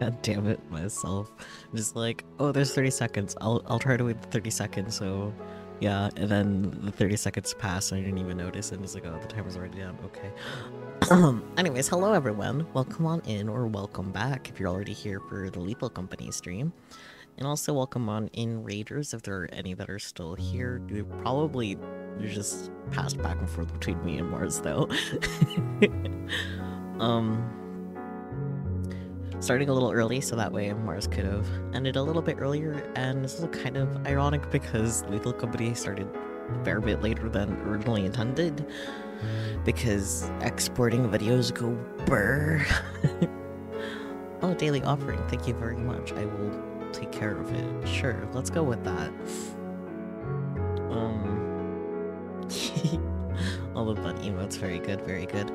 God damn it myself. I'm just like, oh, there's 30 seconds. I'll try to wait the 30 seconds, so yeah, and then the 30 seconds pass and I didn't even notice, and it's like, oh, the timer's already down. Okay. Anyways, hello everyone. Welcome on in, or welcome back if you're already here for the Lethal Company stream. And also welcome on in Raiders if there are any that are still here. You probably just passed back and forth between me and Mars though. Starting a little early so that way Mars could have ended a little bit earlier, and this is kind of ironic because Lethal Company started a fair bit later than originally intended because exporting videos go brr. Oh, daily offering, thank you very much. I will take care of it. Sure, let's go with that. All of that emotes, very good, very good.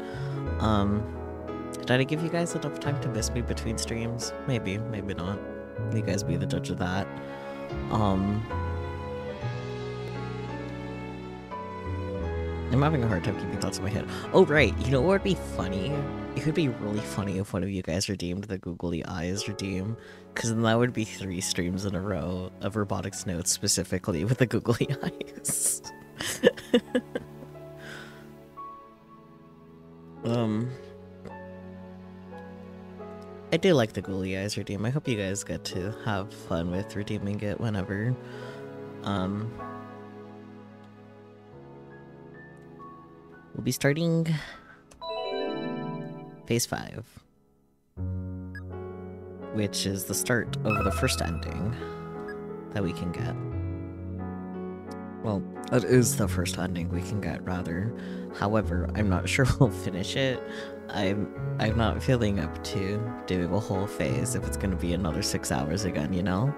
Did I give you guys enough time to miss me between streams? Maybe, maybe not. You guys be the judge of that. I'm having a hard time keeping thoughts in my head. Oh right, you know what would be funny? It would be really funny if one of you guys redeemed the googly eyes redeem, because then that would be 3 streams in a row of Robotics notes specifically with the googly eyes. I do like the googly eyes redeem. I hope you guys get to have fun with redeeming it whenever. We'll be starting phase 5, which is the start of the first ending that we can get. Well, it is the first ending we can get, rather. However, I'm not sure we'll finish it. I'm not feeling up to doing a whole phase if it's gonna be another 6 hours again, you know?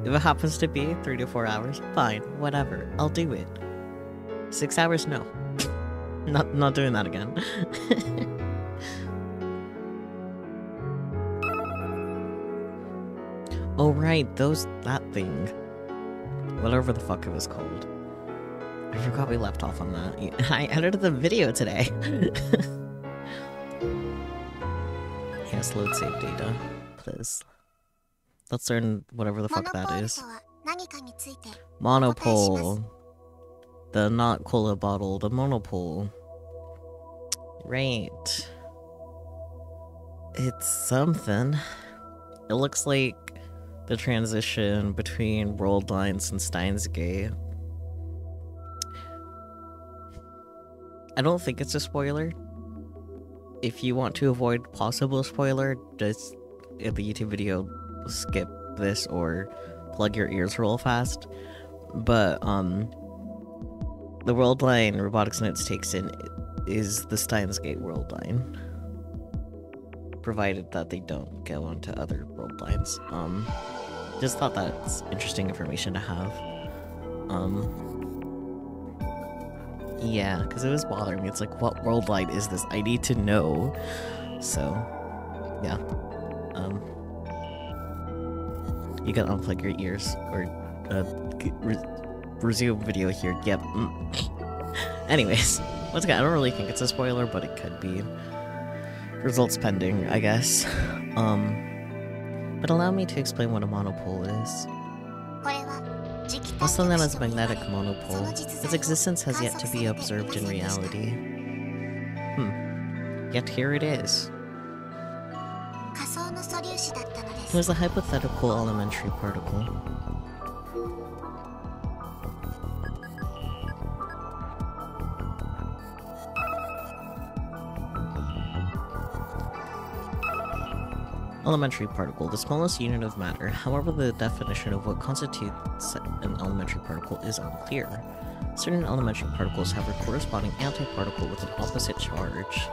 If it happens to be 3 to 4 hours, fine, whatever, I'll do it. 6 hours, no. Not doing that again. Oh right, that thing. Whatever the fuck it was called. I forgot we left off on that. I edited the video today. Yes, load save data, please. Let's learn whatever the fuck that is. Monopole. The not cola bottle, the monopole. Right. It's something. It looks like the transition between World Lines and Steins Gate. I don't think it's a spoiler. If you want to avoid possible spoiler, just in the YouTube video, skip this or plug your ears real fast. But, the world line Robotics Notes takes in is the Steins Gate world line. Provided that they don't go onto other world lines. Just thought that's interesting information to have. Yeah, because it was bothering me. It's like, what world line is this? I need to know. So, yeah. You can unplug your ears, or, resume video here. Yep. Anyways, once again, I don't really think it's a spoiler, but it could be. Results pending, I guess. But allow me to explain what a monopole is. Also known as magnetic monopole, its existence has yet to be observed in reality. Yet here it is. It was a hypothetical elementary particle. Elementary particle, the smallest unit of matter. However, the definition of what constitutes an elementary particle is unclear. Certain elementary particles have a corresponding antiparticle with an opposite charge.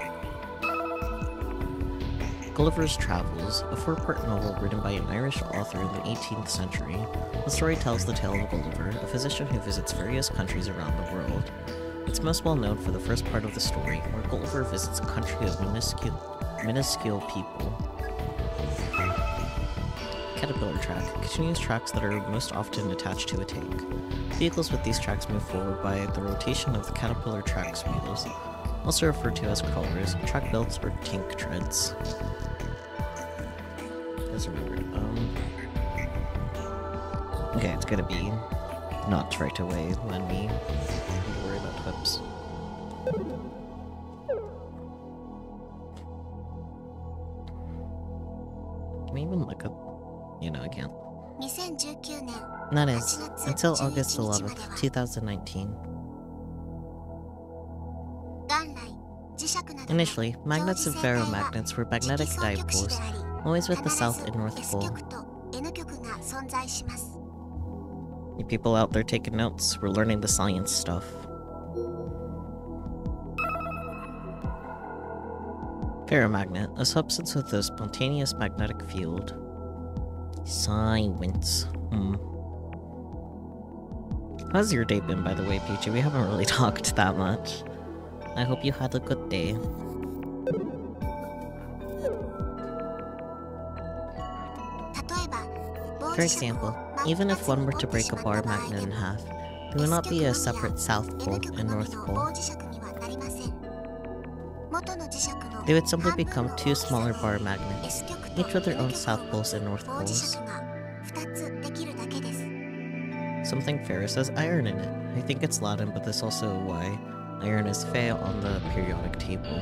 Gulliver's Travels, a 4-part novel written by an Irish author in the 18th century. The story tells the tale of Gulliver, a physician who visits various countries around the world. It's most well known for the first part of the story, where Gulliver visits a country of minuscule people. Caterpillar track, continuous tracks that are most often attached to a tank. Vehicles with these tracks move forward by the rotation of the caterpillar track's wheels, also referred to as crawlers, track belts, or tank treads. just remembered. Okay, it's gonna be not right away when we worry about whips. Can we even look up? You know, I can't. That is, until August 11th, 2019. Initially, magnets and ferromagnets were magnetic dipoles, always with the South and North Pole. You people out there taking notes, we're learning the science stuff. Ferromagnet, a substance with a spontaneous magnetic field. Science. How's your day been, by the way, Peachy? We haven't really talked that much. I hope you had a good day. For example, even if one were to break a bar magnet in half, there would not be a separate South Pole and North Pole. They would simply become two smaller bar magnets, each with their own South Poles and North Poles. Something ferrous has iron in it. I think it's Latin, but that's also why iron is Fe on the periodic table.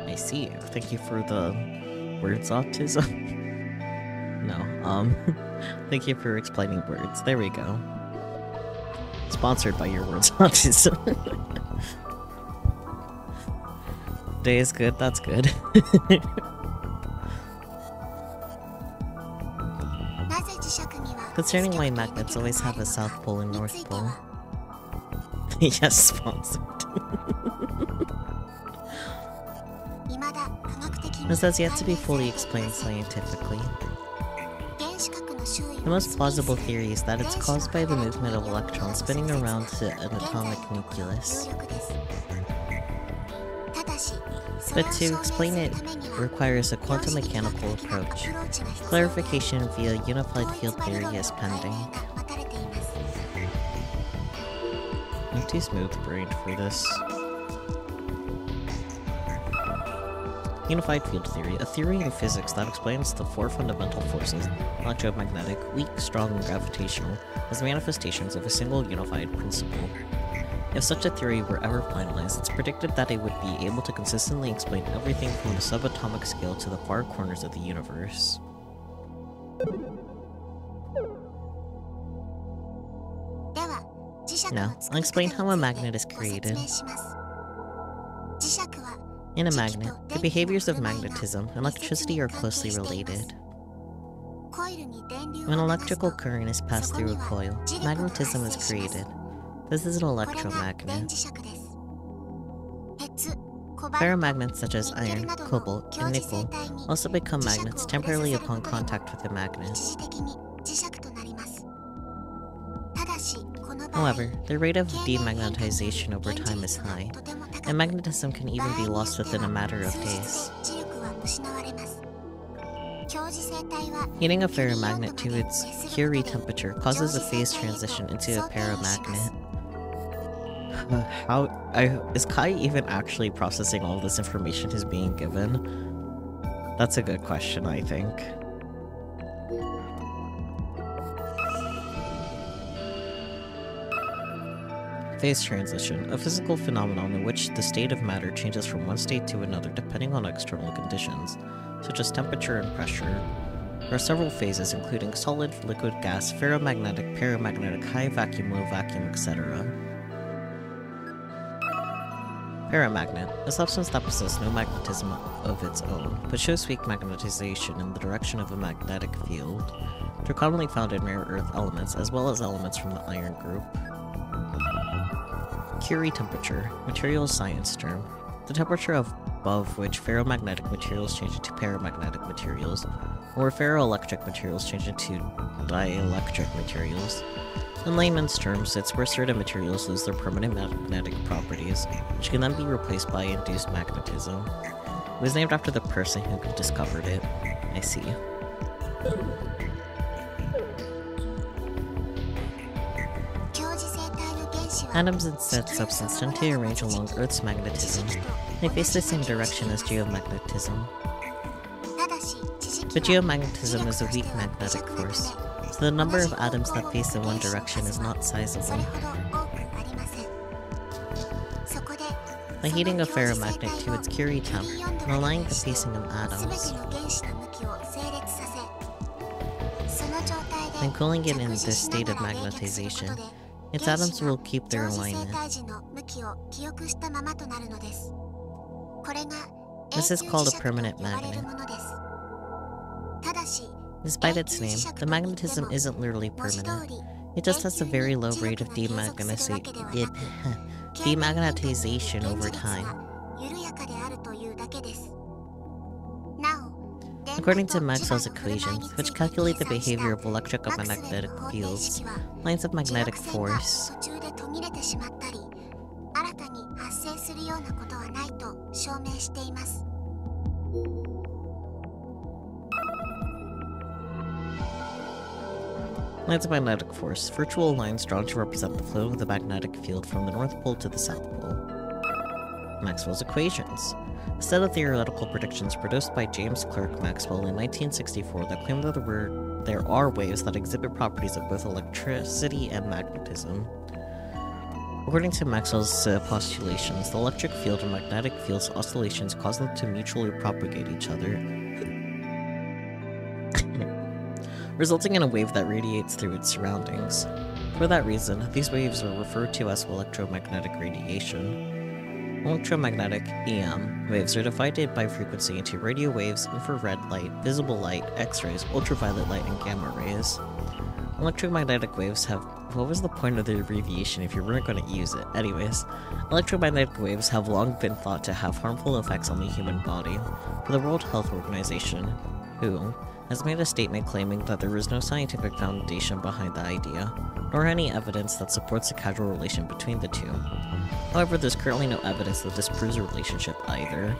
I see. Thank you for the words autism. No, thank you for explaining words. There we go. Sponsored by your words autism. Day is good, that's good. Concerning why magnets always have a South Pole and North Pole. Yes, sponsored. This has yet to be fully explained scientifically. The most plausible theory is that it's caused by the movement of electrons spinning around an atomic nucleus. But to explain it requires a quantum mechanical approach. Clarification via unified field theory is pending. I'm too smooth-brained for this. Unified field theory, a theory in physics that explains the four fundamental forces, electromagnetic, weak, strong, and gravitational, as manifestations of a single unified principle. If such a theory were ever finalized, it's predicted that it would be able to consistently explain everything from the subatomic scale to the far corners of the universe. Now, I'll explain how a magnet is created. In a magnet, the behaviors of magnetism and electricity are closely related. When electrical current is passed through a coil, magnetism is created. This is an electromagnet. Ferromagnets such as iron, cobalt, and nickel also become magnets temporarily upon contact with a magnet. However, the rate of demagnetization over time is high, and magnetism can even be lost within a matter of days. Heating a ferromagnet to its Curie temperature causes a phase transition into a paramagnet. Is Kai even actually processing all this information he's being given? That's a good question, I think. Phase transition, a physical phenomenon in which the state of matter changes from one state to another depending on external conditions, such as temperature and pressure. There are several phases including solid, liquid, gas, ferromagnetic, paramagnetic, high vacuum, low vacuum, etc. Paramagnet, a substance that possesses no magnetism of its own, but shows weak magnetization in the direction of a magnetic field. They're commonly found in rare earth elements as well as elements from the iron group. Curie temperature, materials science term. The temperature above which ferromagnetic materials change into paramagnetic materials, or ferroelectric materials change into dielectric materials. In layman's terms, it's where certain materials lose their permanent magnetic properties, which can then be replaced by induced magnetism. It was named after the person who discovered it. I see. Atoms in said substance tend to arrange along Earth's magnetism. They face the same direction as geomagnetism. But geomagnetism is a weak magnetic force, so the number of atoms that face in one direction is not sizable. By heating a ferromagnet to its Curie temp and aligning the facing of atoms, then cooling it in this state of magnetization, its atoms will keep their alignment. This is called a permanent magnet. Despite its name, the magnetism isn't literally permanent. It just has a very low rate of demagnetization over time. According to Maxwell's equations, which calculate the behavior of electromagnetic fields, lines of magnetic force lines of magnetic force, virtual lines drawn to represent the flow of the magnetic field from the North Pole to the South Pole. Maxwell's equations. A set of theoretical predictions produced by James Clerk Maxwell in 1964 that claim that there are waves that exhibit properties of both electricity and magnetism. According to Maxwell's postulations, the electric field and magnetic field's oscillations cause them to mutually propagate each other, resulting in a wave that radiates through its surroundings. For that reason, these waves are referred to as electromagnetic radiation. Electromagnetic EM waves are divided by frequency into radio waves, infrared light, visible light, X-rays, ultraviolet light, and gamma rays. Electromagnetic waves have... What was the point of the abbreviation if you weren't going to use it? Anyways, electromagnetic waves have long been thought to have harmful effects on the human body, but the World Health Organization, WHO, has made a statement claiming that there is no scientific foundation behind the idea, nor any evidence that supports a causal relation between the two. However, there's currently no evidence that disproves a relationship either.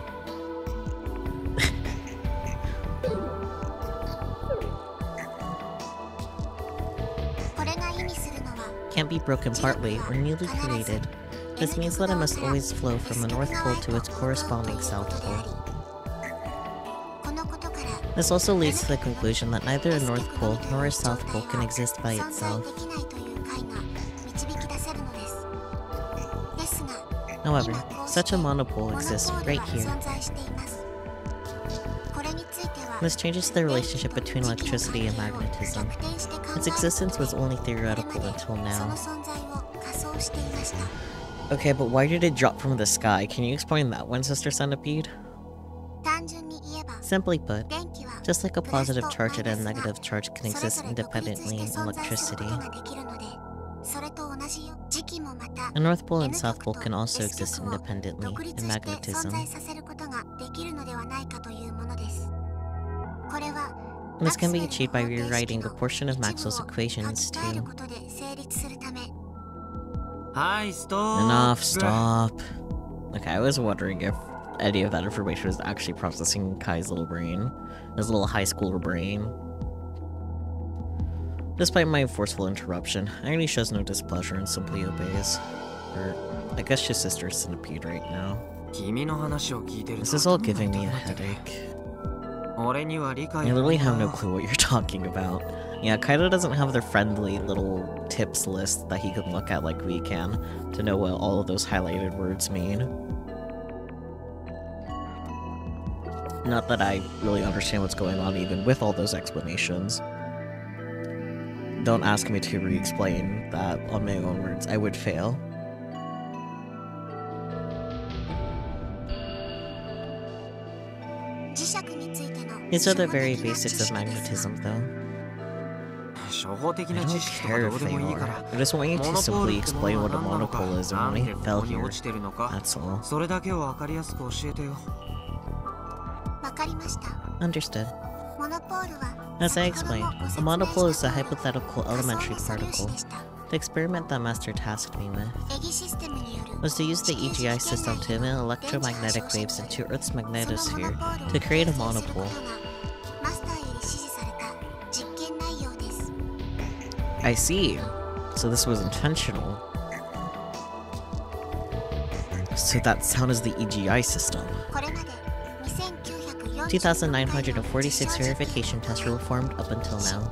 Can't be broken partway or newly created. This means that it must always flow from the North Pole to its corresponding South Pole. This also leads to the conclusion that neither a North Pole nor a South Pole can exist by itself. However, such a monopole exists right here. This changes the relationship between electricity and magnetism. Its existence was only theoretical until now. Okay, but why did it drop from the sky? Can you explain that one, Sister Centipede? Simply put, just like a positive charge and a negative charge can exist independently in electricity, a North Pole and South Pole can also exist independently in magnetism. And this can be achieved by rewriting a portion of Maxwell's equations to... Enough, stop. Okay, I was wondering if any of that information was actually processing Kai's little brain. His little high schooler brain. Despite my forceful interruption, Irony shows no displeasure and simply obeys. Or, I guess she's Sister Centipede right now. This is all giving me a headache. I literally have no clue what you're talking about. Yeah, Kaido doesn't have their friendly little tips list that he can look at like we can to know what all of those highlighted words mean. Not that I really understand what's going on even with all those explanations. Don't ask me to re-explain that on my own words, I would fail. These are the very basics of magnetism, though. I don't care if they are. I just want you to simply explain what a monopole is and why it fell here. That's all. Understood. As I explained, a monopole is a hypothetical elementary particle. The experiment that Master tasked me with was to use the EGI system to emit electromagnetic waves into Earth's magnetosphere to create a monopole. I see. So this was intentional. So that sound is the EGI system. To 2,946 verification tests were performed up until now.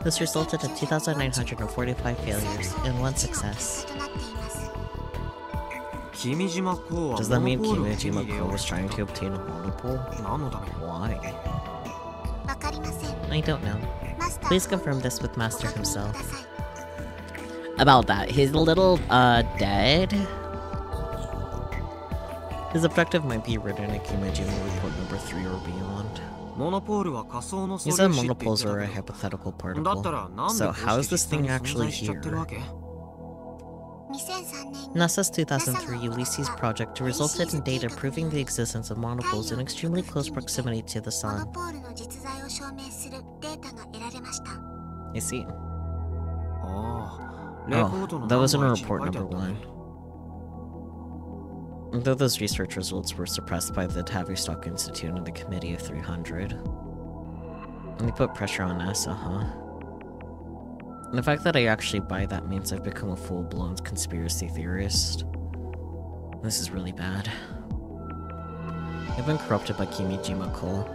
This resulted in 2,945 failures and 1 success. Does that mean Kimijima Ko was trying to obtain a monopole? Why? I don't know. Please confirm this with Master himself. About that, he's a little, dead? His objective might be written in Kimijima Report number 3 or beyond. He said monopoles are a hypothetical particle. So how is this thing actually here? NASA's 2003 Ulysses project resulted in data proving the existence of monopoles in extremely close proximity to the Sun. I see. Oh, that was in report number 1. Though those research results were suppressed by the Tavistock Institute and the Committee of 300. They put pressure on NASA, huh? And the fact that I actually buy that means I've become a full-blown conspiracy theorist. This is really bad. I've been corrupted by Kimijima Ko.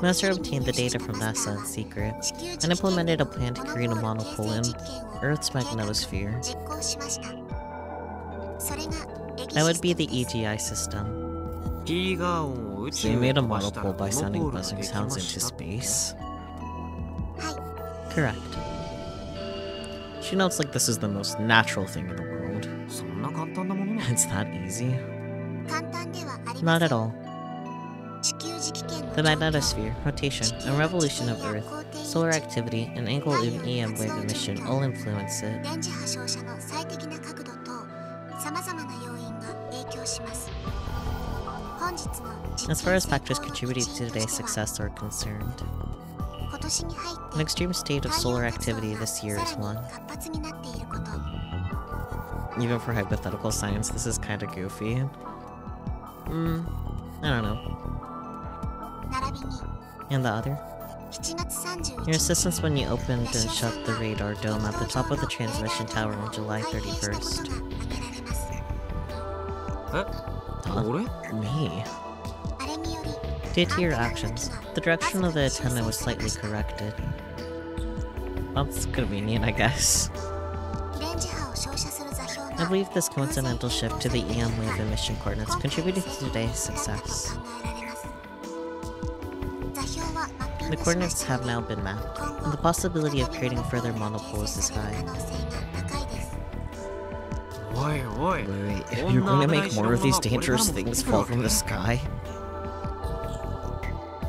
Master obtained the data from NASA in secret, and implemented a plan to create a monopole in Earth's magnetosphere. That would be the EGI system. So you made a monopole by sending buzzing sounds into space? Correct. She notes like this is the most natural thing in the world. It's that easy? Not at all. The magnetosphere, rotation, and revolution of Earth, solar activity, and angle of EM wave emission all influence it. As far as factors contributing to today's success are concerned, an extreme state of solar activity this year is one. Even for hypothetical science, this is kinda goofy. I don't know. And the other? Your assistance when you opened and shut the radar dome at the top of the transmission tower on July 31st. Huh? Me? Due to your actions, the direction of the antenna was slightly corrected. That's convenient, I guess. I believe this coincidental shift to the EM wave emission coordinates contributed to today's success. The coordinates have now been mapped, and the possibility of creating further monopoles is high. Wait, you're going to make more of these dangerous things fall from the sky?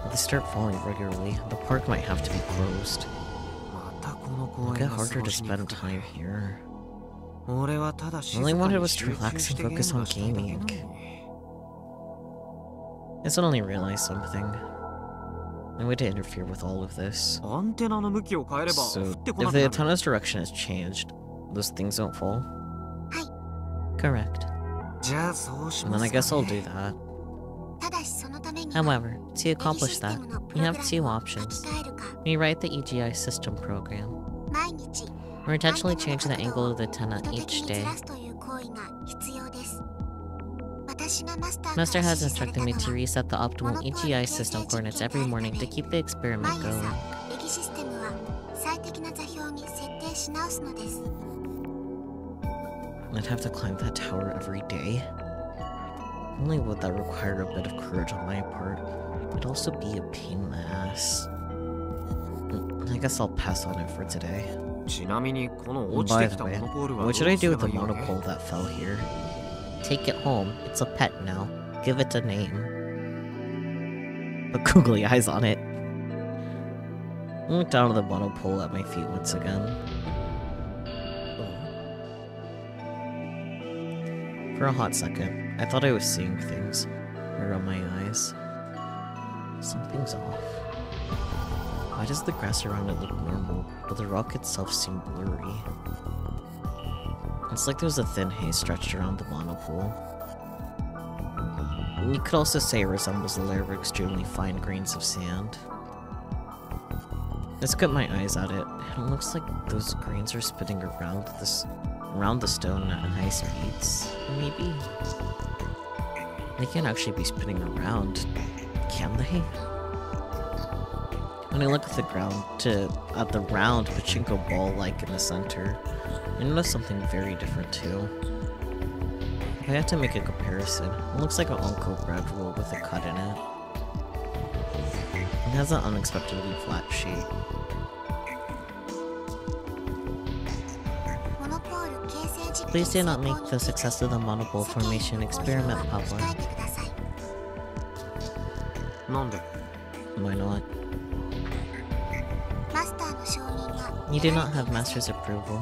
If they start falling regularly, the park might have to be closed. It'll get harder to spend time here. All I wanted was to relax and focus on gaming. I suddenly realized something. No way to interfere with all of this. So, if the antenna's direction has changed, those things don't fall? Correct. And then I guess I'll do that. However, to accomplish that, you have 2 options. Rewrite the EGI system program, or intentionally change the angle of the antenna each day. Master has instructed me to reset the optimal EGI system coordinates every morning to keep the experiment going. I'd have to climb that tower every day. Not only would that require a bit of courage on my part, it'd also be a pain in the ass. I guess I'll pass on it for today. By the way, what should I do with the monopole that fell here? Take it home. It's a pet now. Give it a name. Put googly eyes on it. I look down at the monopole at my feet once again. For a hot second, I thought I was seeing things around my eyes. Something's off. Why does the grass around it look normal, but the rock itself seem blurry? It's like there's a thin haze stretched around the monopole. You could also say it resembles a layer of extremely fine grains of sand. I squint my eyes at it, and it looks like those grains are spinning around the stone at high speeds. Maybe they can't actually be spinning around, Can they? When I look at the at the round pachinko ball like in the center, I notice something very different too. If I had to make a comparison, it looks like an Onko bread roll with a cut in it. It has an unexpectedly flat shape. Please do not make the success of the monopole formation experiment public. Why not? You do not have master's approval.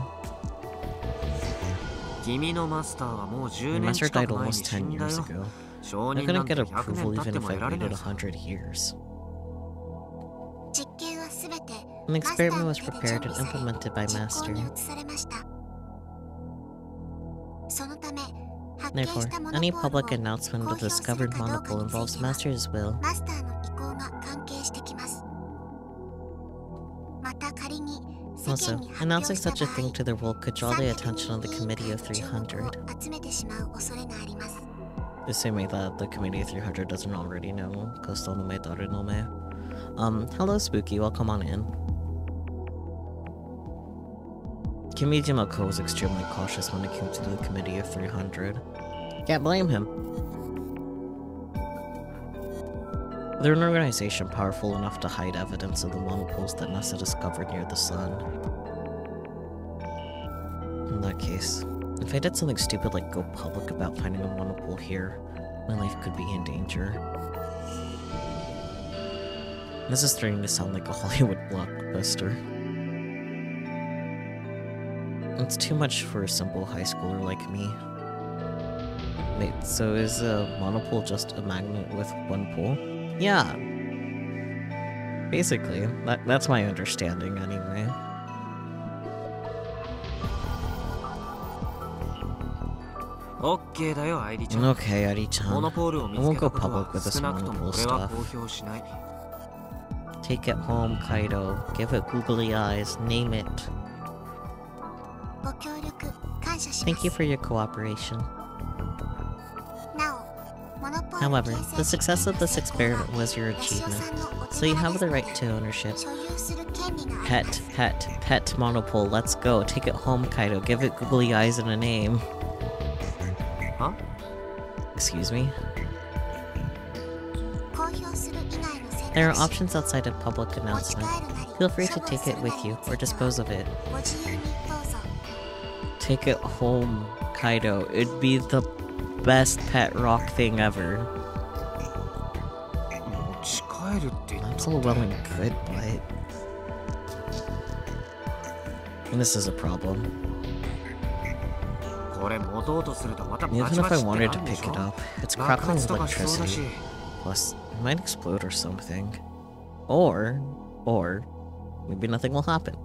Your master died almost 10 years ago. I couldn't get approval even if I waited 100 years. An experiment was prepared and implemented by Master. Therefore, any public announcement of the discovered monopole involves Master's will. Also, announcing such a thing to the world could draw the attention of the Committee of 300. The same way that the Committee of 300 doesn't already know. Hello Spooky, welcome on in. Kimijima-ko was extremely cautious when it came to the Committee of 300. Can't blame him. They're an organization powerful enough to hide evidence of the monopoles that NASA discovered near the sun. In that case, if I did something stupid like go public about finding a monopole here, my life could be in danger. This is starting to sound like a Hollywood blockbuster. It's too much for a simple high schooler like me. Wait, so is a monopole just a magnet with one pole? Yeah. Basically, that's my understanding anyway. Okay, Ari-chan. I won't go public with this monopole stuff. Take it home, Kaido. Give it googly eyes. Name it. Thank you for your cooperation. However, the success of this experiment was your achievement, so you have the right to ownership. Pet monopole, let's go. Take it home, Kaido. Give it googly eyes and a name. Huh? Excuse me? There are options outside of public announcement. Feel free to take it with you, or dispose of it. Take it home, Kaido. It'd be the best pet rock thing ever. That's all well and good, but... this is a problem. Even if I wanted to pick it up, it's crackling with electricity. Plus, it might explode or something. Or, maybe nothing will happen.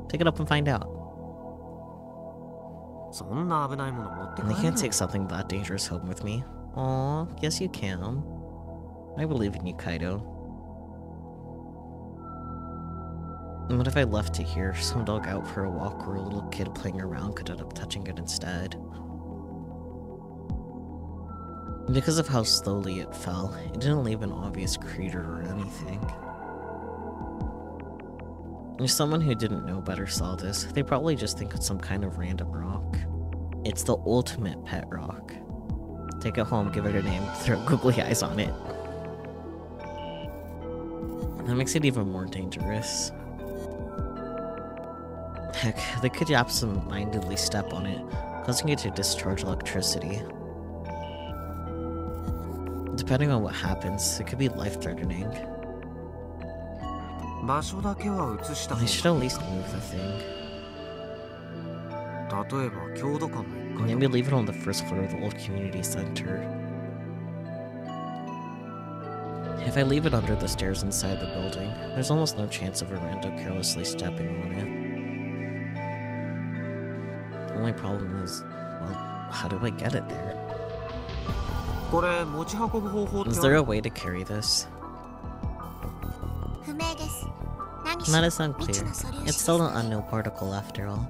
Pick it up and find out. And I can't take something that dangerous home with me. Aw, yes you can. I believe in you, Kaido. And what if I left it here, some dog out for a walk or a little kid playing around could end up touching it instead? And because of how slowly it fell, it didn't leave an obvious crater or anything. If someone who didn't know better saw this, they probably just think it's some kind of random rock. It's the ultimate pet rock. Take it home, give it a name, throw googly eyes on it. That makes it even more dangerous. Heck, they could absent-mindedly step on it, causing it to discharge electricity. Depending on what happens, it could be life-threatening. I should at least move the thing. Maybe leave it on the first floor of the old community center. If I leave it under the stairs inside the building, there's almost no chance of a rando carelessly stepping on it. The only problem is, well, how do I get it there? Is there a way to carry this? That is unclear. It's still an unknown particle after all.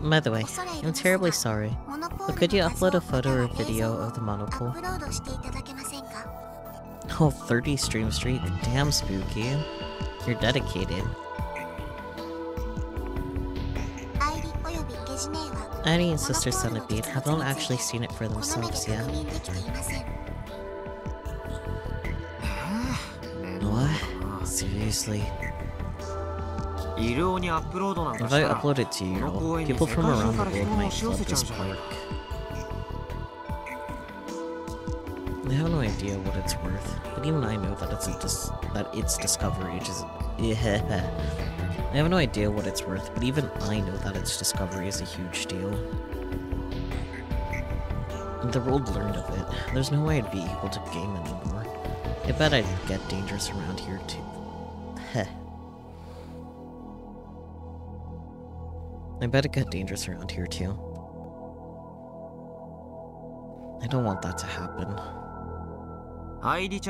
By the way, I'm terribly sorry, but could you upload a photo or video of the monopole? Oh, 30 stream streak? Damn, Spooky. You're dedicated. Annie and Sister Centipede have not actually seen it for themselves yet. What? Seriously? If I upload it to Euro, people from around the world might flood this park. I have no idea what it's worth, but even I know that its discovery is I have no idea what it's worth, but even I know that its discovery is a huge deal. And the world learned of it. There's no way I'd be able to game anymore. I bet I'd get dangerous around here too. Heh. I bet it got dangerous around here too. I don't want that to happen. If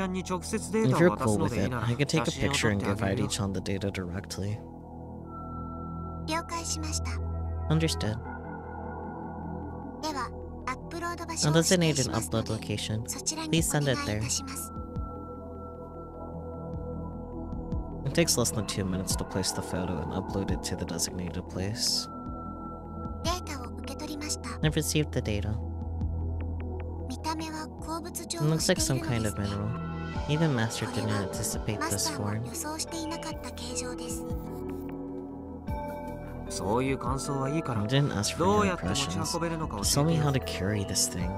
you're cool with it, I could take a picture and give ID-chan the data directly. Understood. I'll designate an upload location. Please send it there. It takes less than 2 minutes to place the photo and upload it to the designated place. I've received the data. It looks like some kind of mineral. Even Master didn't anticipate this form. I didn't ask for your impressions. Just tell me how to carry this thing.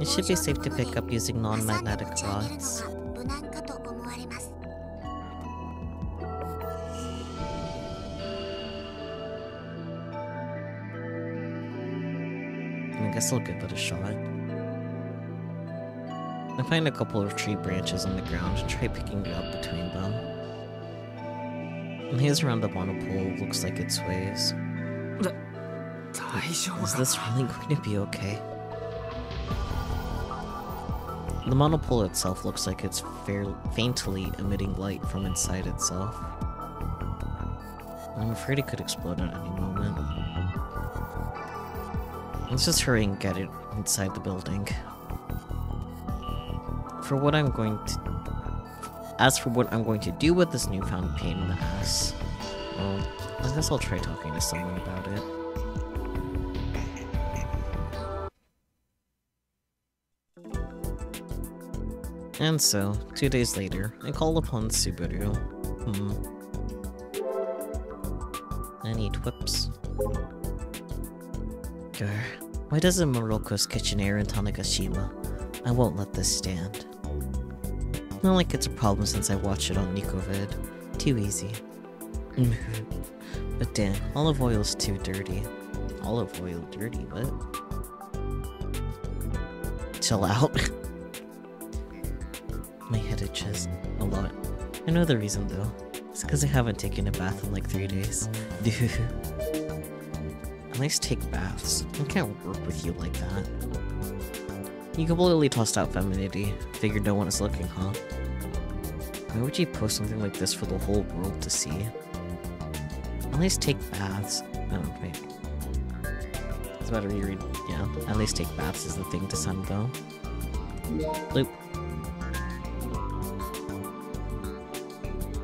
It should be safe to pick up using non-magnetic rods. I guess I'll give it a shot. I find a couple of tree branches on the ground and try picking it up between them. The haze around the monopole looks like it sways. Is this really going to be okay? The monopole itself looks like it's faintly emitting light from inside itself. I'm afraid it could explode at any moment. Let's just hurry and get it inside the building. As for what I'm going to do with this newfound pain in the ass, well, I guess I'll try talking to someone about it. And so, 2 days later, I call upon Subaru. I need whips. Grr. Why doesn't Moroko's kitchen air in Tanegashima? I won't let this stand. Not like it's a problem since I watched it on NicoVid. Too easy. But damn, olive oil's too dirty. Olive oil dirty? What? Chill out. My head itches a lot. I know the reason though. It's because I haven't taken a bath in like 3 days. At least take baths. I can't work with you like that. You completely tossed out femininity. Figured no one is looking, huh? Why would you post something like this for the whole world to see? At least take baths. Oh, wait. I was about to reread. Yeah, at least take baths is the thing to send though. Loop.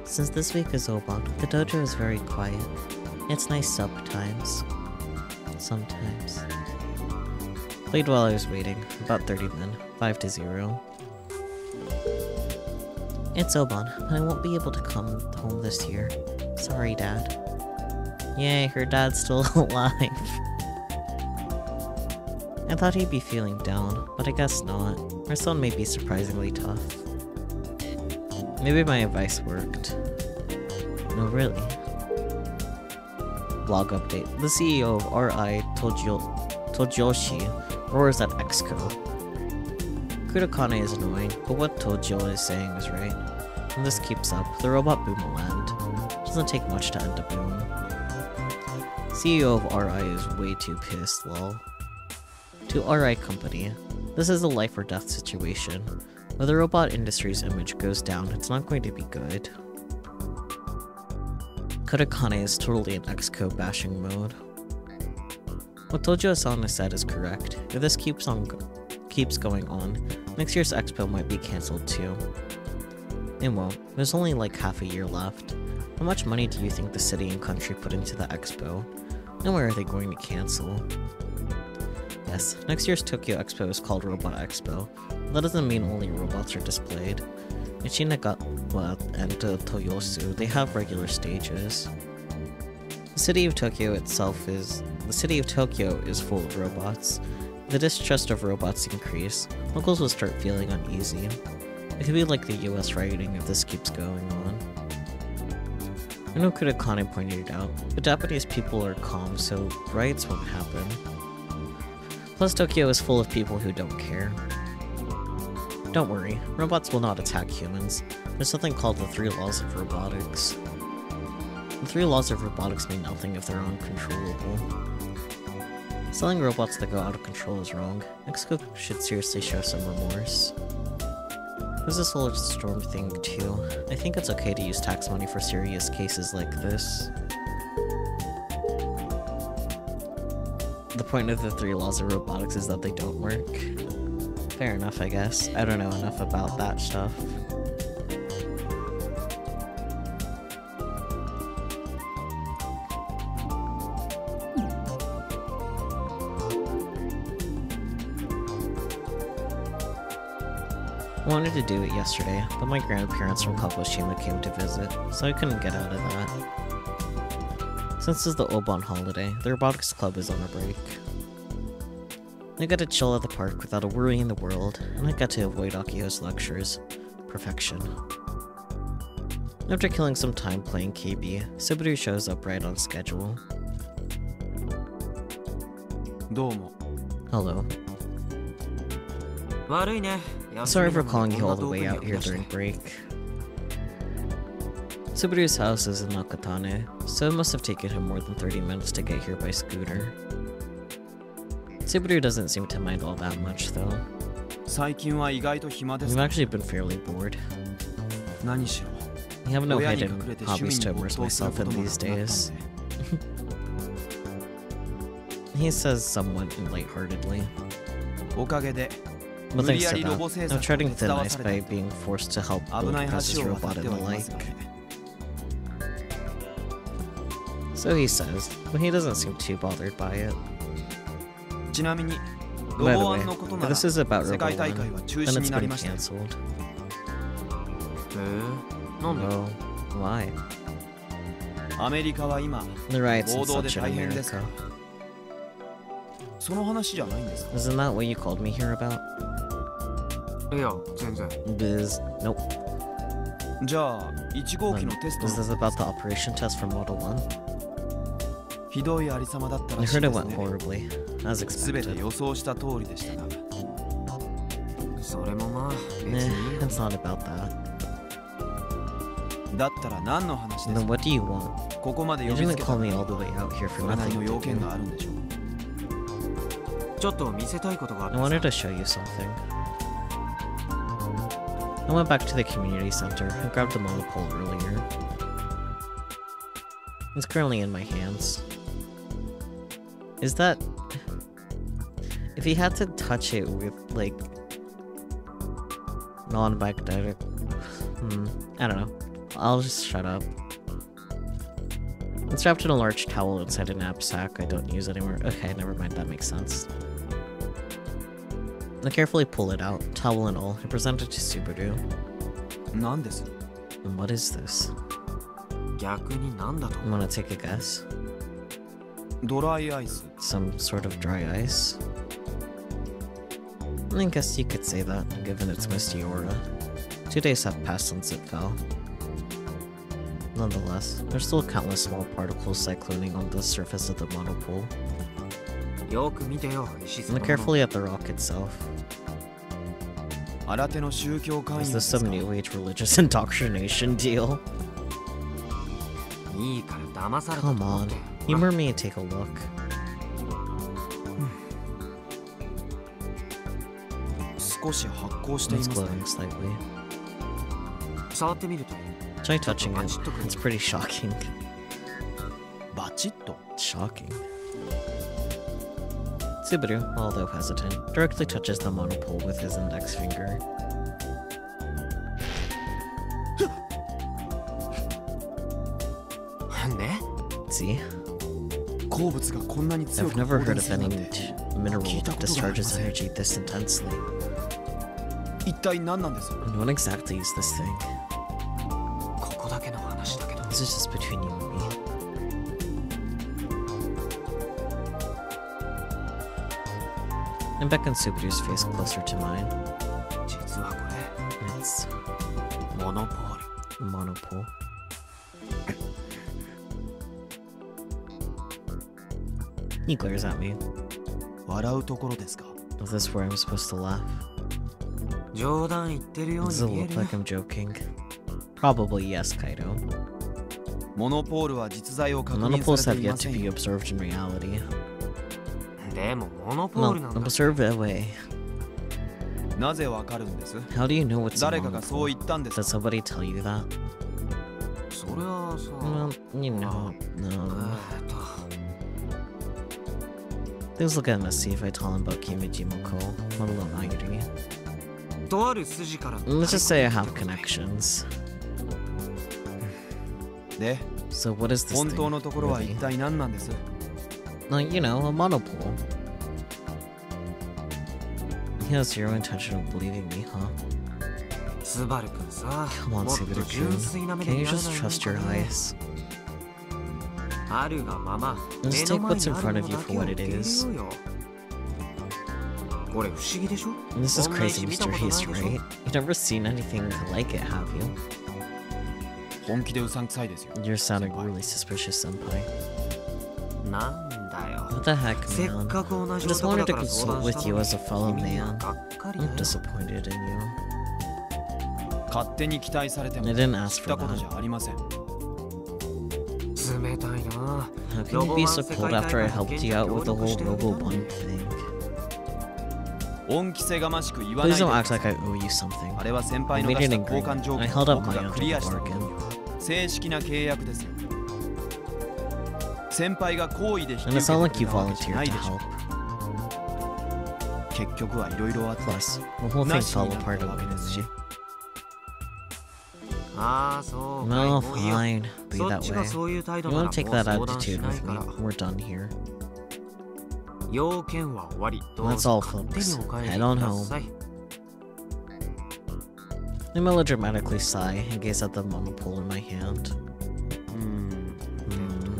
Since this week is Obon, the dojo is very quiet. It's nice sometimes. Played while I was waiting. About 30 men. 5-0. It's Obon, but I won't be able to come home this year. Sorry, Dad. Yay, her dad's still alive. I thought he'd be feeling down, but I guess not. Our son may be surprisingly tough. Maybe my advice worked. No, really. Blog update. The CEO of RI Tojoshi roars at Exco. Kudakane is annoying, but what Tojo is saying is right. When this keeps up, the robot boom will end. It doesn't take much to end a boom. CEO of RI is way too pissed, lol. To RI Company, this is a life or death situation. When the robot industry's image goes down, it's not going to be good. Kodakane is totally in Exco bashing mode. What Tojo-san said is correct. If this keeps going on, next year's Expo might be cancelled too. It won't. There's only like half a year left. How much money do you think the city and country put into the Expo? And where are they going to cancel? Yes, next year's Tokyo Expo is called Robot Expo. That doesn't mean only robots are displayed. Ichinagawa and Toyosu, they have regular stages. The city of Tokyo is full of robots. If the distrust of robots increase, locals will start feeling uneasy. It could be like the US rioting if this keeps going on. I know Kudakane pointed it out, but Japanese people are calm, so riots won't happen. Plus Tokyo is full of people who don't care. Don't worry, robots will not attack humans. There's something called the 3 laws of robotics. The 3 laws of robotics mean nothing if they're uncontrollable. Selling robots that go out of control is wrong. Mexico should seriously show some remorse. There's a solar storm thing too. I think it's okay to use tax money for serious cases like this. The point of the 3 laws of robotics is that they don't work. Fair enough, I guess. I don't know enough about that stuff. I wanted to do it yesterday, but my grandparents from Kagoshima came to visit, so I couldn't get out of that. Since it's the Obon holiday, the Robotics Club is on a break. I got to chill at the park without a worry in the world, and I got to avoid Akiho's lectures. Perfection. After killing some time playing KB, Subaru shows up right on schedule. Hello. Sorry for calling you all the way out here during break. Subaru's house is in Nakatane, so it must have taken him more than 30 minutes to get here by scooter. Subaru doesn't seem to mind all that much, though. We've actually been fairly bored. I have no hidden hobbies to immerse myself in these days. He says somewhat lightheartedly. But thanks to that, I'm treading thin ice by being forced to help build Precious Robot and the like. So he says, but he doesn't seem too bothered by it. By the way, if this is about Robo 1, then it's been cancelled. Oh, why? The riots and such in America. Isn't that what you called me here about? Biz. Nope. Is this about the operation test for Model 1? I heard it went horribly, as expected. It's not about that. Then what do you want? You didn't call me all the way out here for nothing, did you? I wanted to show you something. I went back to the community center and grabbed the monopole earlier. It's currently in my hands. Is that... If he had to touch it with, like... non-magnetic... I don't know. I'll just shut up. It's wrapped in a large towel inside a knapsack I don't use anymore. Okay, never mind, that makes sense. I carefully pull it out, towel and all, and present it to Subaru. And what is this? You wanna take a guess? Some sort of dry ice? I guess you could say that, given its misty aura. 2 days have passed since it fell. Nonetheless, there's still countless small particles cycloning on the surface of the monopole. Look carefully at the rock itself. Is this some new age religious indoctrination deal? Come on, humor me and take a look. It's glowing slightly. Try touching it, it's pretty shocking. Shocking. Subaru, although hesitant, directly touches the monopole with his index finger. See? I've never heard of any mineral that discharges energy this intensely. And what exactly is this thing? This is just between you and me. And beckon Subaru's face closer to mine. It's monopole. He glares at me. Is this where I'm supposed to laugh? Does it look like I'm joking? Probably yes, Kaido. Monopoles have yet to be observed in reality. Well, observe away. How do you know what's a monopole? Did somebody tell you that? Well, you know, Things will get messy if I tell him about Kimijimoko, let alone Ayuri. Let's just say I have connections. So what is this thing? Really? You know, a monopole. He has zero intention of believing me, huh? Come on, Subaru-kun. Can you just trust your eyes? Just take what's in front of you for what it is. This is crazy mysterious, right? You've never seen anything like it, have you? You're sounding really suspicious, senpai. What the heck, man? I just wanted to consult with you as a fellow man. I'm disappointed in you. I didn't ask for that. How can you be so cold after I helped you out with the whole Robo-1 thing? Please don't act like I owe you something. I made an agreement. I held up my end of the bargain. And it's not like you volunteered to help. Plus, the whole thing fell apart anyway. No, fine. Be that way. You want to take that attitude with me? We're done here. That's all, folks. Head on home. I melodramatically sigh and gaze at the monopole in my hand.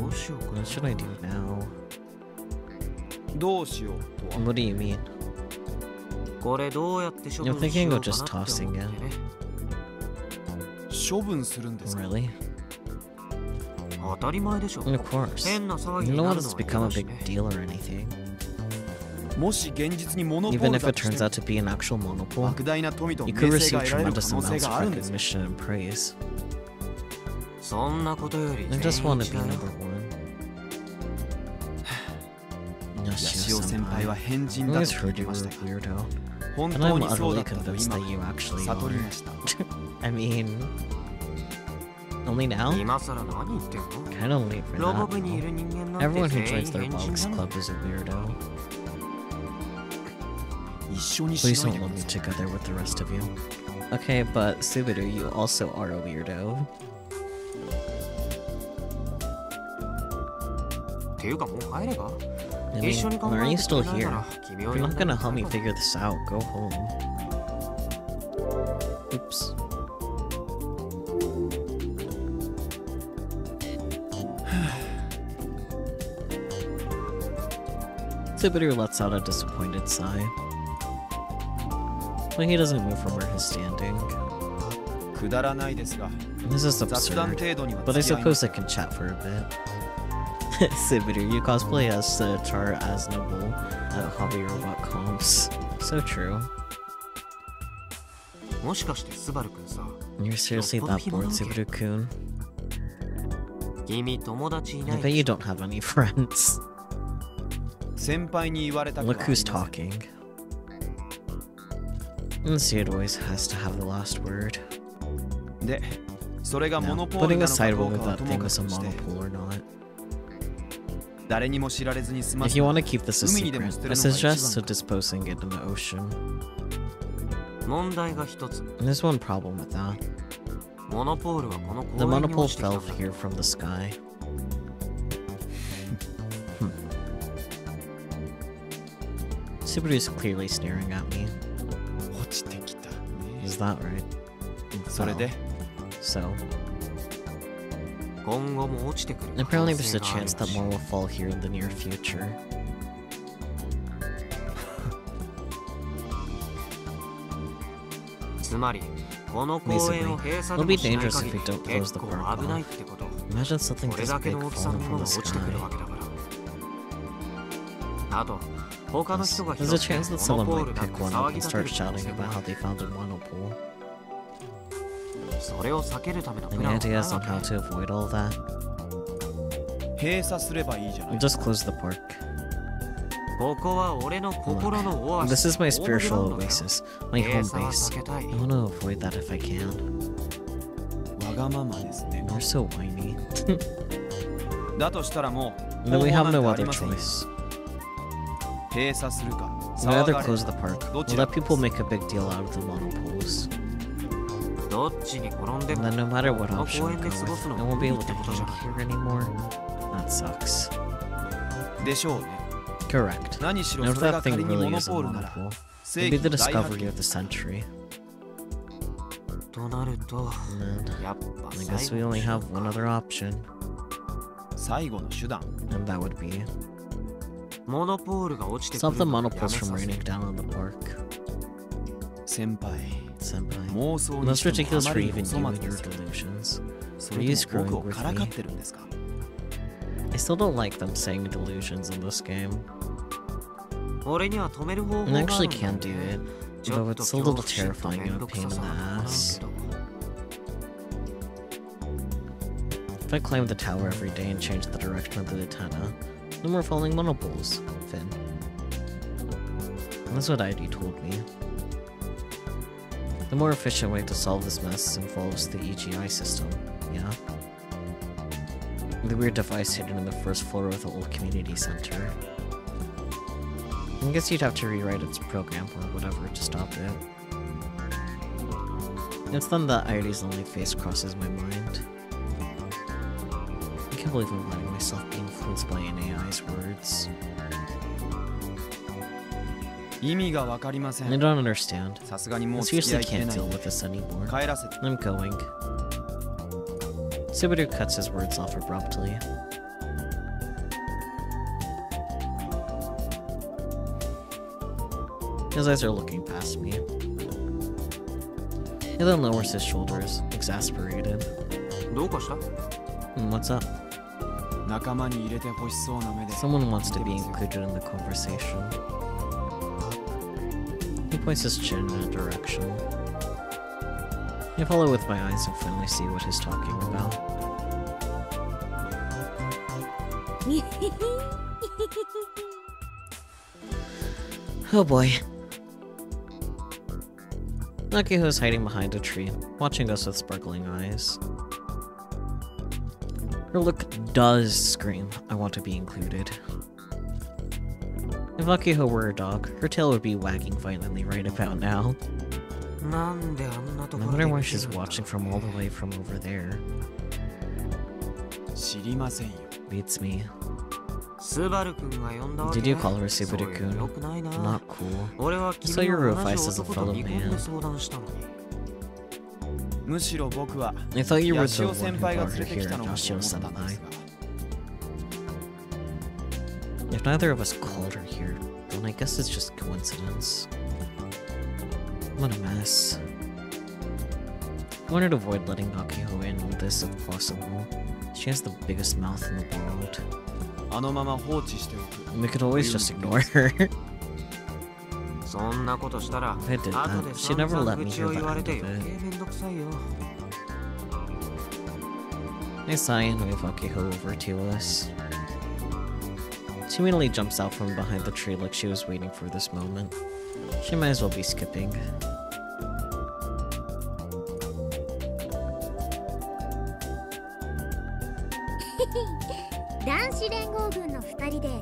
What should I do now? What do you mean? I'm thinking of just tossing it. Really? Of course. You don't want this to become a big deal or anything. Even if it turns out to be an actual monopole, you could receive tremendous amounts of recognition and praise. I just want to be number one. Yashio-senpai, I always heard you were a weirdo, and I'm utterly convinced that you actually are. I mean... Only now? Kinda late for that. Everyone who joins the Robotics Club is a weirdo. Please don't lump me together with the rest of you. Okay, but Subaru, you also are a weirdo. I mean, why are you still here? If you're not gonna help me figure this out, go home. Oops. Subaru lets out a disappointed sigh. But he doesn't move from where he's standing. This is absurd, but I suppose I can chat for a bit. Subaru, you cosplay as Char as Noble at Hobby Robot Comps. So true. You're seriously that bored, Subaru-kun? I bet you don't have any friends. Look who's talking. And Seed always has to have the last word. Now, putting aside whether that thing was a monopole or not, If you want to keep this a secret, I suggest disposing it in the ocean. There's one problem with that. The monopole fell here from the sky. Subaru's clearly staring at me. Is that right? So. Apparently there's a chance that more will fall here in the near future. Basically, it'll be dangerous if we don't close the park off. Imagine something this big falling from the sky. There's a chance that someone might pick one up and start shouting about how they found a monopole. Any ideas on how to avoid all that? We'll just close the park. Look, this is my spiritual oasis, my home base. I want to avoid that if I can. You're so whiny. Then we have no other choice. We either close the park, or let people make a big deal out of the monopoles. And then no matter what option we go with, I won't be able to hang here anymore. That sucks. Correct. Now if that thing really is a monopole, it'll be the discovery of the century. And then, I guess we only have one other option. And that would be stop the monopoles from raining down on the park. Senpai. That's ridiculous for even you and your delusions. Are you screwing with me? I still don't like them saying delusions in this game. I actually can do it, though it's a little terrifying and a pain in the ass. If I climb the tower every day and change the direction of the antenna, no more falling monopoles, Finn. That's what ID told me. The more efficient way to solve this mess involves the EGI system, yeah? The weird device hidden in the first floor of the old community center. I guess you'd have to rewrite its program or whatever to stop it. It's then that ID's only face crosses my mind. I can't believe I'm letting myself be influenced by an AI's words. I don't understand. I seriously can't deal with this anymore. I'm going. Subaru cuts his words off abruptly. His eyes are looking past me. He then lowers his shoulders, exasperated. What's up? Someone wants to be included in the conversation. He points his chin in a direction. I follow with my eyes and finally see what he's talking about. Oh boy. Akiho's hiding behind a tree, watching us with sparkling eyes. Her look does scream, I want to be included. If Akiho were a dog, her tail would be wagging violently right about now. I wonder why she's watching from all the way from over there. Beats me. Did you call her Subaru-kun? Not cool. I saw your advice as a fellow man. I thought you were the one who brought her here at Yoshio-senpai. If neither of us called her here, then I guess it's just coincidence. What a mess. I wanted to avoid letting Akiho in on this if possible. She has the biggest mouth in the world. We could always just ignore her. If I did that, she'd never let me hear the end of it. I sigh and wave Akiho over to us. She immediately jumps out from behind the tree like she was waiting for this moment. She might as well be skipping.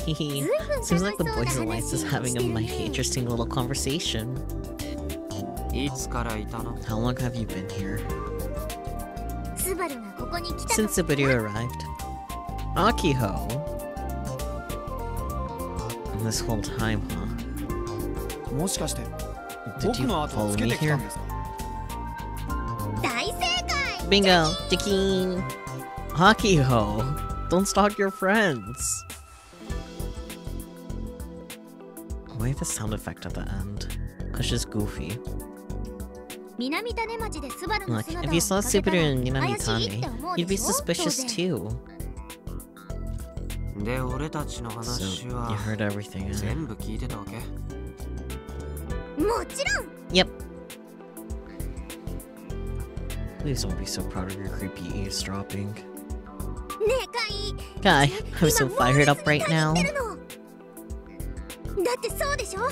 Hehe. Seems like the Boys Alliance is having a mighty interesting little conversation. How long have you been here? Since Subaru arrived. Akiho! And this whole time, huh? Did you follow me here? Bingo! Chikin! Akiho! Don't stalk your friends! Why the sound effect at the end? It's just goofy. Look, if you saw Subaru in Minamitane, you'd be suspicious too. So, you heard everything, eh? Yep. Please don't be so proud of your creepy eavesdropping. Kai, I'm so fired up right now.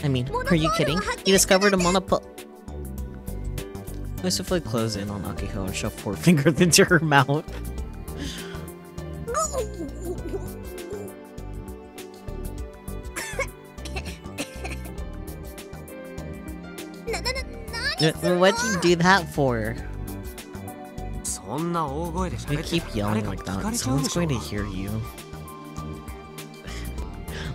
I mean, are you kidding? You discovered a monopole. Mercifully close in on Akiho and shove 4 fingers into her mouth. What'd you do that for? You keep yelling like that, someone's going to hear you.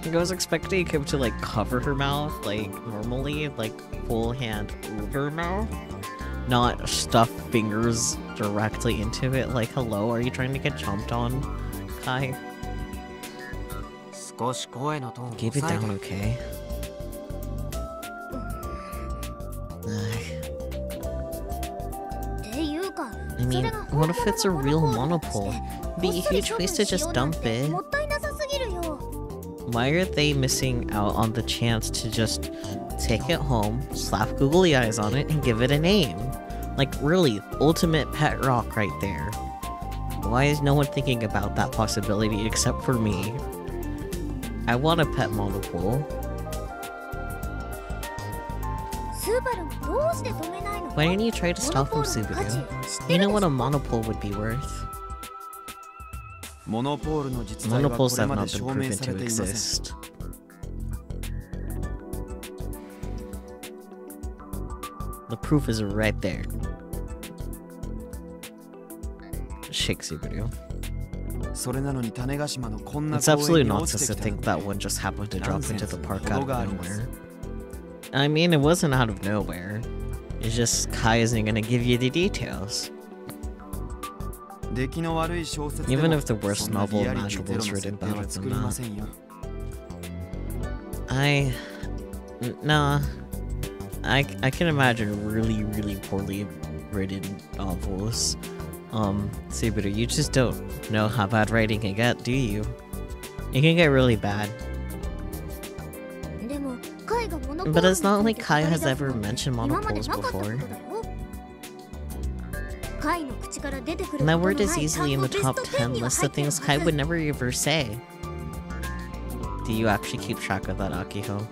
Like, I was expecting him to like cover her mouth, like normally, like full hand over her mouth. Not stuff fingers directly into it, like hello, are you trying to get chomped on, Kai? Keep it down, okay? I mean, what if it's a real monopole? It'd be a huge waste to just dump it. Why are they missing out on the chance to just take it home, slap googly eyes on it, and give it a name? Like, really, ultimate pet rock right there. Why is no one thinking about that possibility except for me? I want a pet monopole. Why didn't you try to stop him, Subaru? You know what a monopole would be worth. Monopoles have not been proven to exist. The proof is right there. Shake Subaru. It's absolutely nonsense to think that one just happened to drop into the park out of nowhere. I mean, it wasn't out of nowhere. It's just Kai isn't gonna give you the details. Even if the worst novel imaginable is written better than that. Nah. I can imagine really, really poorly written novels. Subaru, you just don't know how bad writing can get, do you? It can get really bad. But it's not like Kai has ever mentioned monopoles before. And that word is easily in the top 10 list of things Kai would never ever say. Do you actually keep track of that, Akiho?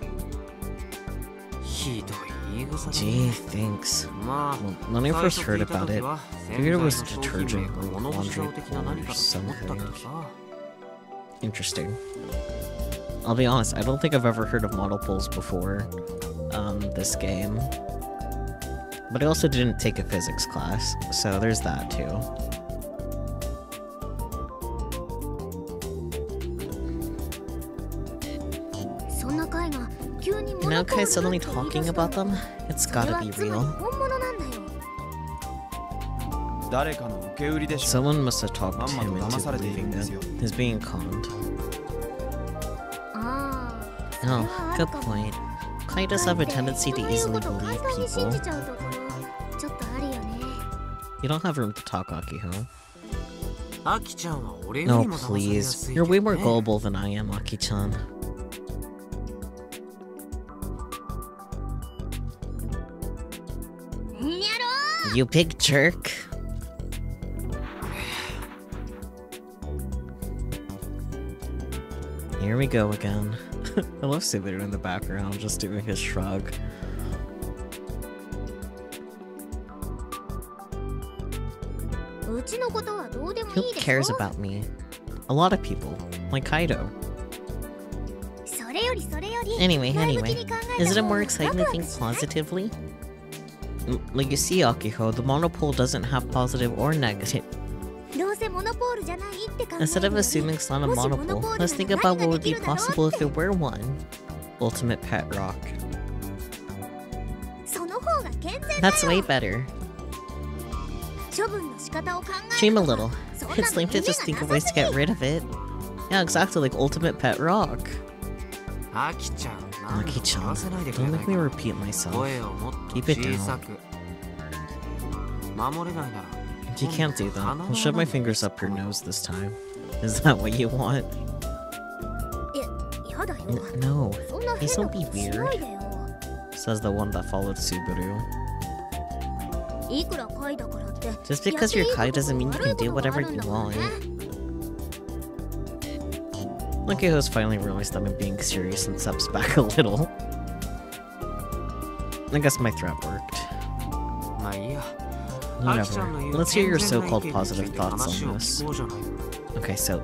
Gee, thanks. Well, when I first heard about it, I figured it was detergent or laundry or something. Interesting. I'll be honest, I don't think I've ever heard of monopoles before, this game. But I also didn't take a physics class, so there's that too. And now Kai's suddenly talking about them? It's gotta be real. Someone must have talked him into believing it. He's being conned. Oh, good point. Kai does have a tendency to easily believe people. You don't have room to talk, Akiho. No, please. You're way more gullible than I am, Aki-chan. You big jerk. Here we go again. I love Subaru in the background, just doing his shrug. Who cares about me? A lot of people, like Kaido. Anyway, isn't it more exciting to think positively? Like you see, Akiho, the monopole doesn't have positive or negative. Instead of assuming it's not a monopole, let's think about what would be possible if it were one. Ultimate pet rock. That's way better. Dream a little. It's lame to just think of ways to get rid of it. Yeah, exactly, like ultimate pet rock. Aki-chan, don't make me repeat myself. Keep it down. You can't do that. I'll shove my fingers up your nose this time. Is that what you want? No, please don't be weird. Says the one that followed Subaru. Just because you're Kai doesn't mean you can do whatever you want. Lukiho's finally realized I'm being serious and steps back a little. I guess my threat worked. Whatever. Let's hear your so-called positive thoughts on this. Okay, so...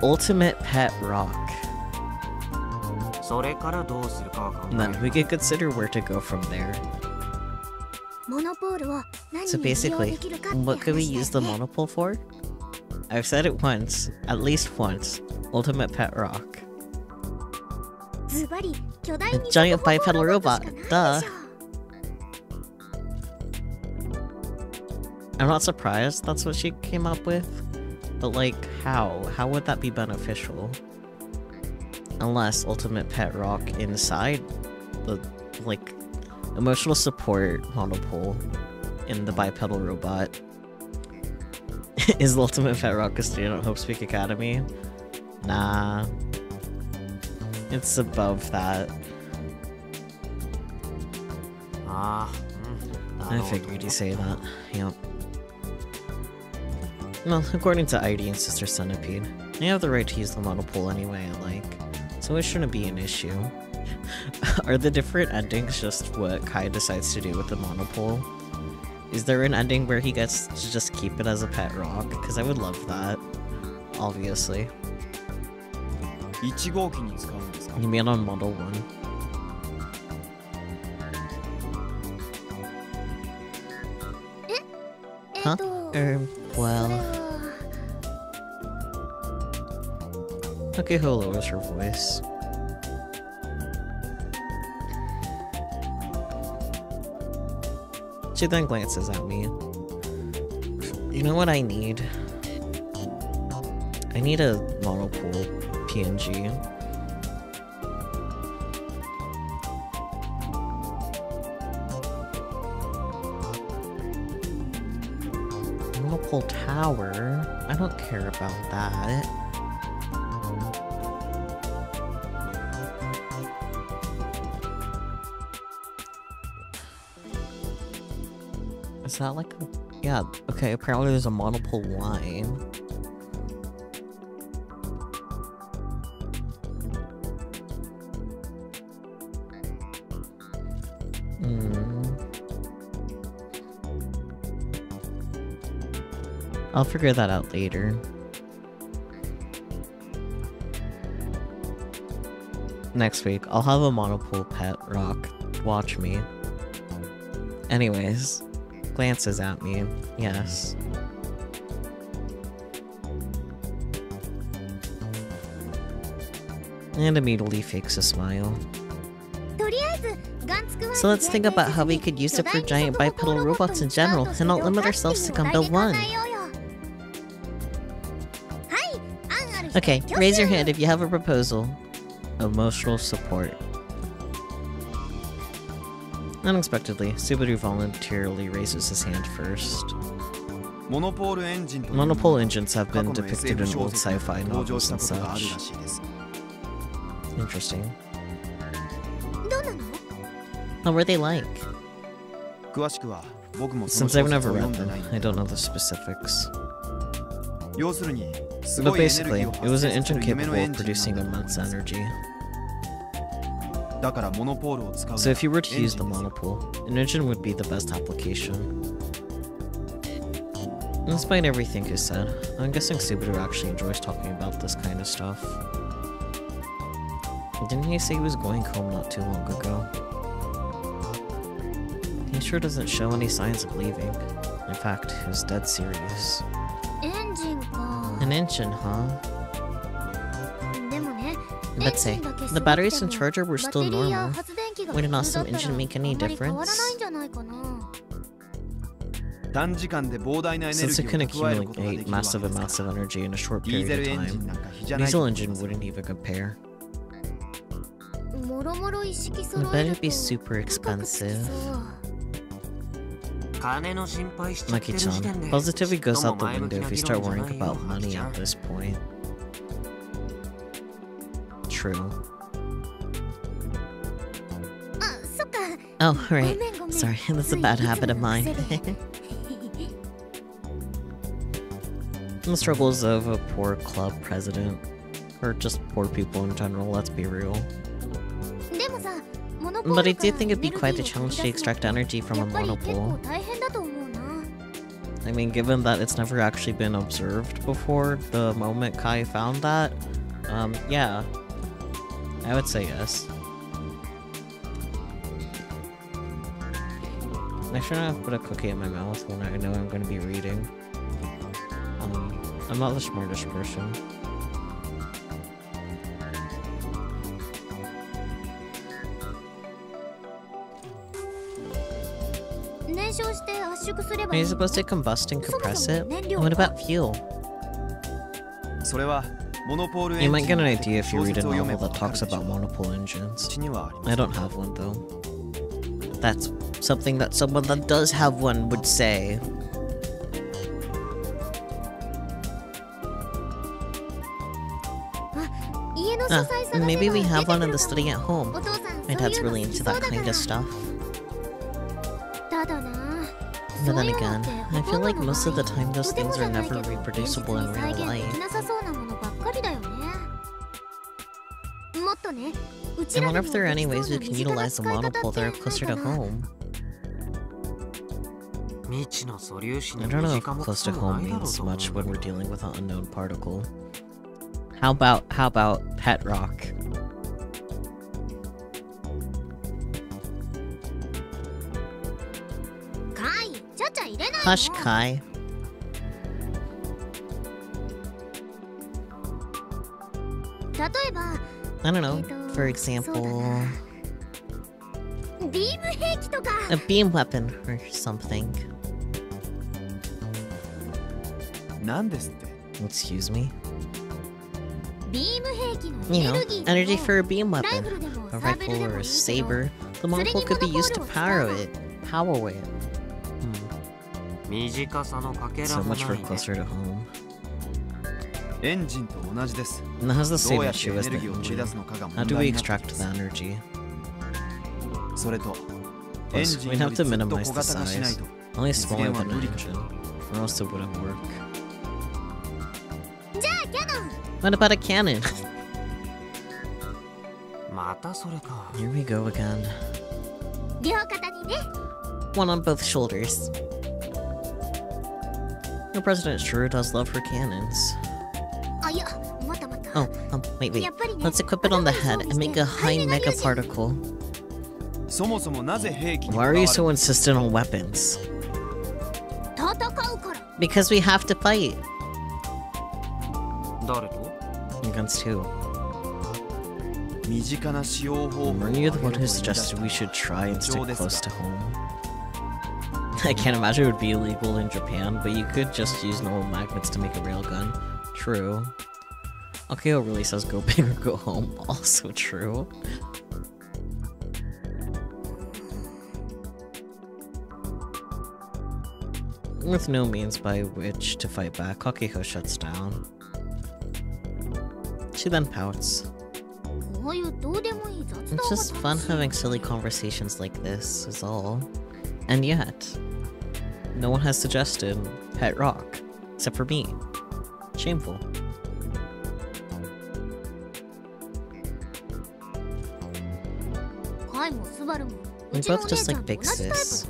Ultimate Pet Rock. And then we could consider where to go from there. So basically, what could we use the monopole for? I've said it once, at least once. Ultimate Pet Rock. A giant bipedal robot, duh. I'm not surprised that's what she came up with. But like, how? How would that be beneficial? Unless Ultimate Pet Rock inside the, like, emotional support monopole in the bipedal robot. Is the Ultimate Pet Rock a student at Hope Speak Academy? Nah. It's above that. I figured you'd say that. Yep. Well, according to ID and Sister Centipede, I have the right to use the monopole any way I like, so it shouldn't be an issue. Are the different endings just what Kai decides to do with the monopole? Is there an ending where he gets to just keep it as a pet rock? Because I would love that. Obviously. You mean on Model 1? Huh? Well... Okay, who lowers her voice? She then glances at me. You know what I need? I need a monopole PNG. Monopole tower? I don't care about that. Is that like a... Yeah, okay, apparently there's a monopole line. I'll figure that out later. Next week, I'll have a monopole pet rock. Watch me. Anyways. Glances at me, yes. And immediately fakes a smile. So let's think about how we could use it for giant bipedal robots in general, and not limit ourselves to come build one. Okay, raise your hand if you have a proposal. Emotional support. Unexpectedly, Subaru voluntarily raises his hand first. Monopole engines have been depicted in old sci-fi novels and such. Interesting. How were they like? Since I've never read them, I don't know the specifics. But basically, it was an engine capable of producing immense energy. So if you were to use the monopole, an engine would be the best application. Despite everything he said, I'm guessing Subaru actually enjoys talking about this kind of stuff. Didn't he say he was going home not too long ago? He sure doesn't show any signs of leaving. In fact, he's dead serious. An engine, huh? But say, the batteries and charger were still normal. Would an awesome engine make any difference? Since it can accumulate massive amounts of energy in a short period of time, a diesel engine wouldn't even compare. I bet it'd be super expensive. Maki-chan, positivity goes out the window if you start worrying about money at this point. True. Oh, right. Sorry, that's a bad habit of mine. The struggles of a poor club president. Or just poor people in general, let's be real. But I do think it'd be quite a challenge to extract energy from a monopole. I mean, given that it's never actually been observed before the moment Kai found that, yeah. I would say yes. I shouldn't have put a cookie in my mouth when I know I'm going to be reading. I'm not the smartest person. Are you supposed to combust and compress it? What about fuel? You might get an idea if you read a novel that talks about monopole engines. I don't have one though. That's something that someone that does have one would say. Maybe we have one in the study at home. My dad's really into that kind of stuff. But then again, I feel like most of the time those things are never reproducible in real life. I wonder if there are any ways we can utilize the monopole that are closer to home. I don't know if close to home means much when we're dealing with an unknown particle. How about pet rock? Hush, Kai. I don't know, for example... a beam weapon or something. Excuse me? You know, energy for a beam weapon. A rifle or a saber. The monopole could be used to power it. So much for closer to home. And it has the same issue as the engine. How do we extract the energy? Plus, we'd have to minimize the size. Only smaller than an engine, or else it wouldn't work. What about a cannon? Here we go again. One on both shoulders. The president sure does love her cannons. Oh, wait. Let's equip it on the head and make a high mega particle. Why are you so insistent on weapons? Because we have to fight. Against who? Were you the one who suggested we should try and stick close to home? I can't imagine it would be illegal in Japan, but you could just use normal magnets to make a railgun. True. Akio really says go big or go home. Also true. With no means by which to fight back, Akio shuts down. She then pouts. It's just fun having silly conversations like this, is all. And yet, no one has suggested pet rock, except for me. Shameful. We both just like big sis.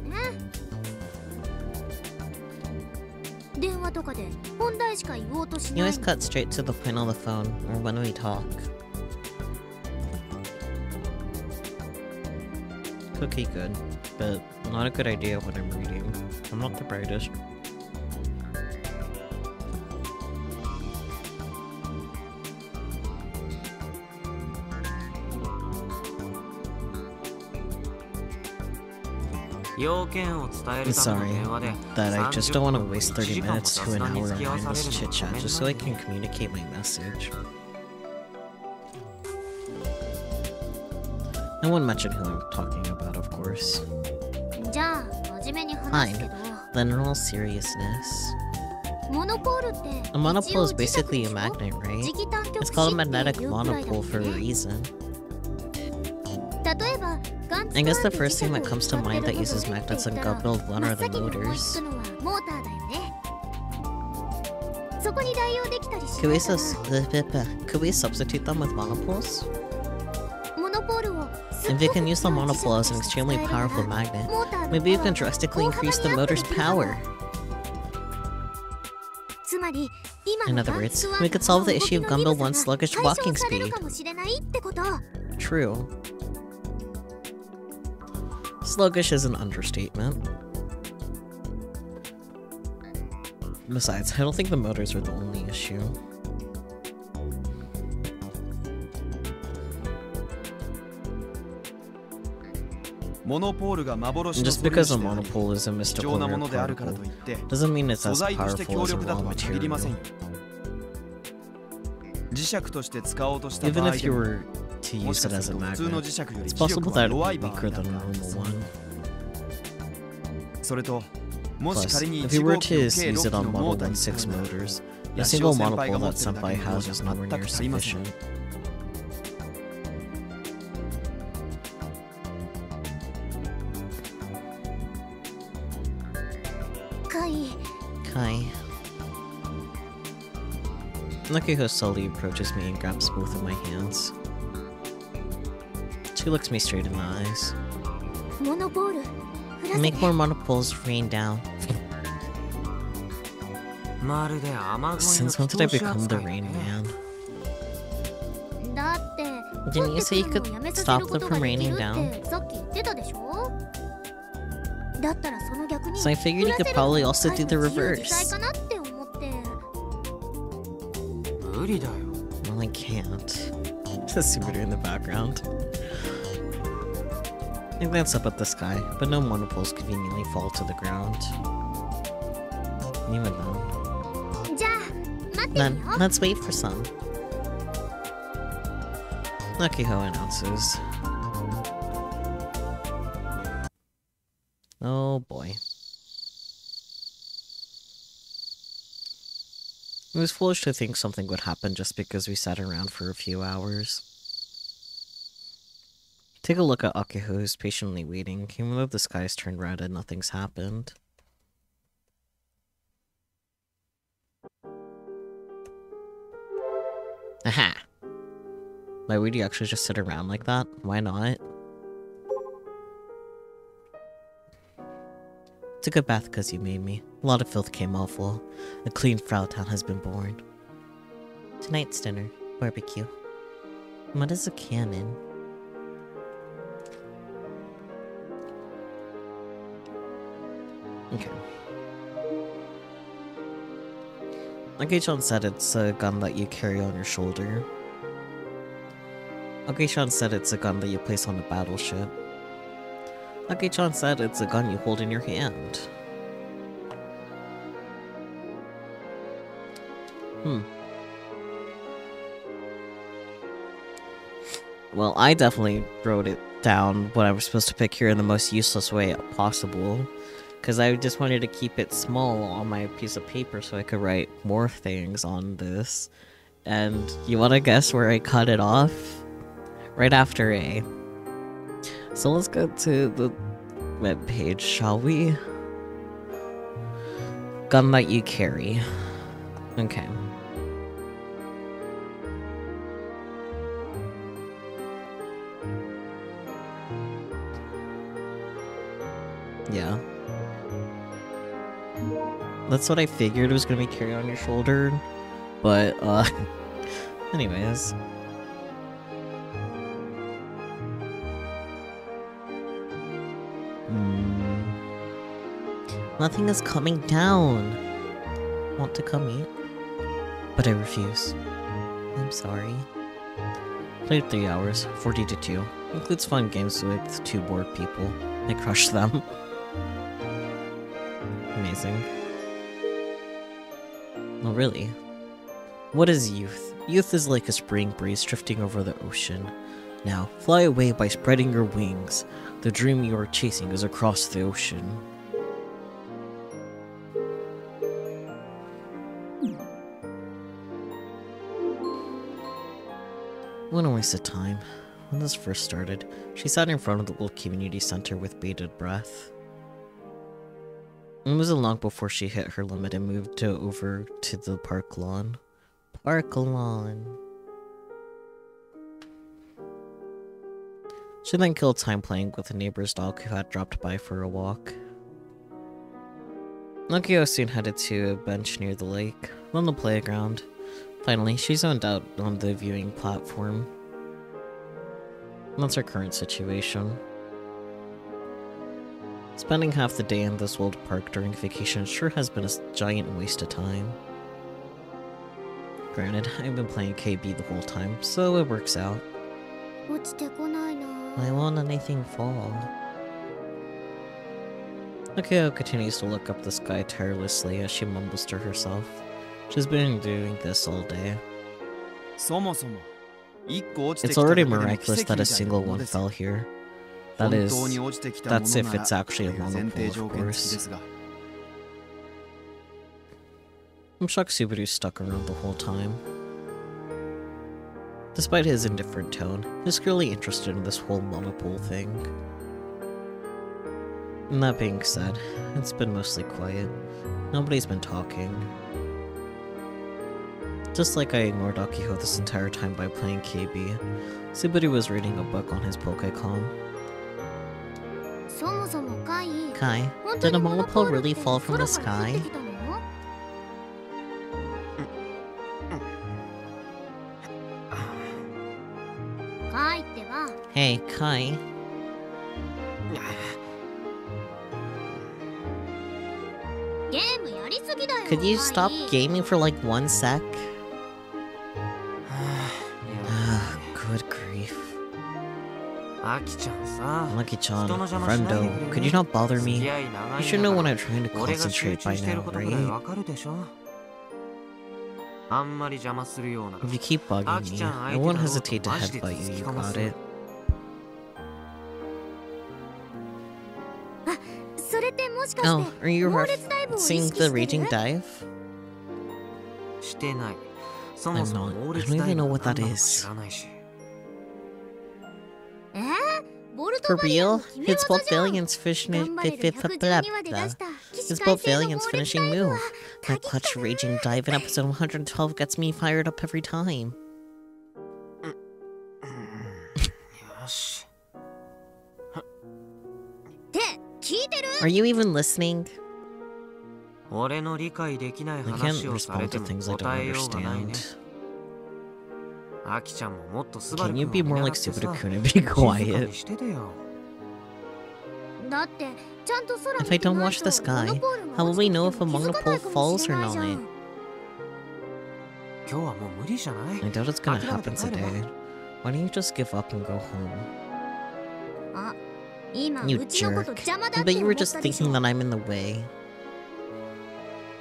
You always cut straight to the point on the phone, or when we talk. Cookie good, but not a good idea when I'm reading. I'm not the brightest. I'm sorry that I just don't want to waste 30 minutes to an hour on mindless chit-chat just so I can communicate my message. I won't mention who I'm talking about, of course. Fine. Then in all seriousness. A monopole is basically a magnet, right? It's called a magnetic monopole for a reason. I guess the first thing that comes to mind that uses magnets in gun build 1 are the motors. Could we substitute them with monopoles? If you can use the monopole as an extremely powerful magnet, maybe you can drastically increase the motor's power. In other words, we could solve the issue of Gumball 1's sluggish walking speed. True. Sluggish is an understatement. Besides, I don't think the motors are the only issue. Just because a monopole is a mystical rare particle doesn't mean it's as powerful as a raw material. Even if you were to use it as a magnet, it's possible that it would be weaker than a normal one. Plus, if you were to use it on Model 1.6 motors, a single monopole that Senpai has is nowhere near sufficient. Kai. Nakiho slowly approaches me and grabs both of my hands. She looks me straight in the eyes. Make more monopoles rain down. Since when did I become the Rain Man? Didn't you say you could stop them from raining down? So I figured you could probably also do the reverse. Well, I can't. Just Subaru in the background. I glance up at the sky, but no monopoles conveniently fall to the ground. Even though. Then, let's wait for some. Nakiho announces. Oh boy. It was foolish to think something would happen just because we sat around for a few hours. Take a look at Akiho, who's patiently waiting, even though the sky's turned red and nothing's happened. Aha! Why would you actually just sit around like that? Why not? It's a good bath because you made me. A lot of filth came off well. A clean Frautown has been born. Tonight's dinner. Barbecue. What is a cannon? Okay. Ake-chan said it's a gun that you carry on your shoulder. Ake-chan said it's a gun that you place on a battleship. Ake-chan said it's a gun you hold in your hand. Well, I definitely wrote it down what I was supposed to pick here in the most useless way possible. Because I just wanted to keep it small on my piece of paper so I could write more things on this. And you want to guess where I cut it off? Right after A. So let's go to the webpage, shall we? Gun that you carry. Okay. Yeah. That's what I figured was gonna be carried on your shoulder. But, anyways. Nothing is coming down. Want to come eat? But I refuse. I'm sorry. Played 3 hours, 40 to 2. Includes fun games with 2 bored people. I crushed them. Amazing. Oh, really? What is youth? Youth is like a spring breeze drifting over the ocean. Now, fly away by spreading your wings. The dream you are chasing is across the ocean. What a waste of time. When this first started, she sat in front of the little community center with bated breath. It wasn't long before she hit her limit and moved over to the park lawn. Park lawn. She then killed time playing with a neighbor's dog who had dropped by for a walk. Nakio soon headed to a bench near the lake, on the playground. Finally, she zoned out on the viewing platform. That's her current situation. Spending half the day in this old park during vacation sure has been a giant waste of time. Granted, I've been playing KB the whole time, so it works out. Why won't anything fall? Nakio continues to look up the sky tirelessly as she mumbles to herself. She's been doing this all day. It's already miraculous that a single one fell here. That's if it's actually a monopole, of course. I'm shocked Subaru stuck around the whole time. Despite his indifferent tone, he's clearly interested in this whole monopole thing. And that being said, it's been mostly quiet. Nobody's been talking. Just like I ignored Akiho this entire time by playing KB, Subaru was reading a book on his Pokécom. Kai, did a monopole really fall from the sky? Hey, Kai. Could you stop gaming for like 1 sec? Good grief. Maki-chan, friendo, could you not bother me? You should know when I'm trying to concentrate by now, right? If you keep bugging me, I won't hesitate to headbutt you, you got it? Oh, are you referencing the Raging Dive? I'm not. I don't even know what that is. For real? It's both Valiant's finishing move. That clutch Raging Dive in episode 112 gets me fired up every time. Are you even listening? I can't respond to things I don't understand. Can you be more like Subaru-kun and be quiet? If I don't watch the sky, how will we know if a monopole falls or not? I doubt it's gonna happen today. Why don't you just give up and go home? You jerk. I bet you were just thinking that I'm in the way.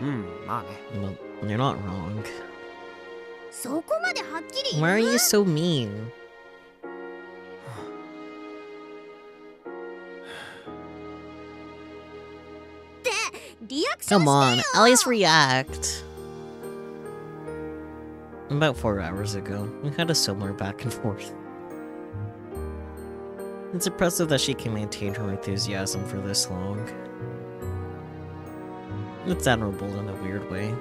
Well, you're not wrong. Why are you so mean? Come on, at least react. About 4 hours ago, we had a similar back and forth. It's impressive that she can maintain her enthusiasm for this long. It's admirable in a weird way.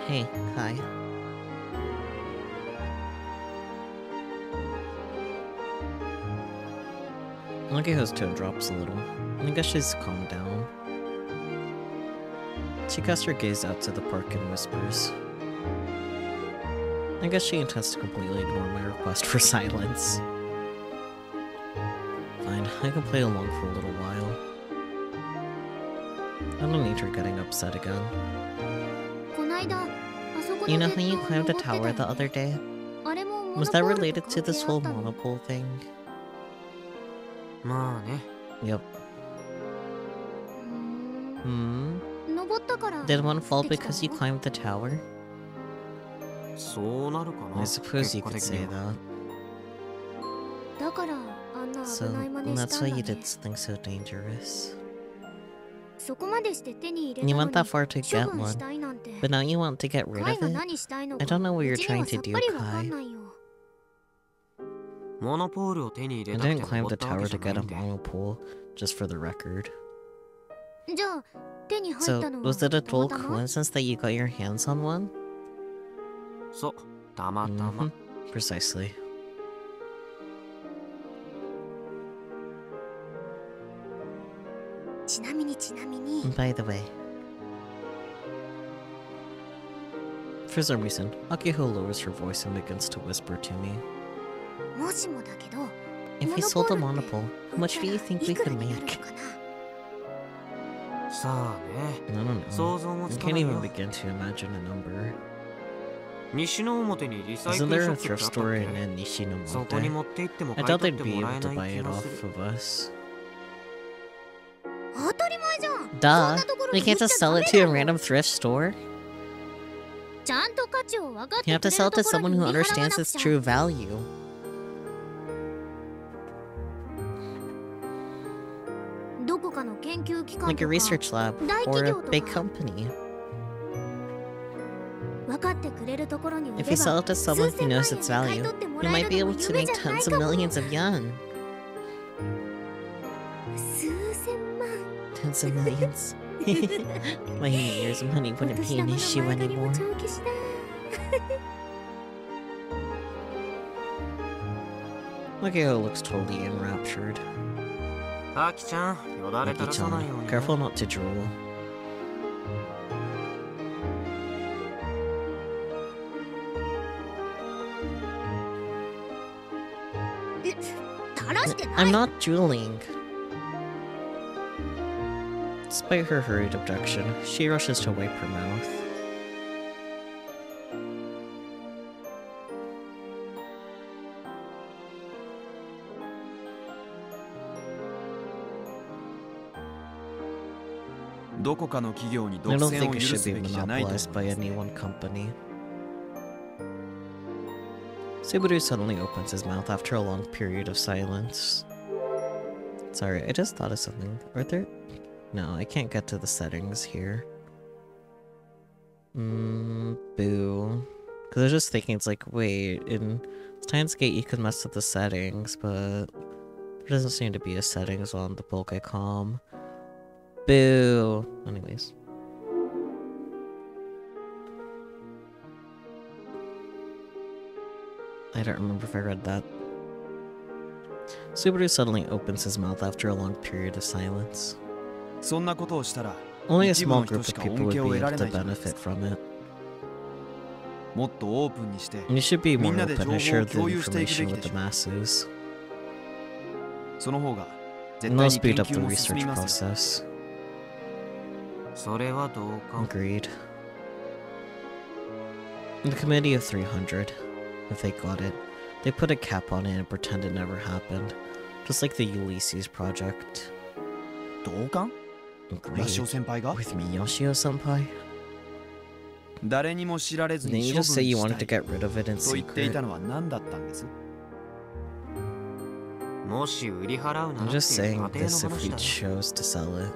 Hey, Kai. Nagiho's tone drops a little. I guess she's calmed down. She casts her gaze out to the park and whispers. I guess she intends to completely ignore my request for silence. Fine, I can play along for a little while. I don't need her getting upset again. You know how you climbed the tower the other day? Was that related to this whole monopole thing? Yep. Did one fall because you climbed the tower? I suppose you could say that. So, that's why you did something so dangerous. You went that far to get one, but now you want to get rid of it? I don't know what you're trying to do, Kai. I didn't climb the tower to get a monopole, just for the record. So, was it a total coincidence that you got your hands on one? Precisely. By the way, for some reason, Akiho lowers her voice and begins to whisper to me. If we sold a monopole, how much do you think we could make? I don't know. I can't even begin to imagine a number. Isn't there a thrift store in Nishinomote? I doubt they'd be able to buy it off of us. Duh! We can't just sell it to a random thrift store? You have to sell it to someone who understands its true value. Like a research lab, or a big company. If you sell it to someone who knows its value, you might be able to make tens of millions of yen. Tens of millions. My years of money wouldn't be an issue anymore. Makio looks totally enraptured. Aki-chan, careful not to drool. I'm not drooling. Despite her hurried objection, she rushes to wipe her mouth. I don't think it should be monopolized by any one company. Subaru suddenly opens his mouth after a long period of silence. Sorry, I just thought of something. Are there... No, I can't get to the settings here. Boo. Because I was just thinking, it's like, wait, in Steins Gate you could mess with the settings, but there doesn't seem to be a settings on the Pokécom. Boo! Anyways. I don't remember if I read that. Subaru suddenly opens his mouth after a long period of silence. Only a small group of people would be able to benefit from it. You should be more open and share the information with the masses. And they'll speed up the research process. Agreed. The committee of 300, if they got it, they put a cap on it and pretend it never happened. Just like the Ulysses project. Agreed. With me, Yoshio-senpai? Didn't you just say you wanted to get rid of it in secret? I'm just saying this if we chose to sell it.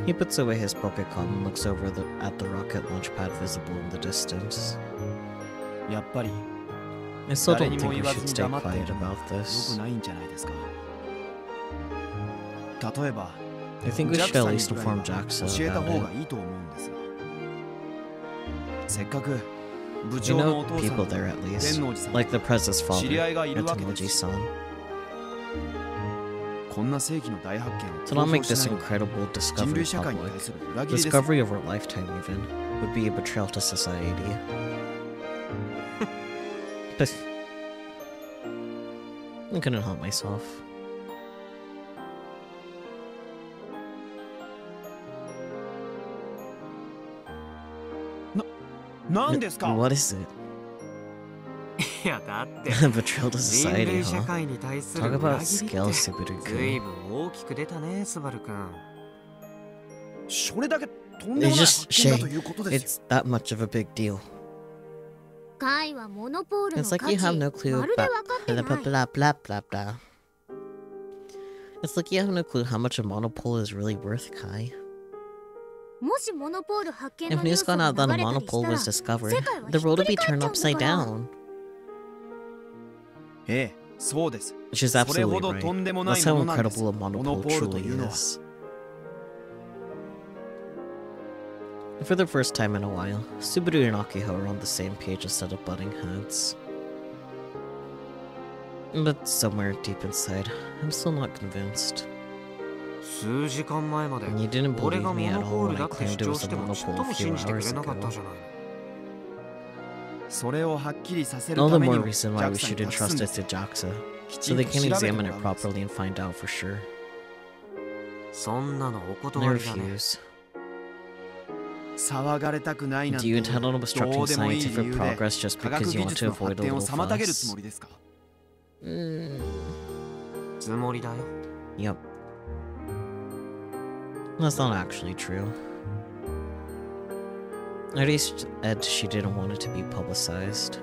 He puts away his Pokécom and looks over at the rocket launch pad visible in the distance. I still don't think we should stay quiet about this. I think we should at least inform Jackson about it. You know people there at least, like the president's father, Etymology's son. To not make this incredible discovery public, discovery of our lifetime even, would be a betrayal to society. I couldn't help myself. What is it? Betrayal to society, huh? Talk about scale, Subaru-kun. It's just shame. It's that much of a big deal. It's like you have no clue about blah blah blah blah. It's like you have no clue how much a monopole is really worth, Kai. If news got out that a monopole was discovered, the world would be turned upside down. Which is absolutely right. That's how incredible a monopole truly is. For the first time in a while, Subaru and Akiho are on the same page instead of butting heads. But somewhere deep inside, I'm still not convinced. And you didn't believe me at all when I claimed it was a monopole a few hours ago. All the more reason why we should entrust it to JAXA, so they can examine it properly and find out for sure. I refuse. Do you intend on obstructing scientific progress just because you want to avoid a little fuss? Yep. That's not actually true. Eri said she didn't want it to be publicized.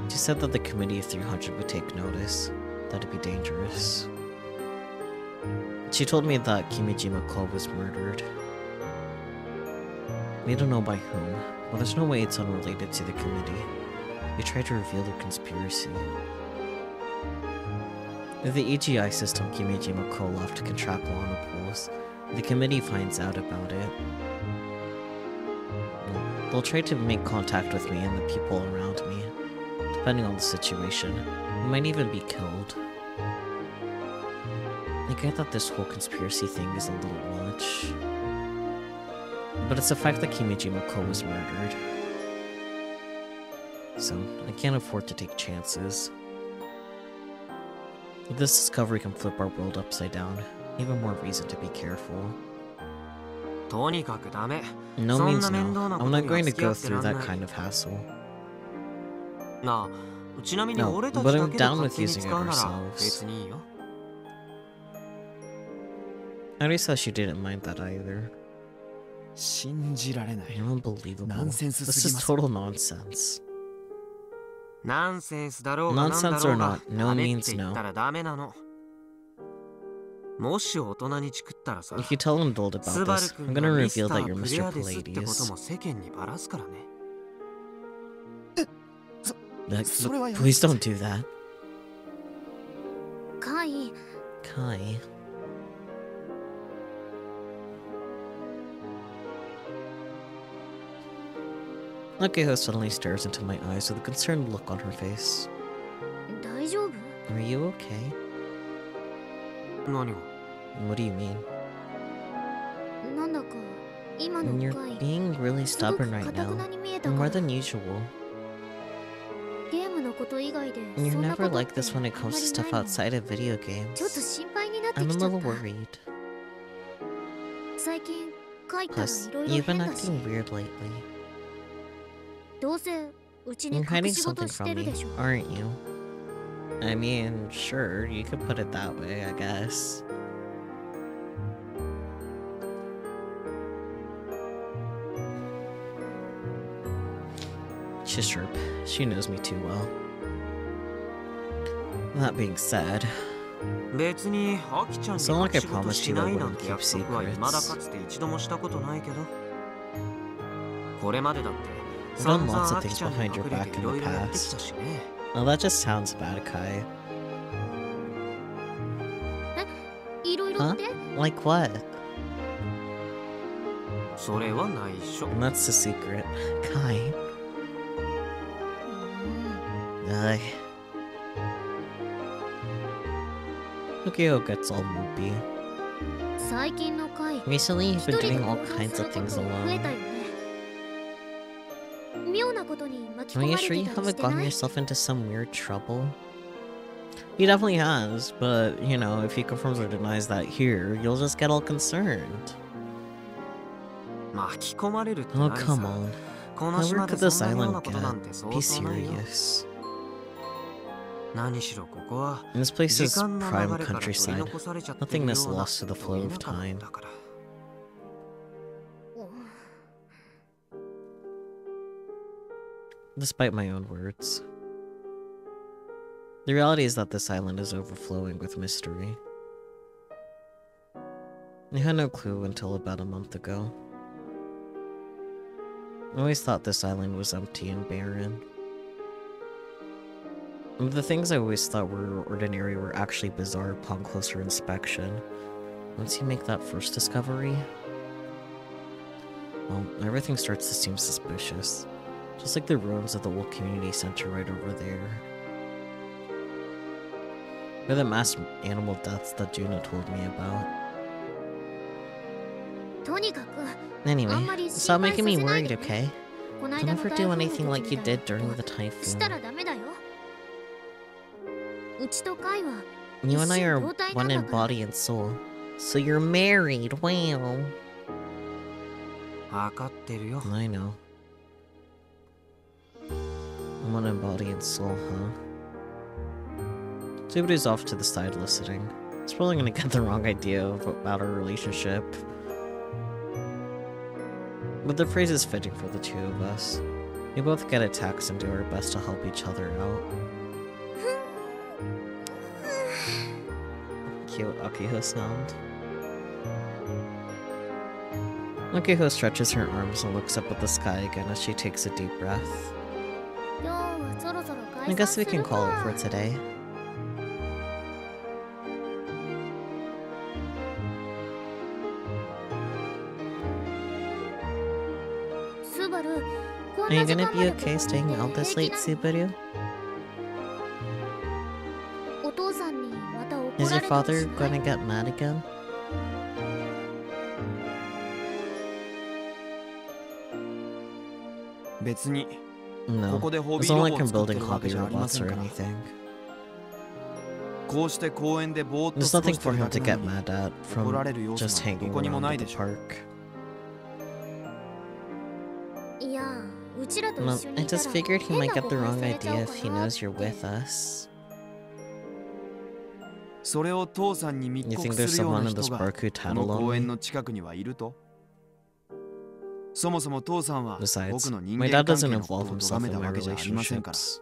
She said that the Committee of 300 would take notice. That'd be dangerous. She told me that Kimijima-ko was murdered. We don't know by whom, but there's no way it's unrelated to the committee. They tried to reveal the conspiracy. If the AGI system Kimijima-ko left can track monopoles, the committee finds out about it. They'll try to make contact with me and the people around me. Depending on the situation, we might even be killed. I get that this whole conspiracy thing is a little much. But it's the fact that Kimijima-ko was murdered. So, I can't afford to take chances. If this discovery can flip our world upside down, even more reason to be careful. No means no. I'm not going to go through that kind of hassle. No, but I'm down with using it ourselves. Eri says she didn't mind that either. Unbelievable. This is total nonsense. Nonsense or not, no means no. If you tell an adult about this, I'm gonna reveal that you're Mr. Pallades. Please don't do that. Kai. Akiho suddenly stares into my eyes with a concerned look on her face. Are you okay? What do you mean? You're being really stubborn right now, more than usual. You're never like this when it comes to stuff outside of video games. I'm a little worried. Plus, you've been acting weird lately. You're hiding something from me, aren't you? I mean, sure, you could put it that way, I guess. Shish chirp. She knows me too well. That being said, it's not like I promised you I wouldn't keep secrets. I've done lots of things behind your back in the past. Well, that just sounds bad, Kai. Huh? Like what? And that's the secret. Kai. Tokyo gets all loopy. Recently, you've been doing all kinds of things alone. Are you sure you haven't gotten yourself into some weird trouble? He definitely has, but, you know, if he confirms or denies that here, you'll just get all concerned. Oh, come on. How weird could this island get? Be serious. And this place is prime countryside. Nothing is lost to the flow of time. Despite my own words. The reality is that this island is overflowing with mystery. I had no clue until about a month ago. I always thought this island was empty and barren. The things I always thought were ordinary were actually bizarre upon closer inspection. Once you make that first discovery, well, everything starts to seem suspicious. Just like the ruins of the old community center right over there. Or the mass animal deaths that Juna told me about. Anyway, stop making me worried, okay? Don't ever do anything like you did during the typhoon. You and I are one in body and soul. So you're married, wow. I know. One in body and soul, huh? Subaru's off to the side listening. He's probably gonna get the wrong idea about our relationship. But the phrase is fitting for the two of us. We both get attacks and do our best to help each other out. Cute Akiho sound. Akiho stretches her arms and looks up at the sky again as she takes a deep breath. I guess we can call it for today. Are you gonna be okay staying out this late, Subaru? Is your father gonna get mad again? No, it's not like I'm building hobby robots or anything. There's nothing for him to get mad at from just hanging around at the park. Well, I just figured he might get the wrong idea if he knows you're with us. You think there's someone in this park who tattled on me? Besides, my dad doesn't involve himself in my relationships.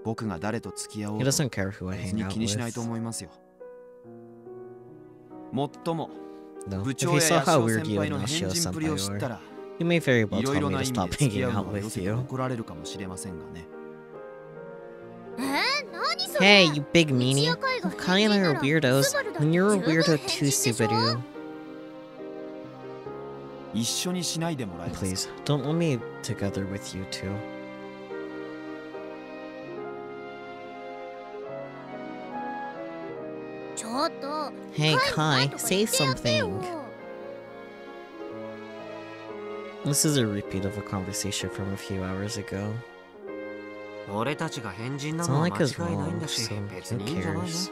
He doesn't care who I hang out with. No, if he saw how weird you and Nashio-senpai are, he may very well tell me to stop hanging out with you. Hey, you big meanie. If Kai and I are weirdos, then you're a weirdo too, Subaru. Please, don't let me together with you two. Hey, Kai, say something. This is a repeat of a conversation from a few hours ago. It's not like it's wrong, so who cares?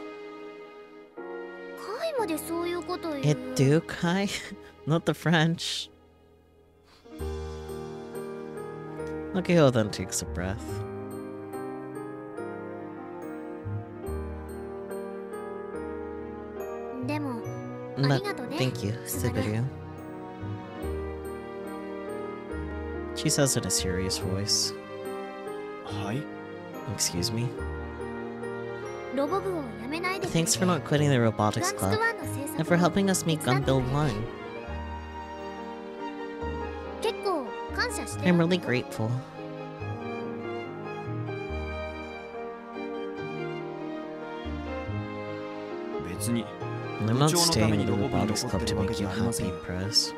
It do, Kai? Not the French. Akiho then takes a breath. But thank you, Subaru. She says in a serious voice. Hi? Excuse me? Thanks for not quitting the Robotics Club, and for helping us make Gun Build 1. I'm really grateful. I'm not staying in the Robotics Club to make you happy, Press.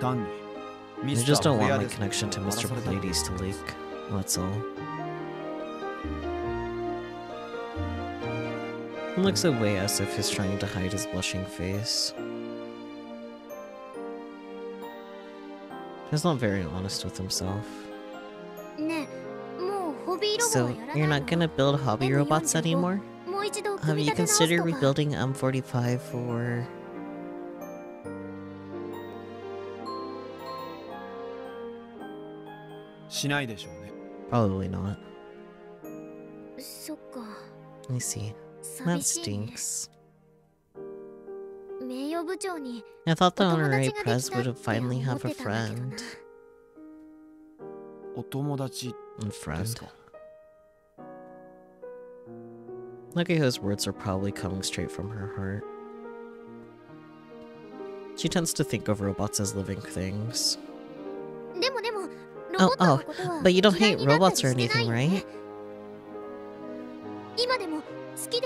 I just don't want my connection to Mr. Pallades to leak. That's all. He looks away as if he's trying to hide his blushing face. He's not very honest with himself. So, you're not gonna build hobby robots anymore? Have you considered rebuilding M45 for... Probably not. I see. That stinks. I thought the honorary press would have finally have a friend. Friend. Nakiho's words are probably coming straight from her heart. She tends to think of robots as living things. Oh, but you don't hate robots or anything, right?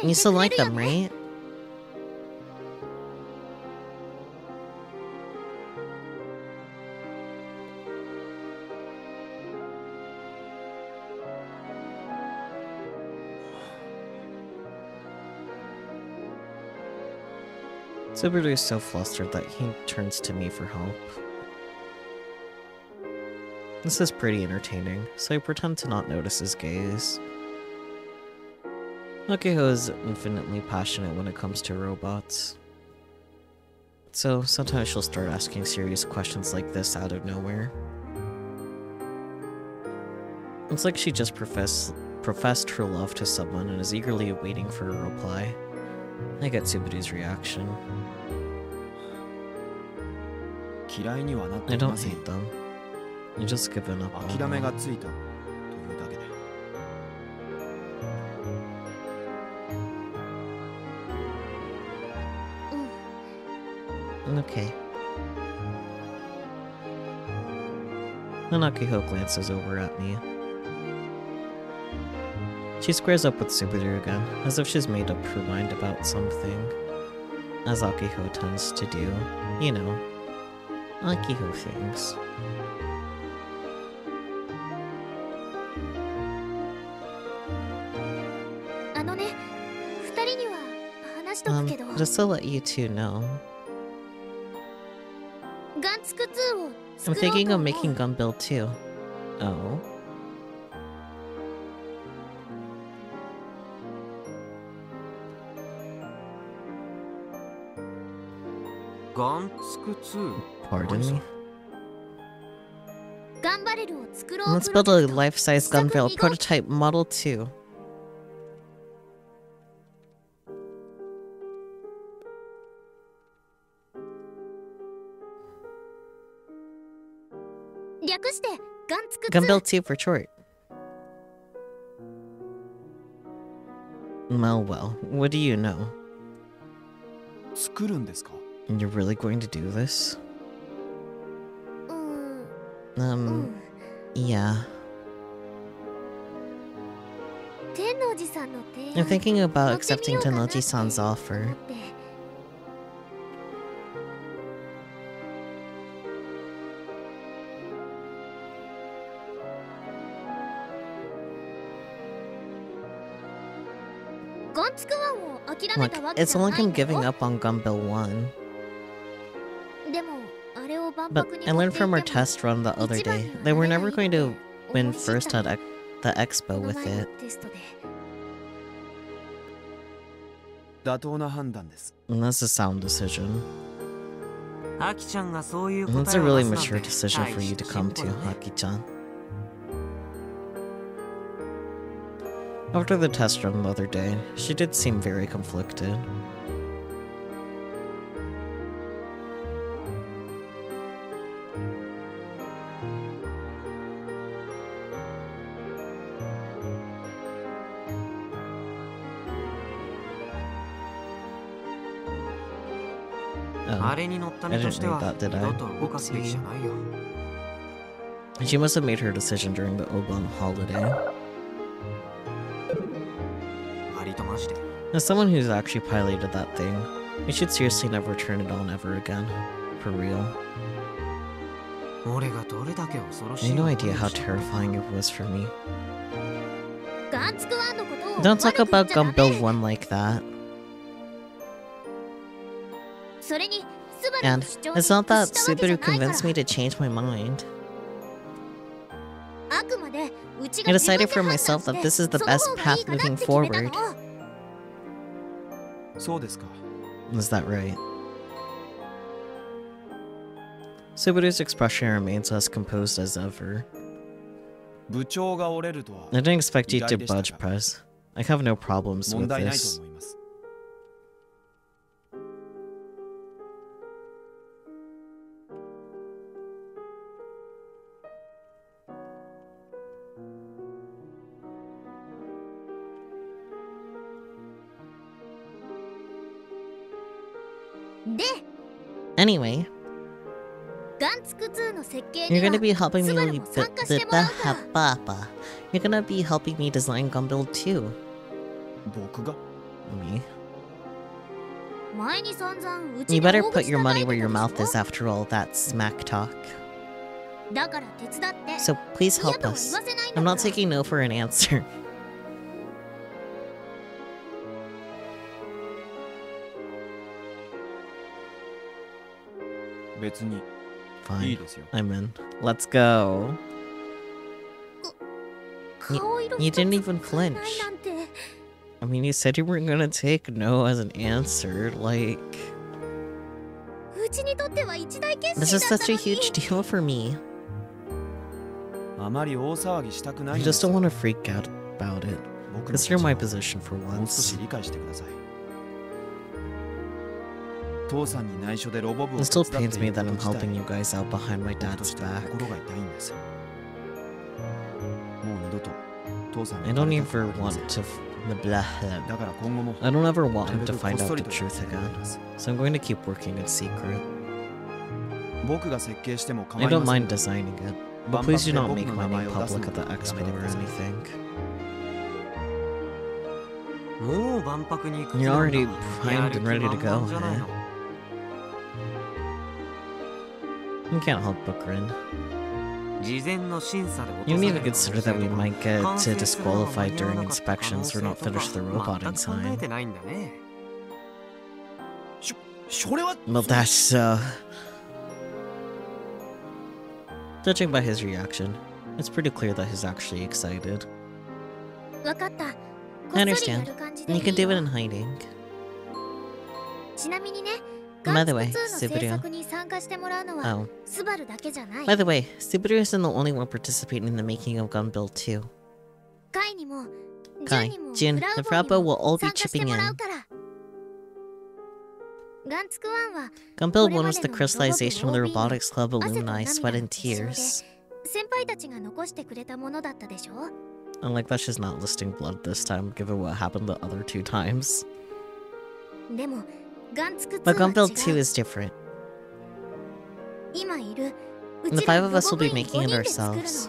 You still like them, right? Subaru is so flustered that he turns to me for help. This is pretty entertaining, so I pretend to not notice his gaze. Nakiho is infinitely passionate when it comes to robots. So sometimes she'll start asking serious questions like this out of nowhere. It's like she just professed her love to someone and is eagerly waiting for a reply. I get Subaru's reaction. I don't hate them. You just given up on them. Okay. Nakiho glances over at me. She squares up with Subaru again, as if she's made up her mind about something. As Akiho tends to do. You know, Akiho things. Just to let you two know, I'm thinking of making Gun Build 2. Oh? Pardon me? Let's build a life-size Gunvale prototype Model 2. Gunbuild 2 for short. Well, what do you know? You're really going to do this? Yeah. I'm thinking about accepting Tennoji-san's offer. Look, it's not like I'm giving up on Gunbuild 1. But I learned from our test run the other day that we're never going to win first at the expo with it. And that's a sound decision. And that's a really mature decision for you to come to, Aki-chan. After the test run the other day, she did seem very conflicted. Oh, I didn't read that, did I? Oopsie. She must have made her decision during the Obon holiday. As someone who's actually piloted that thing, we should seriously never turn it on ever again. For real. I had no idea how terrifying it was for me. Don't talk about Gumbill 1 like that. And it's not that Subaru convinced me to change my mind. I decided for myself that this is the best path moving forward. Is that right? Subaru's expression remains as composed as ever. I didn't expect you to budge, Prez. I have no problems with this. Anyway, you're gonna be helping me You're gonna be helping me design Gumbill 2. Me? You better put your money where your mouth is after all that smack talk. So please help us. I'm not taking no for an answer. Fine, I'm in. Let's go. You didn't even flinch. I mean, you said you weren't gonna take no as an answer, like... This is such a huge deal for me. I just don't want to freak out about it. Consider my position for once. It still pains me that I'm helping you guys out behind my dad's back. I don't ever want to I don't ever want him to find out the truth again, so I'm going to keep working in secret. I don't mind designing it, but please do not make my name public at the expo or anything. You're already primed and ready to go, eh? You can't help but grin. You didn't even consider that we might get disqualified during inspections or not finish the robot in time. Well, that's, judging by his reaction, it's pretty clear that he's actually excited. I understand. You can do it in hiding. By the way, Subaru. Oh. By the way, Subaru isn't the only one participating in the making of Gumbill 2. Kai, Jin, and Frappo will all be chipping in. Gumbill 1 was the crystallization of the Robotics Club alumni, sweat and tears. And like, that's just not listing blood this time, given what happened the other 2 times. But Gumbill 2 is different. And the 5 of us will be making it ourselves.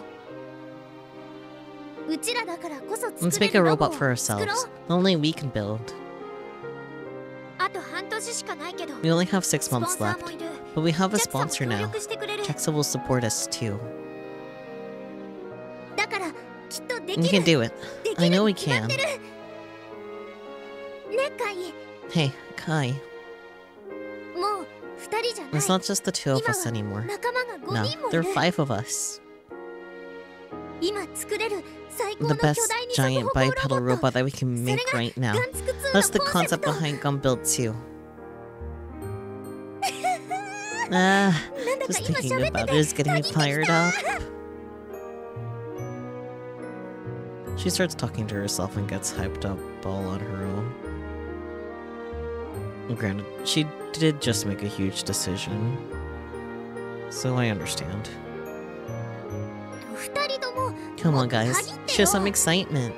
Let's make a robot for ourselves. Only we can build. We only have 6 months left, but we have a sponsor now. JAXA will support us too. We can do it. I know we can. Hey, Kai. It's not just the 2 of us anymore. No, there are 5 of us. The best giant bipedal robot that we can make right now. That's the concept behind Gumbill 2. Just thinking about it is getting me fired up. She starts talking to herself and gets hyped up all on her own. Granted, she did just make a huge decision, so I understand. Come on, guys, show some excitement.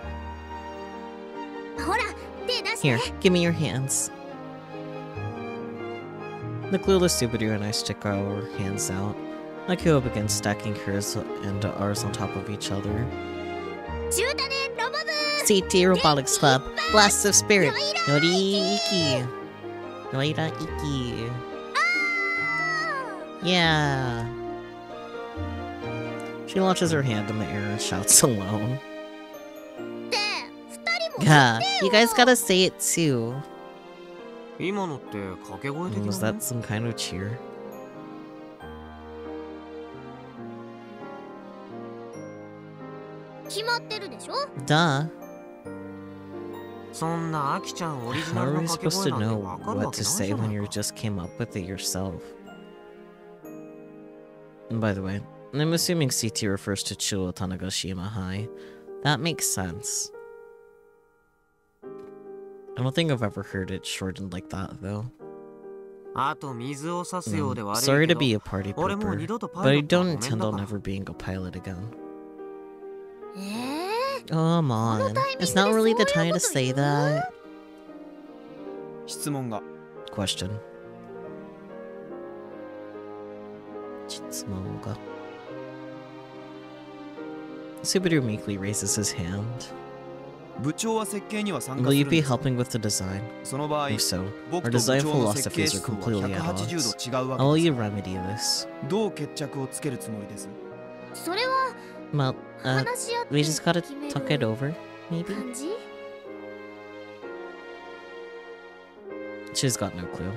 Here, give me your hands. The clueless Subaru and I stick our hands out. Akio begins stacking hers and ours on top of each other. CT Robotics Club. Blast of Spirit. Nori Iki. Noira Iki. Yeah. She launches her hand in the air and shouts alone. Yeah, you guys gotta say it too. Was that some kind of cheer? Duh. How are we supposed to know what to say when you just came up with it yourself? And by the way, I'm assuming CT refers to Chuo Tanegashima High. That makes sense. I don't think I've ever heard it shortened like that, though. Sorry to be a party pooper, but I don't intend on ever being a pilot again. Come on, it's not really the time to say that. Question. Subaru meekly raises his hand. Will you be helping with the design? If so, our design philosophies are completely at odds. How will you remedy this? Well, we just gotta talk it over, maybe? She's got no clue.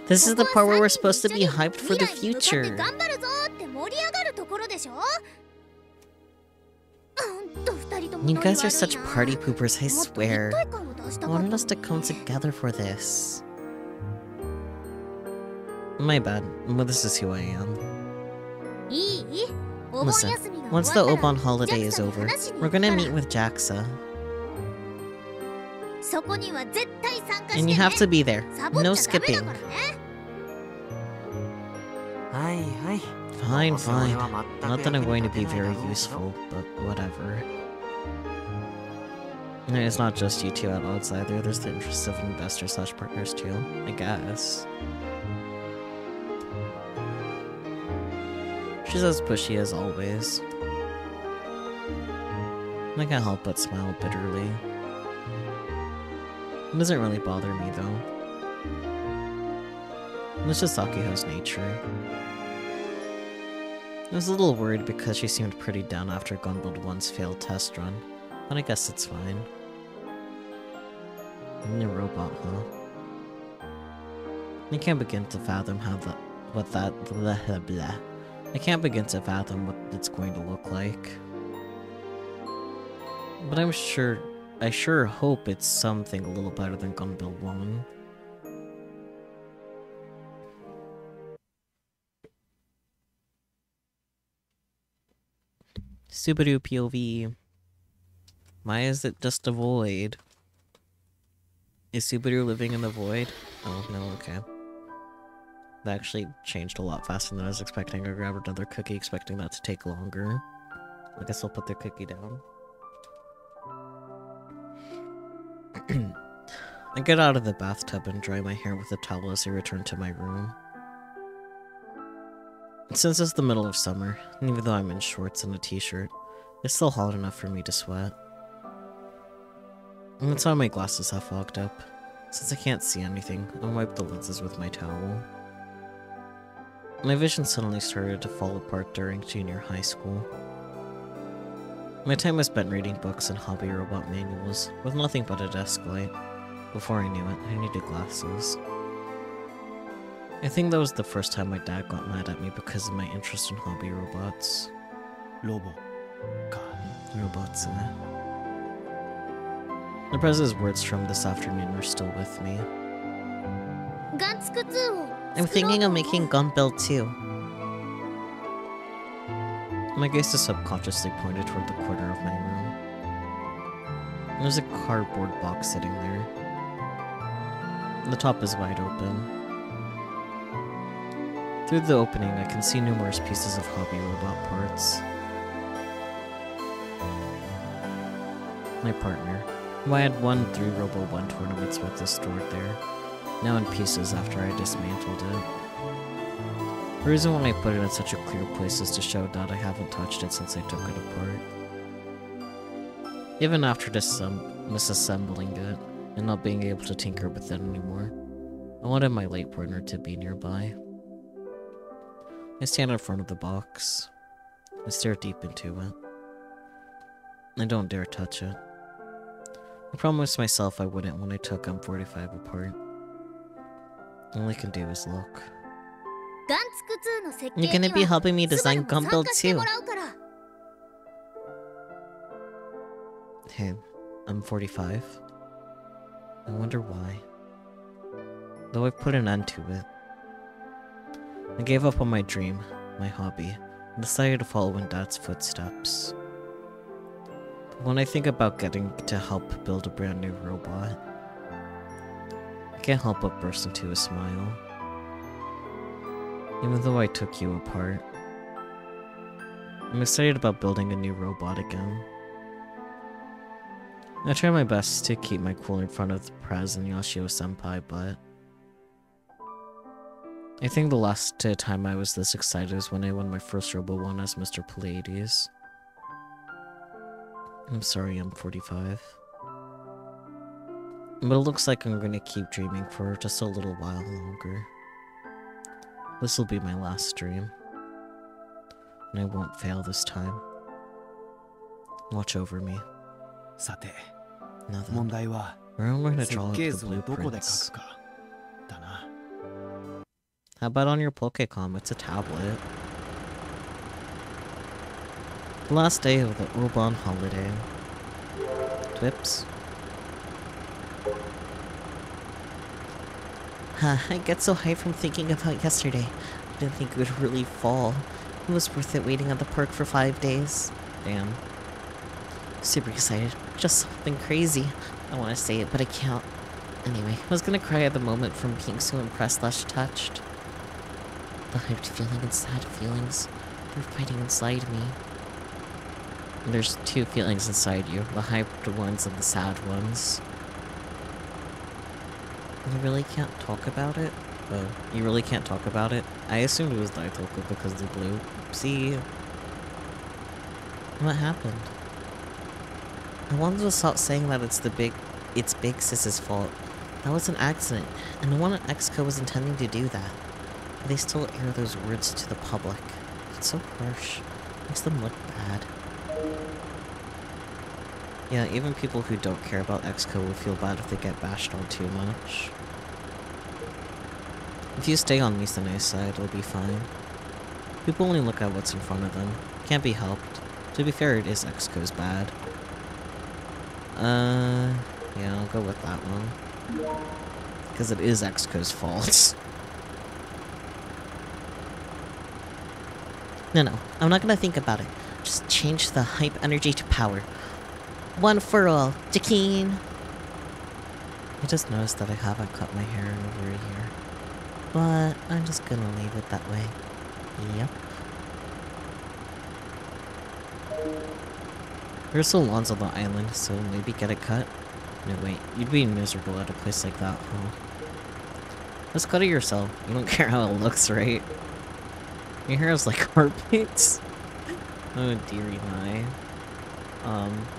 This is the part where we're supposed to be hyped for the future. You guys are such party poopers, I swear. I wanted us to come together for this. My bad, but this is who I am. Listen, once the Obon holiday is over, we're gonna meet with JAXA. And you have to be there. No skipping. Fine, fine. Not that I'm going to be very useful, but whatever. And it's not just you two at odds either, there's the interests of investors/partners too, I guess. She's as pushy as always. I can't help but smile bitterly. It doesn't really bother me though. It's just Sakiho's nature. I was a little worried because she seemed pretty down after Gunbuild 1's failed test run, but I guess it's fine. You're a robot, huh? I can't begin to fathom I can't begin to fathom what it's going to look like. But I sure hope it's something a little better than Gunbuild 1. Subaru POV. Why is it just a void? Is Subaru living in the void? Oh, no, okay. That actually changed a lot faster than I was expecting. I grabbed another cookie, expecting that to take longer. I guess I'll put the cookie down. I get out of the bathtub and dry my hair with a towel as I return to my room. Since it's the middle of summer, and even though I'm in shorts and a t-shirt, it's still hot enough for me to sweat. And that's how my glasses have fogged up. Since I can't see anything, I wipe the lenses with my towel. My vision suddenly started to fall apart during junior high school. My time was spent reading books and hobby robot manuals, with nothing but a desk light. Before I knew it, I needed glasses. I think that was the first time my dad got mad at me because of my interest in hobby robots. Robots, eh? The president's words from this afternoon are still with me. I'm thinking of making Gunbuild 2. My gaze is subconsciously pointed toward the corner of my room. There's a cardboard box sitting there. The top is wide open. Through the opening, I can see numerous pieces of hobby robot parts. My partner, who I had won 3 Robo 1 tournaments with, is stored there, now in pieces after I dismantled it. The reason why I put it in such a clear place is to show that I haven't touched it since I took it apart. Even after misassembling it and not being able to tinker with it anymore, I wanted my light burner to be nearby. I stand in front of the box. I stare deep into it. I don't dare touch it. I promised myself I wouldn't when I took M45 apart. All I can do is look. You're gonna be helping me design gun build too. Hey, I'm 45. I wonder why. Though I've put an end to it. I gave up on my dream, my hobby, and decided to follow in Dad's footsteps. But when I think about getting to help build a brand new robot, I can't help but burst into a smile. Even though I took you apart, I'm excited about building a new robot again. I try my best to keep my cool in front of the Prez and Yashio-senpai, but I think the last time I was this excited was when I won my first Robo 1 as Mr. Pallades. I'm sorry, I'm 45. But it looks like I'm gonna keep dreaming for just a little while longer. This will be my last dream. And I won't fail this time. Watch over me. Now then, where am I going to draw up the blueprints? How about on your Pokécom? It's a tablet. The last day of the Urban holiday. Twips. I get so hyped from thinking about yesterday. I didn't think it would really fall. It was worth it waiting at the park for 5 days. Damn. Super excited. Just something crazy. I want to say it, but I can't. Anyway, I was gonna cry at the moment from being so impressed / touched. The hyped feeling and sad feelings were fighting inside me. And there's 2 feelings inside you. The hyped ones and the sad ones. You really can't talk about it? Oh, you really can't talk about it? I assumed it was Daitoku because of the blue. See? What happened? I wanted to stop saying that it's Big Sis's fault. That was an accident, and no one at XCO was intending to do that. But they still air those words to the public. It's so harsh. Makes them look bad. Yeah, even people who don't care about XCO will feel bad if they get bashed on too much. If you stay on Misane's side, it'll be fine. People only look at what's in front of them. Can't be helped. To be fair, it is XCO's bad. Yeah, I'll go with that one. Because it is XCO's fault. No, I'm not gonna think about it. Just change the hype energy to power. One for all, Jakeen! I just noticed that I haven't cut my hair in over a year. But I'm just gonna leave it that way. Yep. There's salons on the island, so maybe get it cut? No, wait, you'd be miserable at a place like that, huh? Just cut it yourself. You don't care how it looks, right? Your hair is like carpets. Oh, dearie my.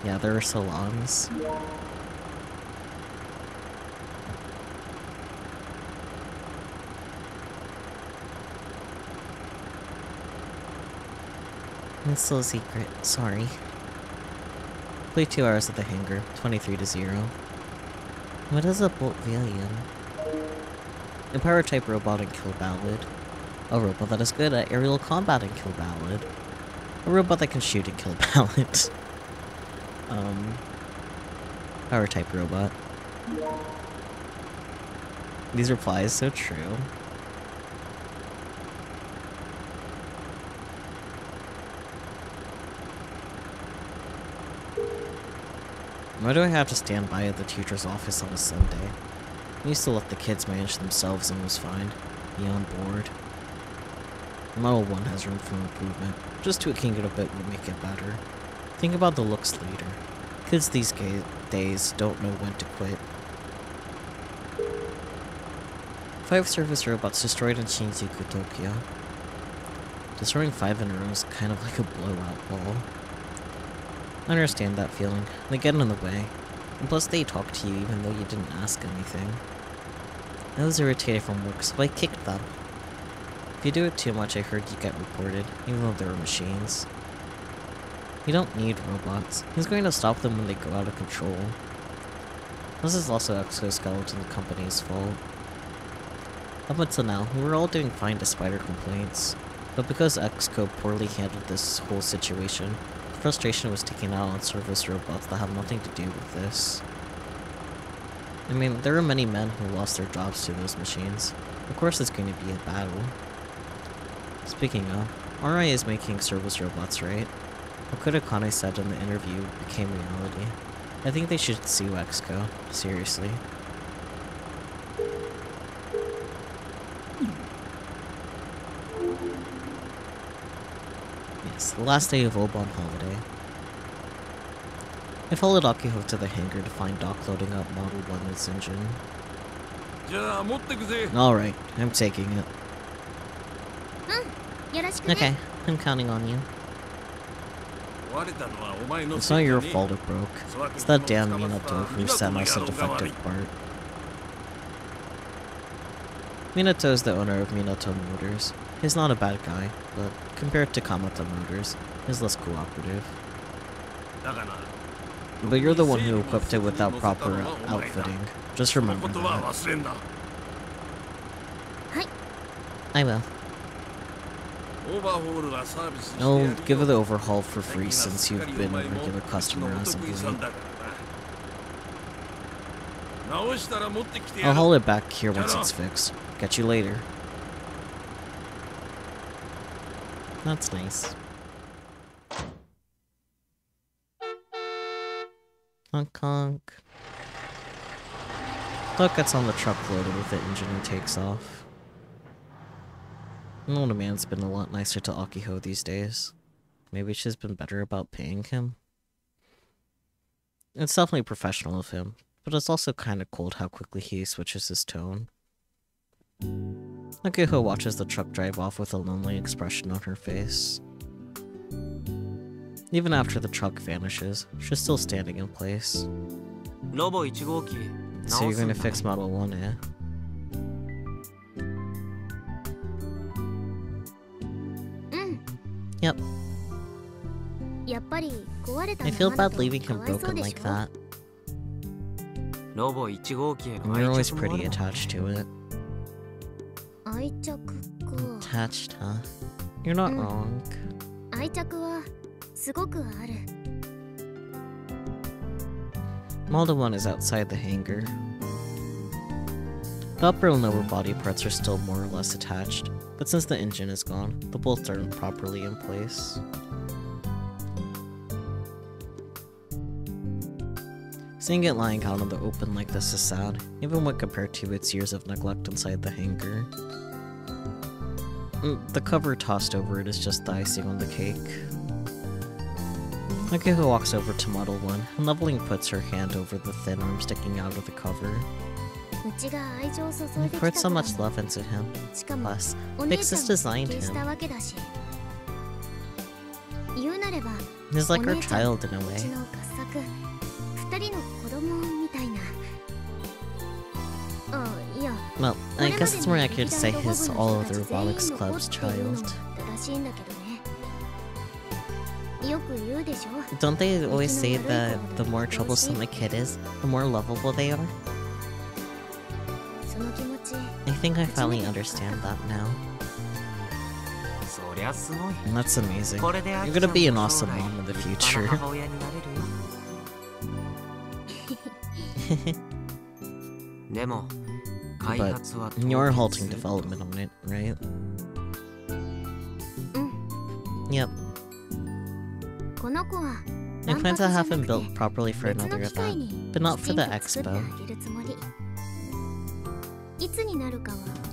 Yeah, there are salons. It's still a secret, sorry. Play 2 hours at the hangar, 23-0. What is a Boltvillian? A power-type robot and kill ballad. A robot that is good at aerial combat and kill ballad. A robot that can shoot and kill ballad. Power-type robot. These replies, so true. Why do I have to stand by at the teacher's office on a Sunday? I used to let the kids manage themselves and was fine. Be on board. Model 1 has room for improvement. Just tweaking it a bit would make it better. Think about the looks later. Kids these days don't know when to quit. 5 service robots destroyed in Shinjuku, Tokyo. Destroying 5 in a row is kind of like a blowout ball. I understand that feeling. They get in the way. And plus they talk to you even though you didn't ask anything. I was irritated from work, so I kicked them. If you do it too much, I heard you get reported, even though they were machines. You don't need robots. He's going to stop them when they go out of control. This is also Exoskeleton Company's fault. Up until now, we were all doing fine despite our complaints. But because Exco poorly handled this whole situation, frustration was taken out on service robots that have nothing to do with this. I mean, there are many men who lost their jobs to those machines. Of course it's going to be a battle. Speaking of, RI is making service robots, right? Okuda Kane said in the interview became reality. I think they should sue Exco. Seriously. Yes, the last day of Obon holiday. I followed Akiho to the hangar to find Doc loading up Model 1's engine. Alright, I'm taking it. Okay, I'm counting on you. It's not your fault it broke. It's that damn Minato who sent us a defective part. Minato is the owner of Minato Motors. He's not a bad guy, but compared to Kamata Motors, he's less cooperative. But you're the one who equipped it without proper outfitting. Just remember that. I will. I'll give it the overhaul for free since you've been a regular customer as of late. I'll haul it back here once it's fixed. Catch you later. That's nice. Honk honk. Doc gets on the truck loaded with the engine and takes off. The older man's been a lot nicer to Akiho these days. Maybe she's been better about paying him. It's definitely professional of him, but it's also kinda cold how quickly he switches his tone. Akiho watches the truck drive off with a lonely expression on her face. Even after the truck vanishes, she's still standing in place. So you're gonna fix Model 1, eh? Yep. I feel bad leaving him broken like that. And you're always pretty attached to it. Attached, huh? You're not wrong. Model 1 is outside the hangar. The upper and lower body parts are still more or less attached, but since the engine is gone, the bolts aren't properly in place. Seeing it lying out in the open like this is sad, even when compared to its years of neglect inside the hangar. The cover tossed over it is just the icing on the cake. Akiho walks over to Model 1, and leveling puts her hand over the thin arm sticking out of the cover. I poured so much love into him. Plus, Vixus designed him. He's like our child in a way. Well, I guess it's more accurate to say he's all of the Robotics Club's child. Don't they always say that the more troublesome a kid is, the more lovable they are? I think I finally understand that now. That's amazing. You're gonna be an awesome mom in the future. But you're halting development on it, right? Yep. I plan to have him built properly for another event, but not for the expo.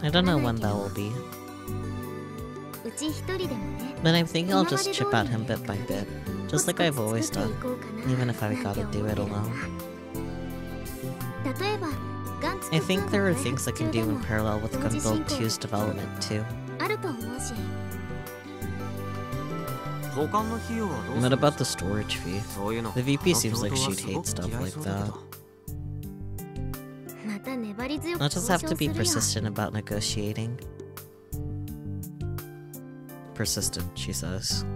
I don't know when that will be. But I'm thinking I'll just chip at him bit by bit, just like I've always done, even if I gotta do it alone. I think there are things I can do in parallel with Gunbuild 2's development too. What about the storage fee? The VP seems like she'd hate stuff like that. I'll just have to be persistent about negotiating. Persistent, she says.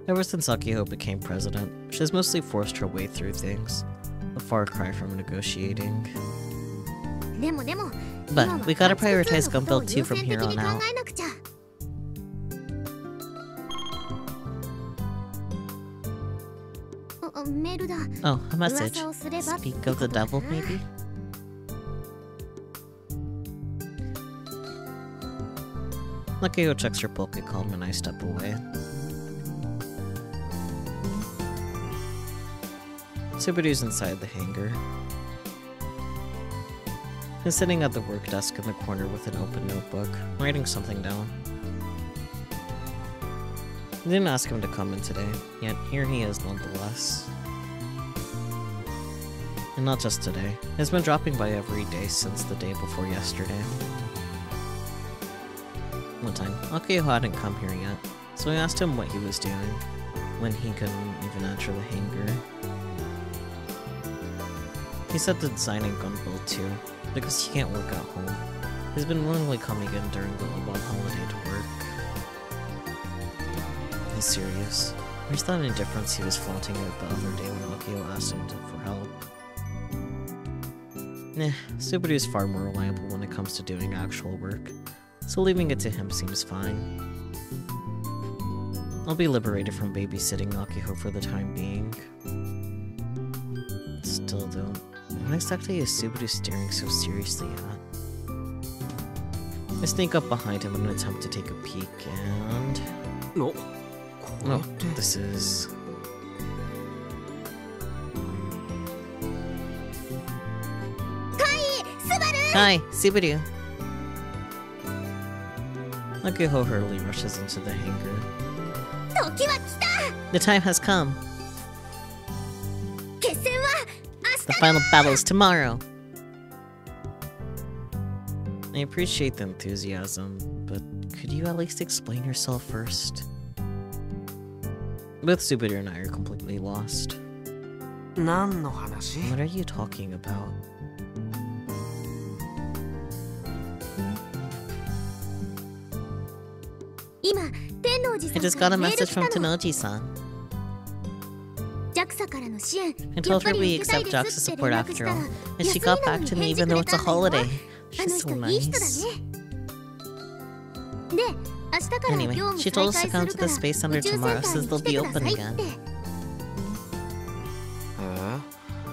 Ever since Akiho became president, she's mostly forced her way through things. A far cry from negotiating. But we gotta prioritize gun build 2 from here on out. Oh, a message. Speak of the devil, maybe? Akiho checks her Pokécom and I step away. Subaru's inside the hangar. He's sitting at the work desk in the corner with an open notebook, writing something down. I didn't ask him to come in today, yet here he is nonetheless. And not just today. He's been dropping by every day since the day before yesterday. One time, Akiho hadn't come here yet, so I asked him what he was doing, when he couldn't even enter the hangar. He said to designing gun build 2, because he can't work at home. He's been willingly coming in during the long holiday to work. He's serious. Where's that indifference he was flaunting out the other day when Akiho asked him for help? Nah, Subaru's far more reliable when it comes to doing actual work, so leaving it to him seems fine. I'll be liberated from babysitting Akiho for the time being. Still though, what exactly is Subaru staring so seriously at? I sneak up behind him in an attempt to take a peek, and... Oh, this is... Hi, Subaru! Akiho hurriedly rushes into the hangar. The time has come! The final battle is tomorrow! I appreciate the enthusiasm, but could you at least explain yourself first? Both Subaru and I are completely lost. What are you talking about? I just got a message from Tenoji-san. I told her we accept JAXA support after all, and she got back to me even though it's a holiday. She's so nice. Anyway, she told us to come to the Space Center tomorrow since they'll be open again.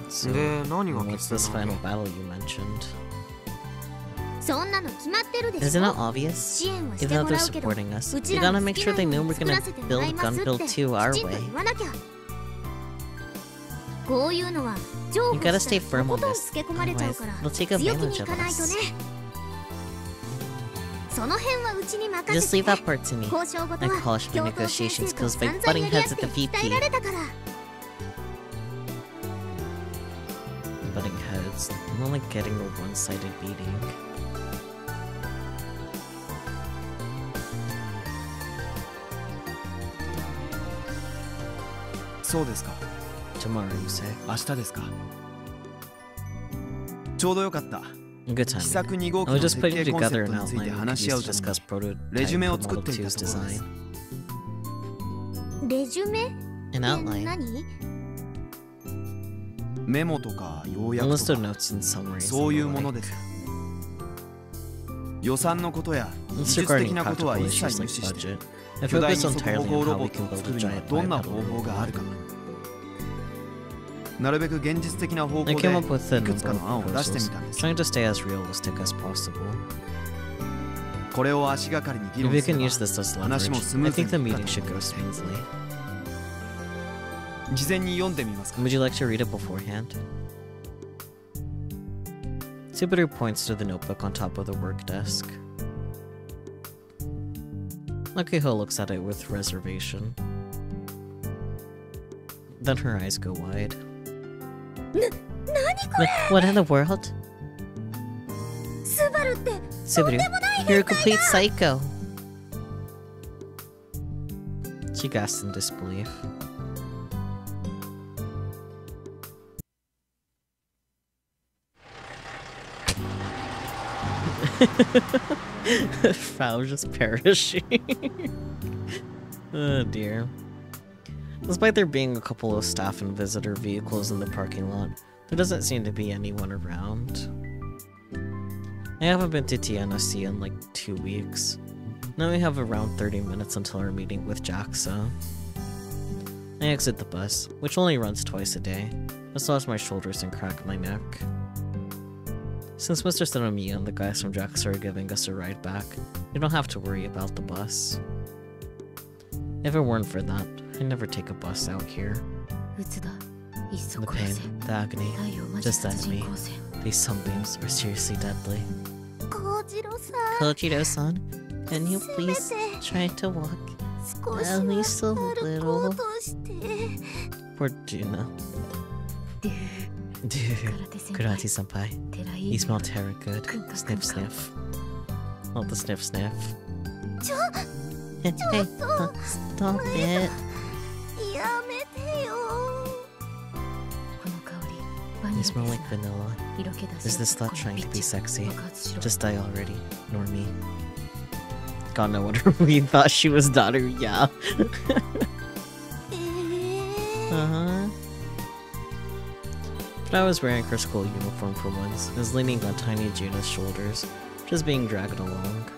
So, what's this final battle you mentioned? Isn't it obvious? Even though they're supporting us, we gotta make sure they know we're gonna build gun build 2 our way. You gotta stay firm on this, otherwise they'll take advantage of us. Just leave that part to me. I polish my negotiation skills by butting heads at the VP. Butting heads, more like getting a one-sided beating. Tomorrow, you say? Good timing. I was just putting together an outline we could use to discuss prototype Model 2's design. An outline? A list of notes and summaries. It's regarding practical issues like budget. I focus entirely on how we can build a giant bipedal robot. I came up with a number of proposals, trying to stay as realistic as possible. If we can use this as leverage, I think the meeting should go smoothly. Would you like to read it beforehand? Subaru points to the notebook on top of the work desk. Akiho looks at it with reservation. Then her eyes go wide. What in the world? Subaru, you're a complete psycho. She gasped in disbelief. Frau just perishing. Oh dear. Despite there being a couple of staff and visitor vehicles in the parking lot, there doesn't seem to be anyone around. I haven't been to TNSC in like 2 weeks. Now we have around 30 minutes until our meeting with JAXA. I exit the bus, which only runs twice a day, massage my shoulders and crack my neck. Since Mr. Sonomiya and the guys from JAXA are giving us a ride back, we don't have to worry about the bus. If it weren't for that, I'd never take a bus out here. The pain, the agony, just the enemy. These sunbeams are seriously deadly. Kojiro-san, can you please try to walk at least a little? Poor Juna. Karate-senpai, you smell terror good. Sniff sniff. Not the sniff sniff. Hey, stop it. You smell like vanilla. Is this thought trying to be sexy? Just die already, normie. God, no wonder we thought she was daughter, yeah. Uh-huh. But I was wearing her school uniform for once, and was leaning on tiny Juna's shoulders, just being dragged along.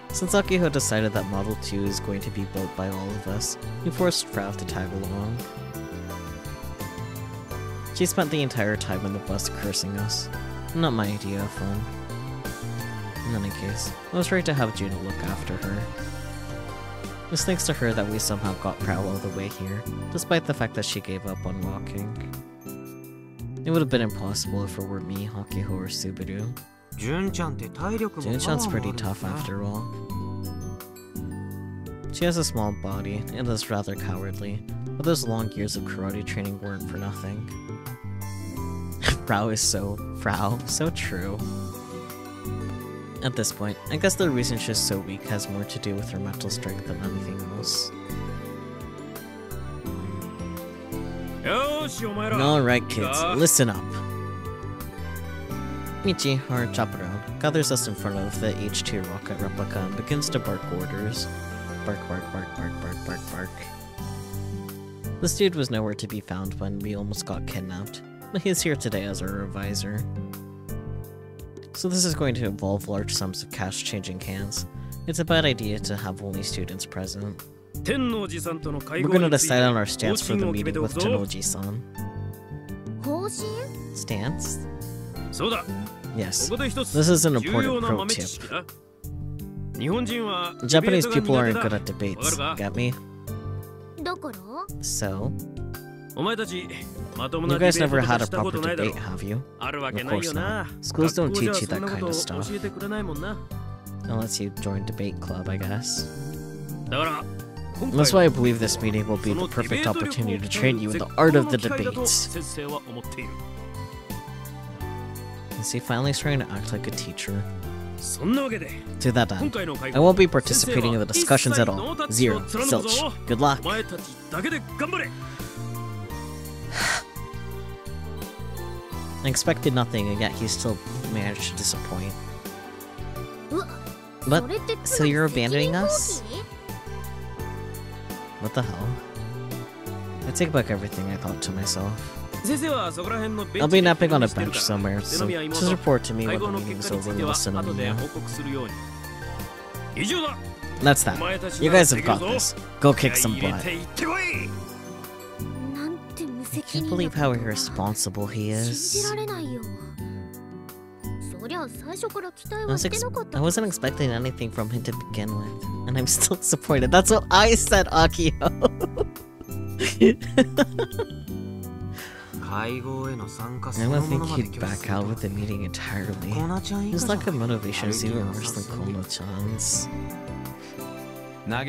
Since Akiho decided that Model 2 is going to be built by all of us, we forced Frau to tag along. She spent the entire time in the bus cursing us. Not my idea of fun. In any case, I was right to have Juna look after her. It was thanks to her that we somehow got Frau all the way here, despite the fact that she gave up on walking. It would have been impossible if it were me, Akiho, or Subaru. Jun-chan's pretty tough after all. She has a small body, and is rather cowardly, but those long years of karate training weren't for nothing. Frau, so true. At this point, I guess the reason she's so weak has more to do with her mental strength than anything else. Alright kids, listen up. Michi, our chaperone, gathers us in front of the H2 rocket replica and begins to bark orders. Bark, bark, bark, bark, bark, bark, bark. This dude was nowhere to be found when we almost got kidnapped, but he's here today as our advisor. So this is going to involve large sums of cash changing hands. It's a bad idea to have only students present. We're gonna decide on our stance for the meeting with Tennoji-san. Stance? Yes, this is an important pro tip. Japanese people aren't good at debates, get me? So? You guys never had a proper debate, have you? Of course not. Schools don't teach you that kind of stuff. Unless you join debate club, I guess. That's why I believe this meeting will be the perfect opportunity to train you in the art of the debates. Is he finally starting to act like a teacher? To that end, I won't be participating in the discussions at all. Zero. Zilch. Good luck. I expected nothing, and yet he still managed to disappoint. But, so you're abandoning us? What the hell? I take back everything I thought to myself. I'll be napping on a bench somewhere, so just report to me when the meeting's over and listen to me. That's that. You guys have got this. Go kick some butt. I can't believe how irresponsible he is. I wasn't expecting anything from him to begin with, and I'm still disappointed. That's what I said, Akiho! I don't think he'd back out with the meeting entirely. His lack of motivation is even worse than Kono-chan's. Well,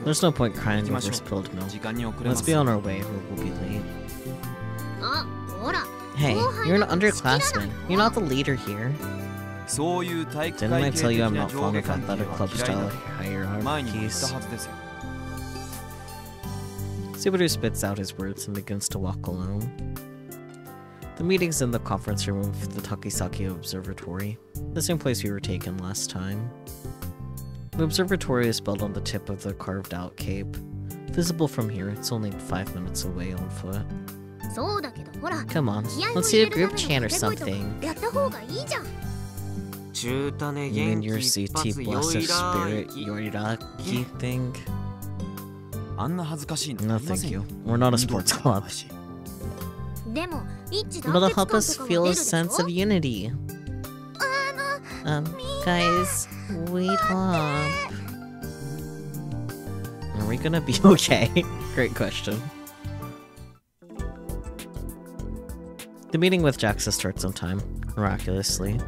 there's no point crying over spilled milk. Let's be on our way or we'll be late. Hey, you're an underclassman. You're not the leader here. Didn't I tell you I'm not fond of athletic club-style hierarchies? Subaru spits out his words and begins to walk alone. The meeting's in the conference room of the Takisaki Observatory, the same place we were taken last time. The observatory is built on the tip of the carved-out cape. Visible from here, it's only 5 minutes away on foot. Come on, let's do a group chant or something. You mean your CT Blessed Spirit Yoraki thing? No thank you, we're not a sports club. But it'll help us feel a sense of unity. Guys, wait up. Are we gonna be okay? Great question. The meeting with Jaxa starts on time, miraculously.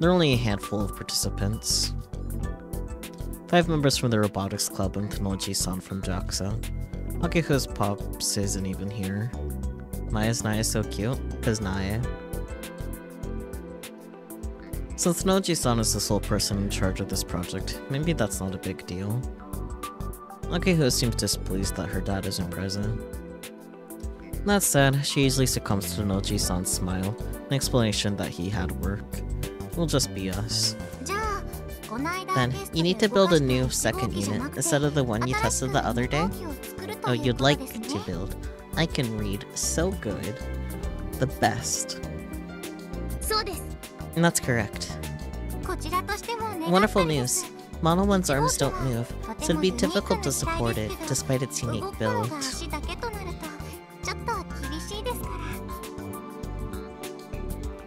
There are only a handful of participants. 5 members from the Robotics Club and Tanoji-san from Jaxa. Akiho's pops isn't even here. Naya's so cute, cause Naya. Since Tanoji-san is the sole person in charge of this project, maybe that's not a big deal. Akiho seems displeased that her dad isn't present. That said, she easily succumbs to Tanoji-san's smile, an explanation that he had work. It'll just be us. Then, you need to build a new second unit, instead of the one you tested the other day? Oh, you'd like to build. I can read so good. The best. And that's correct. Wonderful news. Model 1's arms don't move, so it'd be difficult to support it, despite its unique build.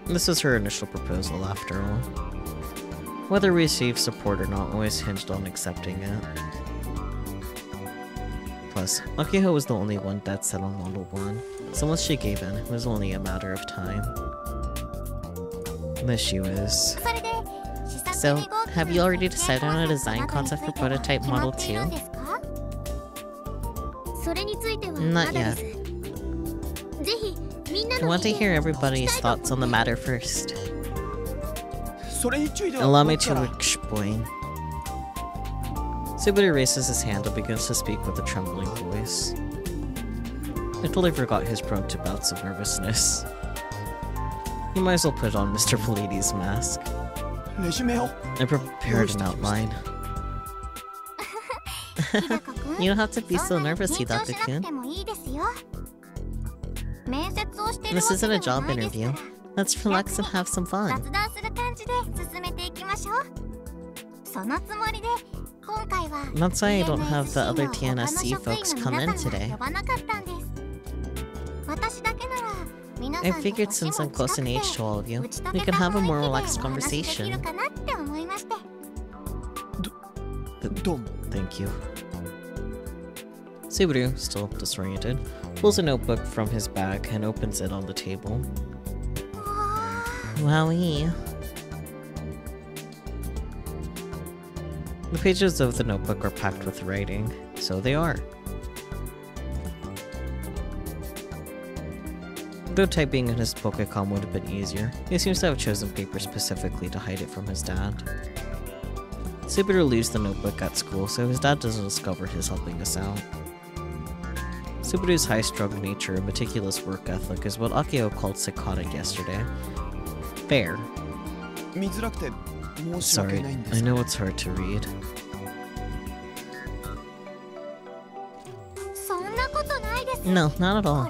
This was her initial proposal, after all. Whether we receive support or not always hinged on accepting it. Plus, Akiho was the only one dead set on Model 1, so once she gave in, it was only a matter of time. There she was. So, have you already decided on a design concept for prototype Model 2? Not yet. I want to hear everybody's thoughts on the matter first. Allow me to explain. Subaru raises his hand and begins to speak with a trembling voice. I totally forgot his prone to bouts of nervousness. You might as well put on Mr. Palladi's mask. I prepared an outline. You don't have to be so nervous, Hidaka-kun. This isn't a job interview. Let's relax and have some fun. That's why I don't have the other TNSC folks come in today. I figured since I'm close in age to all of you, we could have a more relaxed conversation. Thank you. Subaru, still disoriented, pulls a notebook from his bag and opens it on the table. Wowee. The pages of the notebook are packed with writing, so they are. Though typing in his Pokecom would have been easier, he seems to have chosen paper specifically to hide it from his dad. Subaru leaves the notebook at school, so his dad doesn't discover his helping us out. Subaru's high-strung nature and meticulous work ethic is what Akio called psychotic yesterday. Fair. Sorry, I know it's hard to read. No, not at all.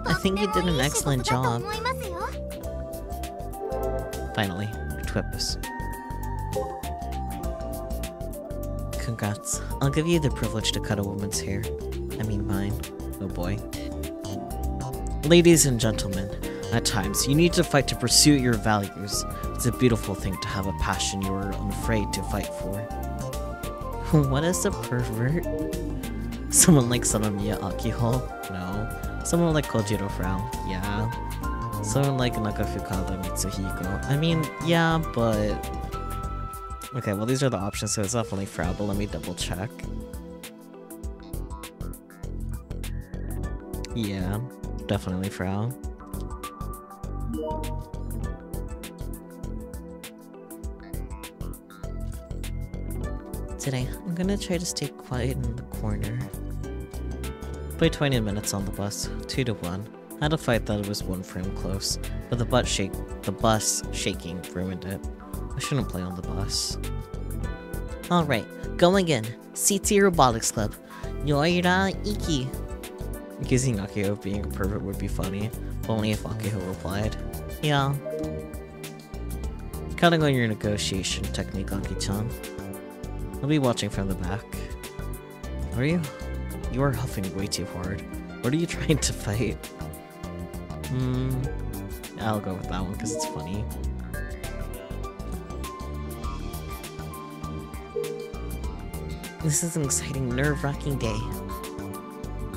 I think you did an excellent job. Finally, Twippus. Congrats. I'll give you the privilege to cut a woman's hair. I mean mine. Oh boy. Ladies and gentlemen, at times, you need to fight to pursue your values. It's a beautiful thing to have a passion you are unafraid to fight for. What is a pervert? Someone like Sanamiya Akiho? No. Someone like Kojiro Frown? Yeah. Someone like Nakafukada Mitsuhiko? I mean, yeah, but... Okay, well these are the options, so it's definitely Frau, but let me double check. Yeah, definitely Frau. Today, I'm gonna try to stay quiet in the corner. Played 20 minutes on the bus, 2 to 1. Had a fight that was 1 frame close, but the bus shaking ruined it. I shouldn't play on the bus. Alright, going in. CT Robotics Club. Yoira Iki. Accusing Akio of being a pervert would be funny, but only if Akio replied. Yeah. Counting on your negotiation technique, Aki-chan. I'll be watching from the back. Are you? You are huffing way too hard. What are you trying to fight? I'll go with that one because it's funny. This is an exciting, nerve-wracking day.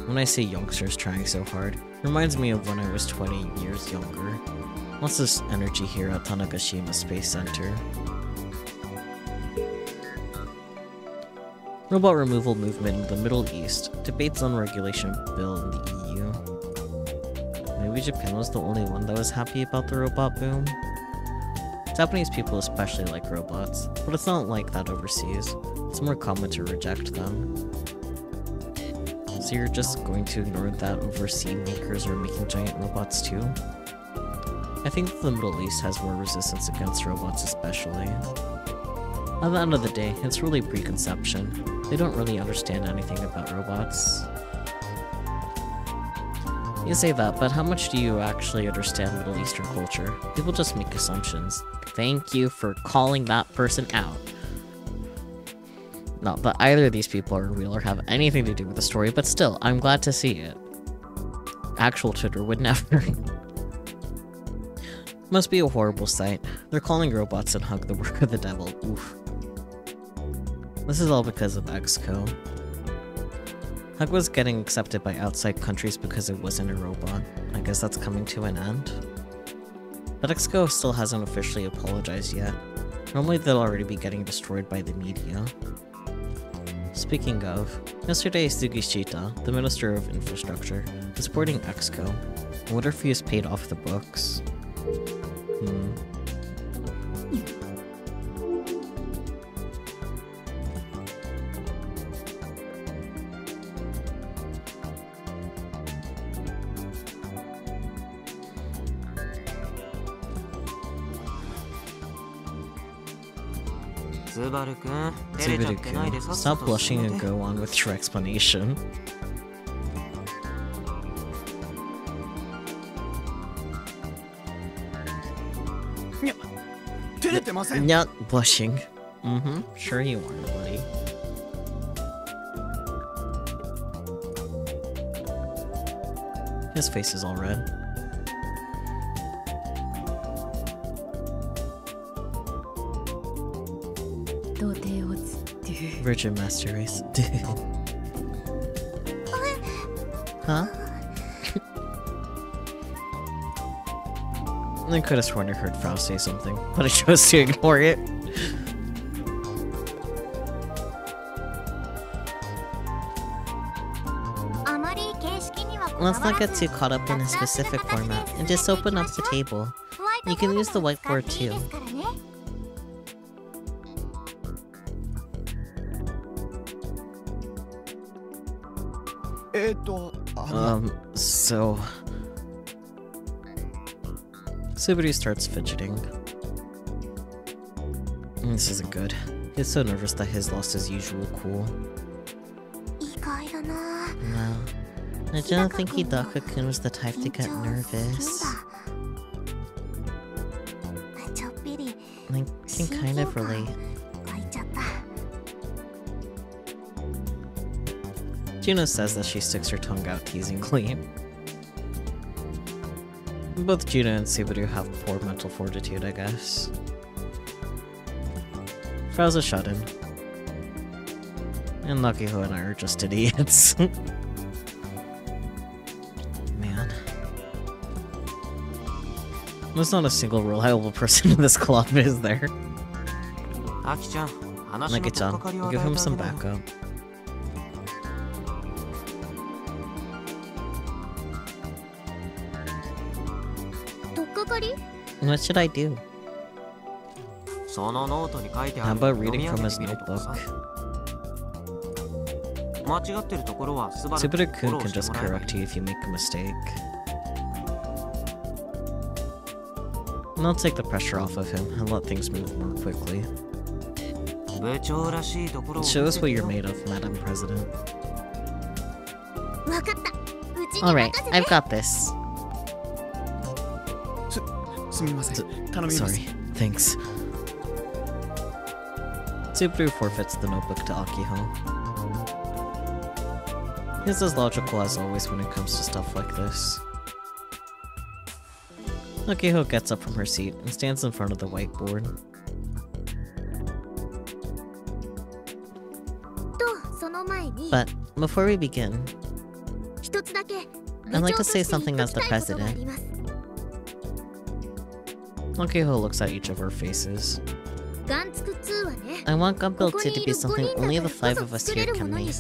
When I say youngsters trying so hard, it reminds me of when I was 20 years younger. What's this energy here at Tanegashima Space Center? Robot removal movement in the Middle East. Debates on regulation bill in the EU. Maybe Japan was the only one that was happy about the robot boom? Japanese people especially like robots, but it's not like that overseas. It's more common to reject them. So you're just going to ignore that overseas makers are making giant robots too? I think that the Middle East has more resistance against robots especially. At the end of the day, it's really preconception. They don't really understand anything about robots. You say that, but how much do you actually understand Middle Eastern culture? People just make assumptions. Thank you for calling that person out. Not that either of these people are real or have anything to do with the story, but still, I'm glad to see it. Actual Twitter would never. Must be a horrible sight. They're calling robots and hug the work of the devil. Oof. This is all because of XCO. Hug was getting accepted by outside countries because it wasn't a robot. I guess that's coming to an end. But XCO still hasn't officially apologized yet. Normally they'll already be getting destroyed by the media. Speaking of, yesterday Sugishita, the Minister of Infrastructure, was supporting XCO. I wonder if he has paid off the books. Tsubaru-kun, stop blushing and go on with your explanation. Not blushing. Sure you are, buddy. His face is all red. Virgin Master Race. Huh? I could have sworn I heard Frau say something, but I chose to ignore it. Let's not get too caught up in a specific format, and just open up the table. You can use the whiteboard too. So... Subaru starts fidgeting. This isn't good. He's so nervous that he's lost his usual cool. No. I don't think Hidaka-kun was the type to get nervous. I can kind of relate. Juno says that she sticks her tongue out teasingly. Both Juno and Subaru have poor mental fortitude, I guess. Frau's a shut-in. And Nakiho and I are just idiots. Man. There's not a single reliable person in this club, is there? Aki-chan, give him some backup. What should I do? How about reading from his notebook? Subaru-kun can just correct you if you make a mistake. And I'll take the pressure off of him and let things move more quickly. Show us what you're made of, Madam President. Alright, I've got this. Sorry, thanks. Subaru forfeits the notebook to Akiho. He's as logical as always when it comes to stuff like this. Akiho gets up from her seat and stands in front of the whiteboard. But before we begin, I'd like to say something as the president. Akiho looks at each of our faces. I want Gunbuild 2 to be something only the 5 of us here can make.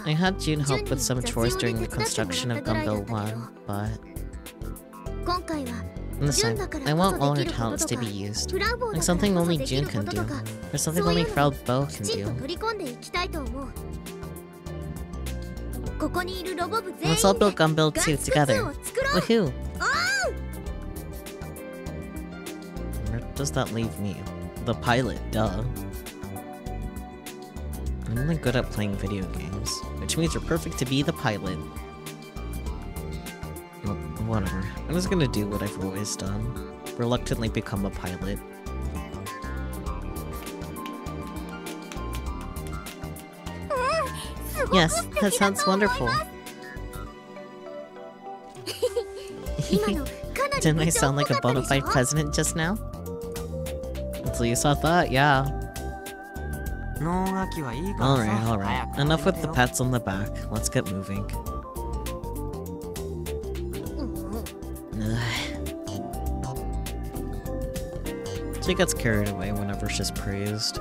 I had June help with some chores during the construction of Gunbuild 1, but this time, I want all her talents to be used. Like something only June can do, or something only Frau Bo can do. Let's all build Gunbuild 2 together. Woohoo! Where does that leave me? The pilot, duh. I'm only good at playing video games, which means you're perfect to be the pilot. Well, whatever. I'm just gonna do what I've always done. Reluctantly become a pilot. Yes, that sounds wonderful. Didn't I sound like a bona fide president just now? Until you saw that, yeah. Alright. Enough with the pats on the back. Let's get moving. She gets carried away whenever she's praised.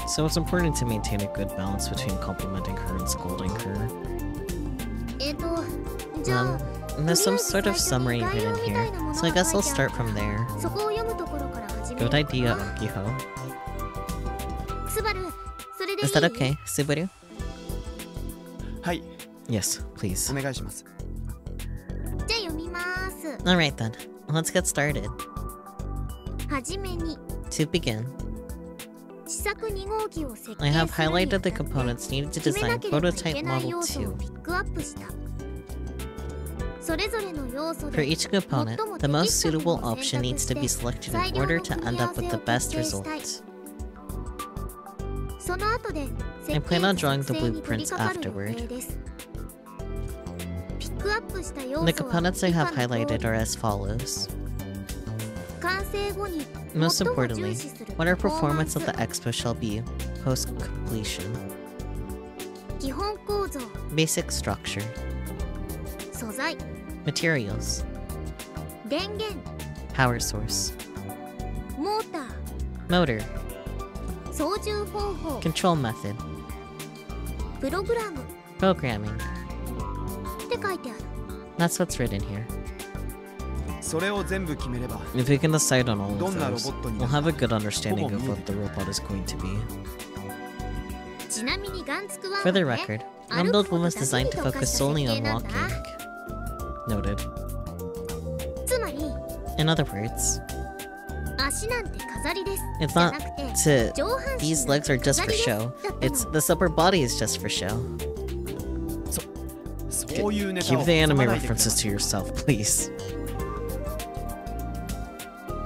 So it's important to maintain a good balance between complimenting her and scolding her. There's some sort of summary written here, so I guess I'll start from there. Good idea, Akiho. Is that okay, Subaru? Yes, please. Alright then, let's get started. To begin, I have highlighted the components needed to design prototype model 2. For each component, the most suitable option needs to be selected in order to end up with the best result. I plan on drawing the blueprints afterward. The components I have highlighted are as follows. Most importantly, what our performance at the expo shall be post-completion. Basic structure. Materials. Power source. Motor. Control method. Programming. That's what's written here. If we can decide on all of those, we'll have a good understanding of what the robot is going to be. For the record, Gunbuild 1 was designed to focus solely on walking. Noted. In other words, it's not to... These legs are just for show. It's this upper body is just for show. Keep the anime references to yourself, please.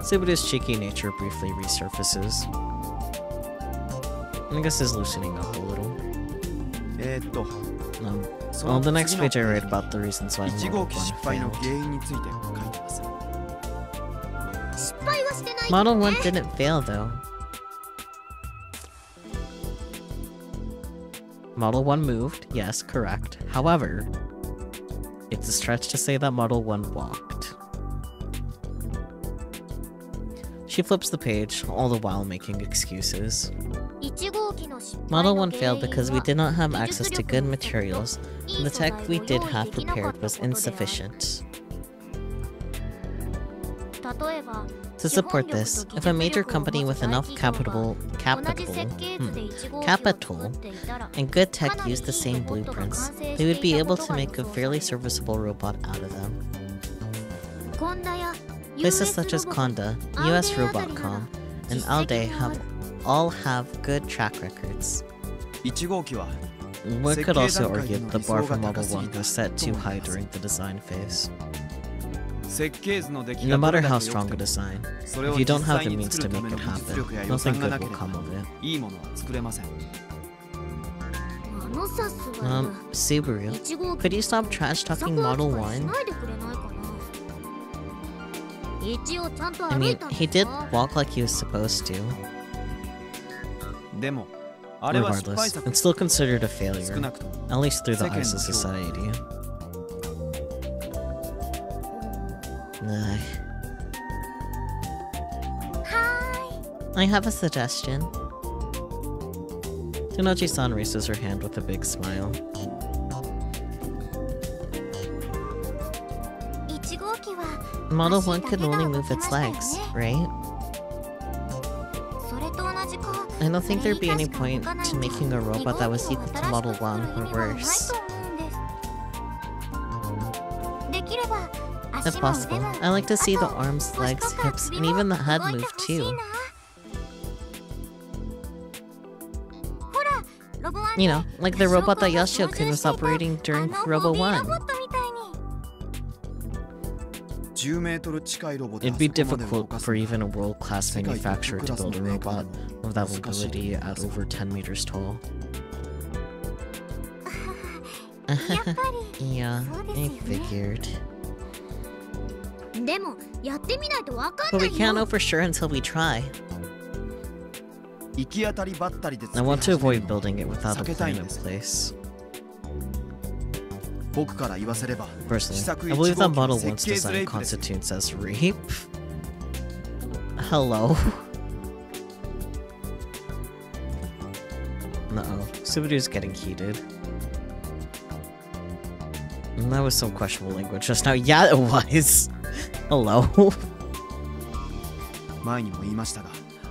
Subaru's cheeky nature briefly resurfaces. I guess is loosening up a little. On the next page I write about the reasons why Model 1 didn't fail though. Model 1 moved, yes, correct. However, it's a stretch to say that Model 1 walked. She flips the page, all the while making excuses. Model 1 failed because we did not have access to good materials, and the tech we did have prepared was insufficient. To support this, if a major company with enough capital and good tech used the same blueprints, they would be able to make a fairly serviceable robot out of them. Places such as Conda, US Robotcom, and Alde all have good track records. One could also argue that the bar for Model 1 was set too high during the design phase. No matter how strong a design, if you don't have the means to make it happen, nothing good will come of it. Subaru, could you stop trash-talking Model 1? I mean, he did walk like he was supposed to. Regardless, it's still considered a failure, at least through the eyes of society. I have a suggestion. Tonoji-san raises her hand with a big smile. Model 1 can only move its legs, right? I don't think there'd be any point to making a robot that was equal to Model 1 or worse. If possible, I like to see the arms, legs, hips, and even the head move too. You know, like the robot that Yashio-kun was operating during Robo 1. It'd be difficult for even a world-class manufacturer to build a robot of that ability at over 10 meters tall. Yeah, I figured. But we can't know for sure until we try. I want to avoid building it without a plan in place. Personally, I believe that Model 1's design constitutes as rape. Hello? Uh-oh, Subaru's getting heated. That was some questionable language just now. Yeah, it was! Hello?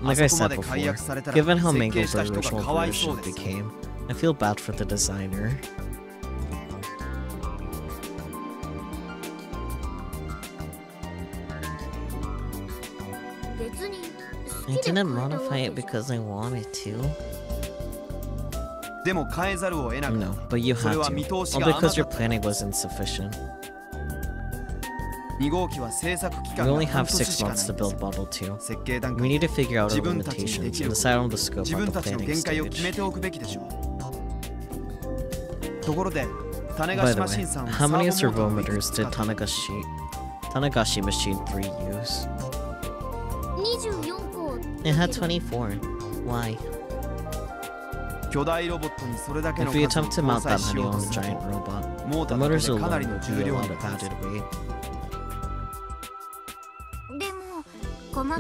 Like I said before, given how mangled the original version became, I feel bad for the designer. I didn't modify it because I wanted to. No, but you had to, all because your planning was insufficient. We only have 6 months to build Model 2. We need to figure out our limitations and decide on the scope at the planning stage. By the way, how many servometers did Tanagashi Machine 3 use? It had 24. Why? If we attempt to mount that many on a giant robot, the motors alone will be a lot of added weight.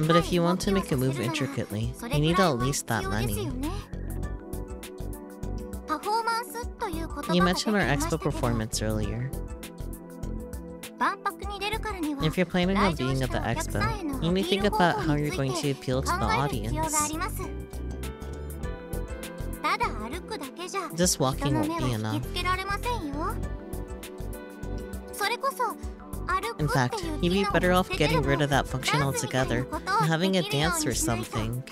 But if you want to make it move intricately, you need at least that many. You mentioned our expo performance earlier. If you're planning on being at the expo, you need to think about how you're going to appeal to the audience. Just walking won't be enough. In fact, you'd be better off getting rid of that function altogether and having a dance or something.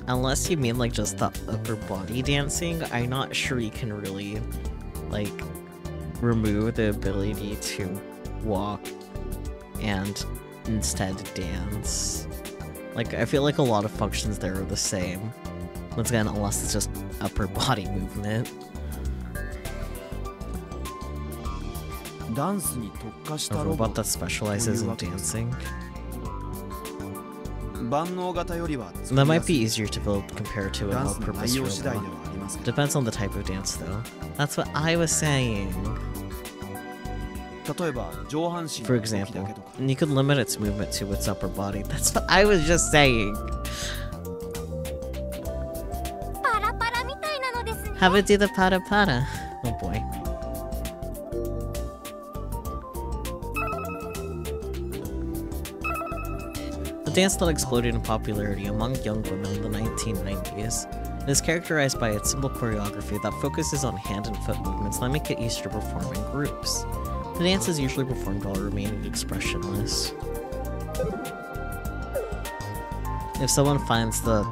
Unless you mean like just the upper body dancing, I'm not sure you can really, like, remove the ability to walk and instead dance. Like, I feel like a lot of functions there are the same. Once again, unless it's just upper body movement. A robot that specializes in dancing. That might be easier to build compared to an all-purpose robot. Depends on the type of dance though. That's what I was saying. For example, you could limit its movement to its upper body. That's what I was just saying. Have it do the pada pada. Oh boy. dance that exploded in popularity among young women in the 1990s. It is characterized by its simple choreography that focuses on hand and foot movements that make it easier to perform in groups. The dance is usually performed while remaining expressionless. If someone finds the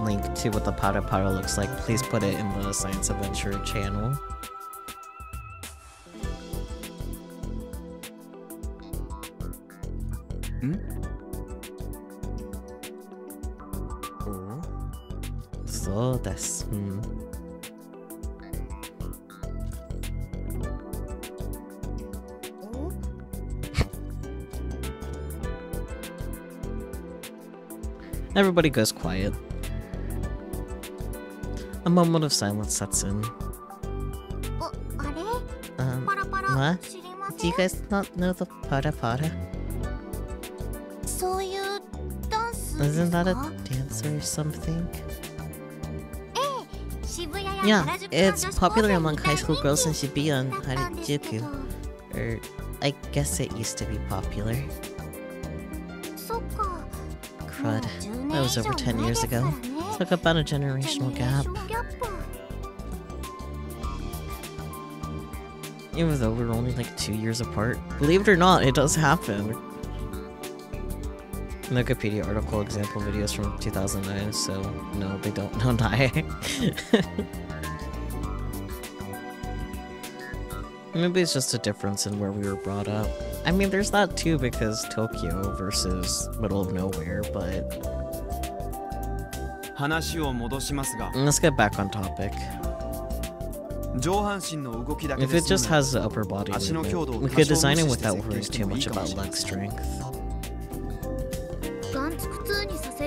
link to what the Para Para looks like, please put it in the Science Adventure channel. So that's Everybody goes quiet. A moment of silence sets in. What? Do you guys not know the Para Para? Isn't that a dancer or something? Yeah, it's popular among high school girls in Shibuya and Harajuku. Or, I guess it used to be popular. Crud. That was over 10 years ago. Talk about a generational gap. Even though we're only like 2 years apart. Believe it or not, it does happen. Wikipedia article example videos from 2009, so no, they don't die. Maybe it's just a difference in where we were brought up. I mean, there's that too, because Tokyo versus middle of nowhere, but... Let's get back on topic. If it just has the upper body movement, we could design it without worrying too much about leg strength.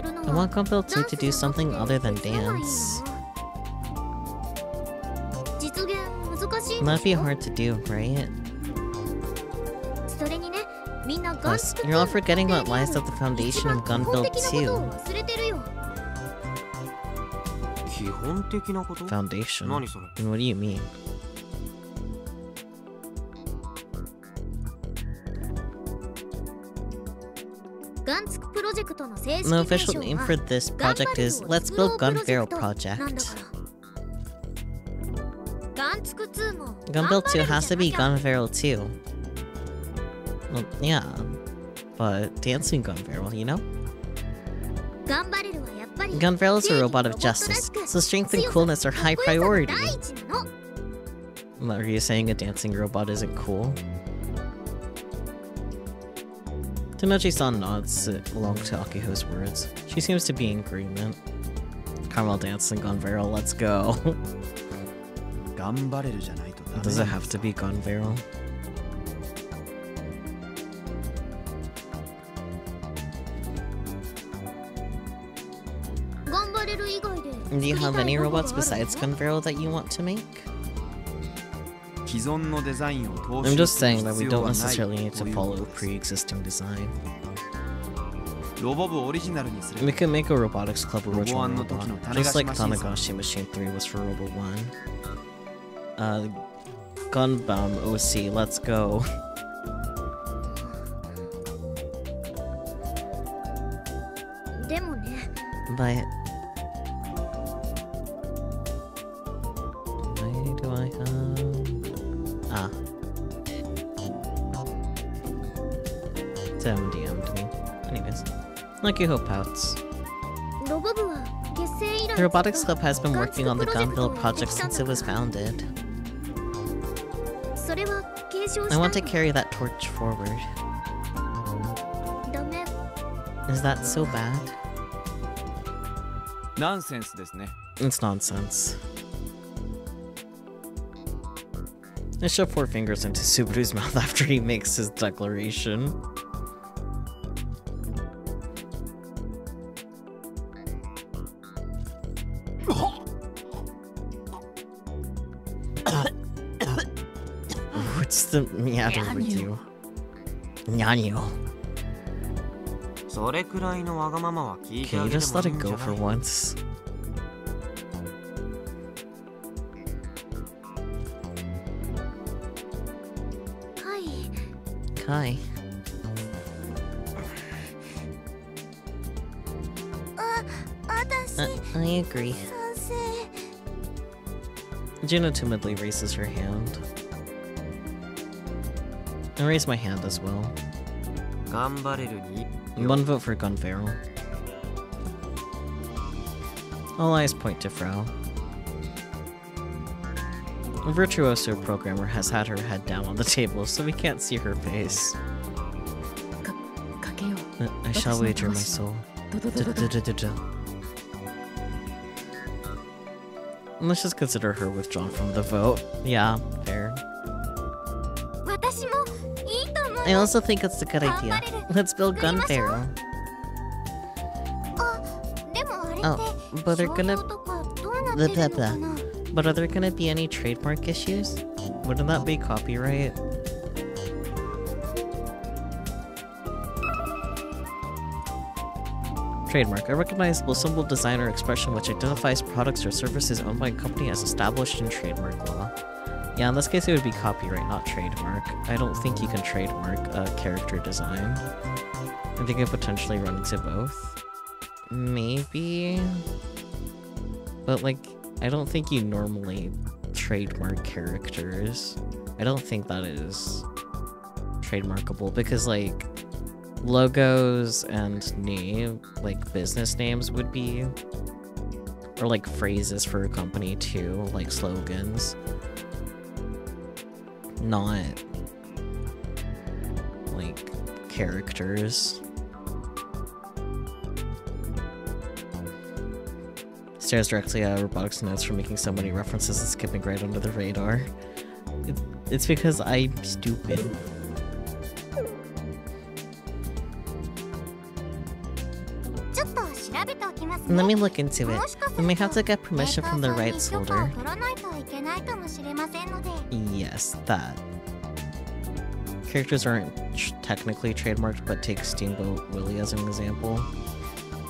I want Gunpil 2 to do something other than dance. That'd be hard to do, right? Plus, you're all forgetting what lies at the foundation of Gunpil 2. Foundation? And what do you mean? The official name for this project is Let's Build Gunbarrel Project. Gunpil 2 has to be Gunbarrel 2. Well, yeah, but dancing Gunbarrel, you know? Gunbarrel is a robot of justice, so strength and coolness are high priority. Are you saying a dancing robot isn't cool? Tomochi-san nods along to Akiho's words. She seems to be in agreement. Carmel dancing Gunbarrel, let's go. Does it have to be Gunbarrel? Do you have any robots besides Gunbarrel that you want to make? I'm just saying that we don't necessarily need to follow a pre-existing design. We could make a Robotics Club original robot, just like Tanagashi Machine 3 was for Robo 1. Gunbam OC, let's go. But... why do I have... ah. Someone DM'd me. Anyways. Like you hope pouts. The Robotics Club has been working on the Gunpil project since it was founded. I want to carry that torch forward. Is that so bad? It's nonsense. I shove 4 fingers into Subaru's mouth after he makes his declaration. What's the matter with you? Nyanyo. Can you just let it go for once? Kai. I agree. Juno timidly raises her hand. I raise my hand as well. 頑張れるに One vote for Gunfarrel. All eyes point to Frau. A virtuoso programmer has had her head down on the table, so we can't see her face. I shall wager my soul. Let's just consider her withdrawn from the vote. Yeah, fair. I also think it's a good idea. Let's build Gunfarrel. Oh, but they're gonna... But are there gonna be any trademark issues? Wouldn't that be copyright? Trademark, a recognizable symbol, design, or expression which identifies products or services owned by a company as established in trademark law. Yeah, in this case it would be copyright, not trademark. I don't think you can trademark a character design. I think it potentially run into both. Maybe? But like, I don't think you normally trademark characters. I don't think that is trademarkable because like, logos and name, like business names would be, or like phrases for a company too, like slogans. Not like characters. Stares directly at Robotics notes for making so many references and skipping right under the radar. It's because I'm stupid. Let me look into it. We may have to get permission from the rights holder. Yes, that. Characters aren't technically trademarked, but take Steamboat Willie as an example.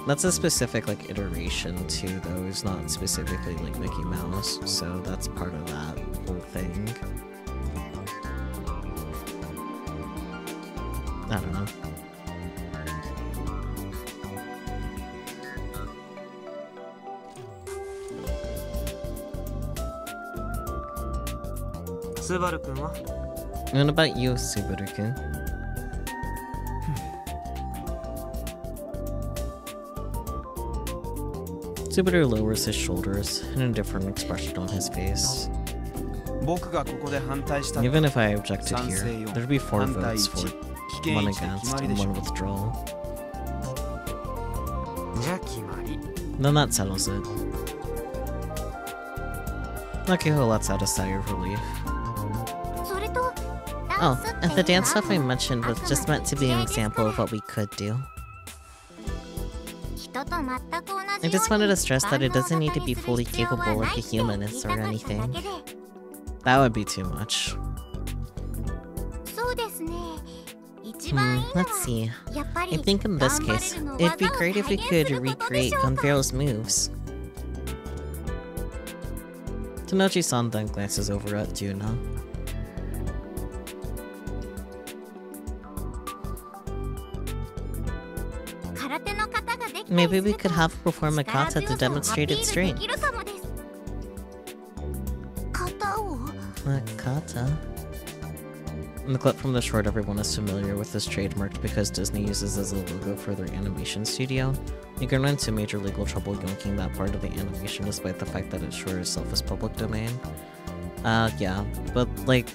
That's a specific like iteration to those, not specifically like Mickey Mouse, so that's part of that whole thing. I don't know. What about you, Subaru-kun? Subaru lowers his shoulders, an indifferent expression on his face. Even if I objected here, there'd be 4 votes for, 1 against, and 1 withdrawal. Then that settles it. Nakiho lets out a sigh of relief. Oh, and the dance stuff I mentioned was just meant to be an example of what we could do. I just wanted to stress that it doesn't need to be fully capable like a human is or anything. That would be too much. Let's see. I think in this case, it'd be great if we could recreate Gunfarrel's moves. Tanochi-san then glances over at Juna. Maybe we could have her perform a kata to demonstrate its strength. A kata? In the clip from the short, everyone is familiar with this trademark because Disney uses as a logo for their animation studio. You can run into major legal trouble yanking that part of the animation despite the fact that it sure itself is public domain. Yeah, but like,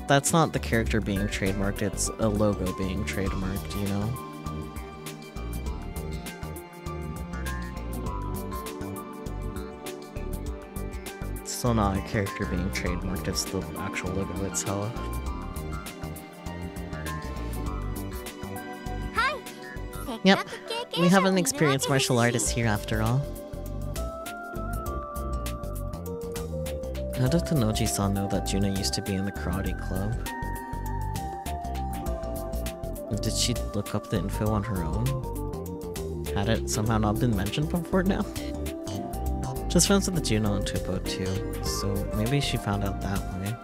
that's not the character being trademarked, it's a logo being trademarked, you know? Still not a character being trademarked, it's the actual logo itself. Yep, we have an experienced martial artist here after all. How does Tanoji-san know that Juna used to be in the karate club? Did she look up the info on her own? Had it somehow not been mentioned before now? Just friends with the Juno and Tupo too, so maybe she found out that way.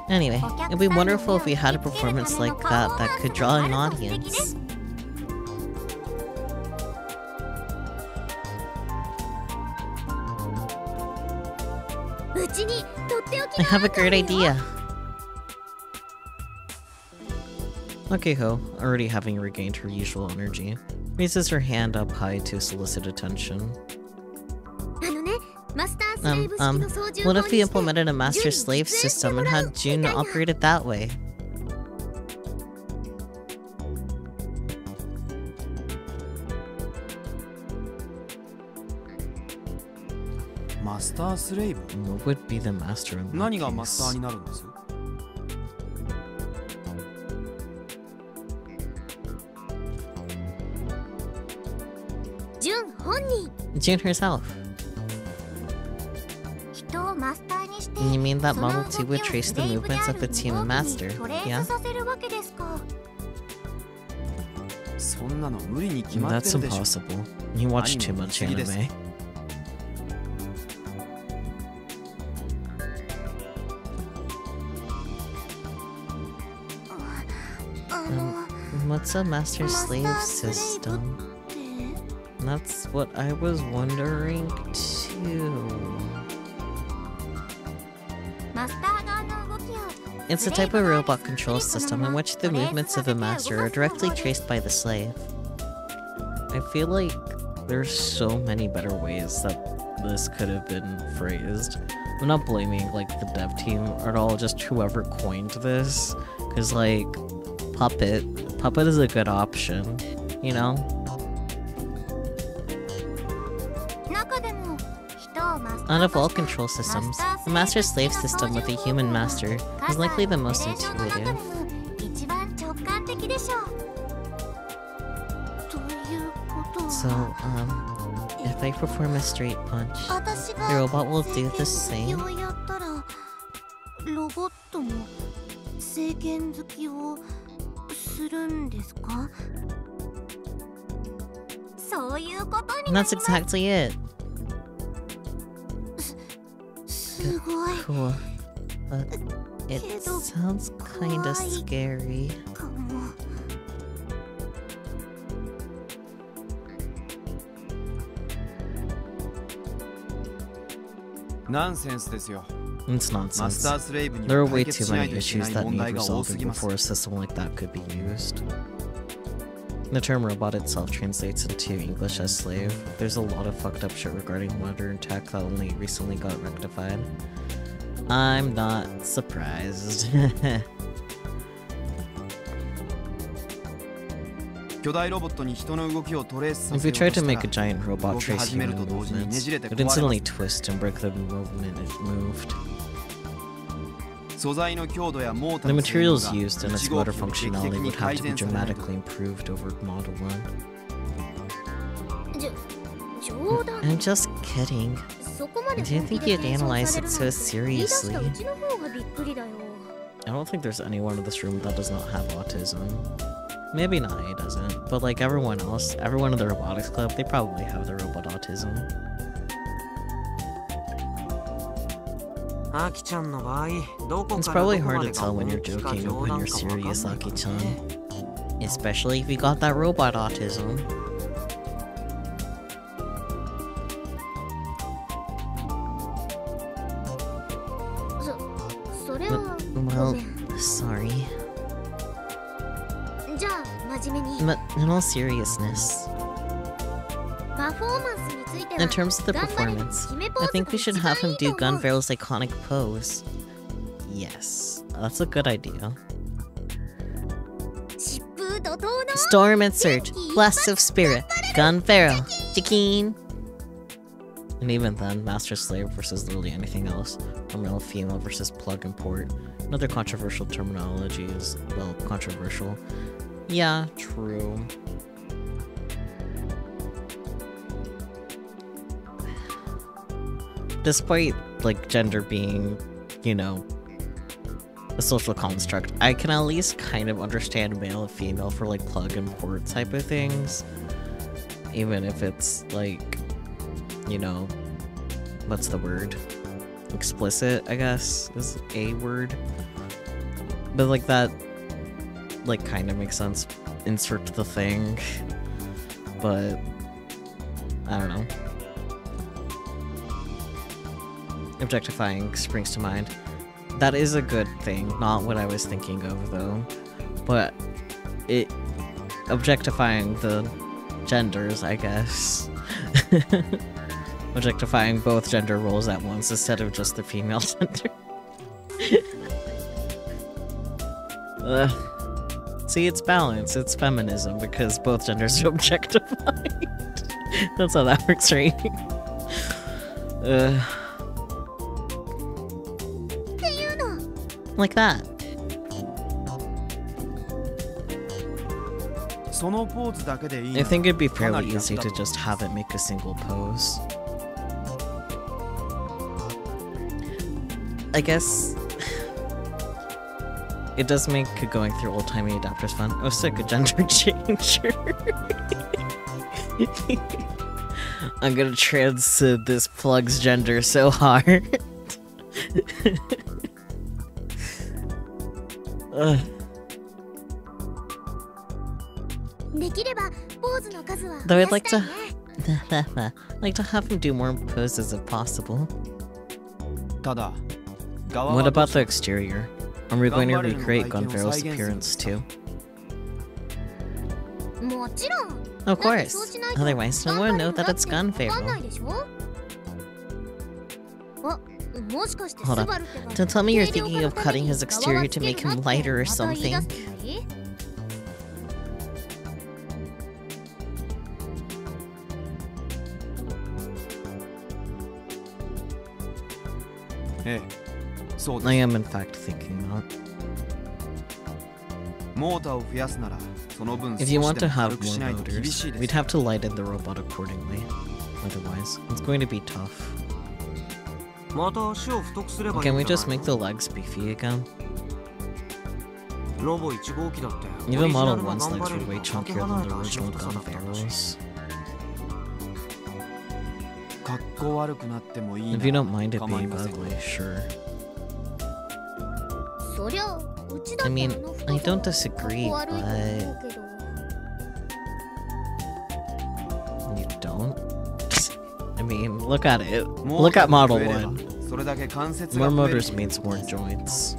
Anyway, it'd be wonderful if we had a performance like that that could draw an audience. I have a great idea. Okay, Ho, already having regained her usual energy, raises her hand up high to solicit attention. What if we implemented a master-slave system and had Jun operate it that way? What would be the master in that case? Jun herself. You mean that Model 2 would trace the movements of its human master, yeah? That's impossible. You watch too much anime. What's a master-slave system? That's what I was wondering too. It's a type of robot control system in which the movements of the master are directly traced by the slave. I feel like there's so many better ways that this could have been phrased. I'm not blaming like the dev team at all, just whoever coined this, because like Puppet is a good option, you know? Out of all control systems, the master-slave system with a human master is likely the most intuitive. So, if I perform a straight punch, the robot will do the same? And that's exactly it. Cool. But it sounds kinda scary. It's nonsense. There are way too many issues that need resolving before a system like that could be used. The term robot itself translates into English as slave. There's a lot of fucked up shit regarding modern tech that only recently got rectified. I'm not surprised. If we tried to make a giant robot trace human movements, it would instantly twist and break the movement it moved. The materials used and its motor functionality would have to be dramatically improved over Model 1. I'm just kidding. I didn't think you'd analyze it so seriously. I don't think there's anyone in this room that does not have autism. Maybe Nai doesn't, but like everyone else, everyone in the robotics club, they probably have the robot autism. It's probably hard to tell when you're joking or when you're serious, Aki-chan. Especially if you got that robot autism. Well, sorry. But in all seriousness, in terms of the performance, I think we should have him do Gunbarrel's iconic pose. Yes, that's a good idea. Storm and Surge, Blasts of Spirit, Gunbarrel, Jakeen! And even then, Master-Slave versus literally anything else, or male-female versus plug and port. Another controversial terminology is, well, controversial. Yeah, true. Despite, like, gender being, you know, a social construct, I can at least kind of understand male and female for, like, plug and port type of things. Even if it's, like, you know, what's the word? Explicit, I guess, is a word. But, like, that, like, kind of makes sense. Insert the thing. But, I don't know. Objectifying springs to mind. That is a good thing, not what I was thinking of though. But it objectifying the genders, I guess. Objectifying both gender roles at once instead of just the female gender. See, it's balance, it's feminism, because both genders are objectified. That's how that works, right? Like that. I think it'd be fairly easy to just have it make a single pose. I guess it does make going through old-timey adapters fun. Oh, sick, a gender changer. I'm gonna transcend this plug's gender so hard. Though I'd like to have him do more poses if possible. What about the exterior? Are we going to recreate Gunvero's appearance too? Of course. Otherwise, no one will know that it's Gunvero. Hold up. Don't tell me you're thinking of cutting his exterior to make him lighter or something. I am in fact thinking that. If you want to have more motors, we'd have to lighten the robot accordingly. Otherwise, it's going to be tough. Can we just make the legs beefy again? Even Model 1's legs were way chunkier than the original Gunvero's. If you don't mind it being ugly, sure. I mean, I don't disagree, but... You don't? I mean, look at it. Look at Model 1. More motors means more joints.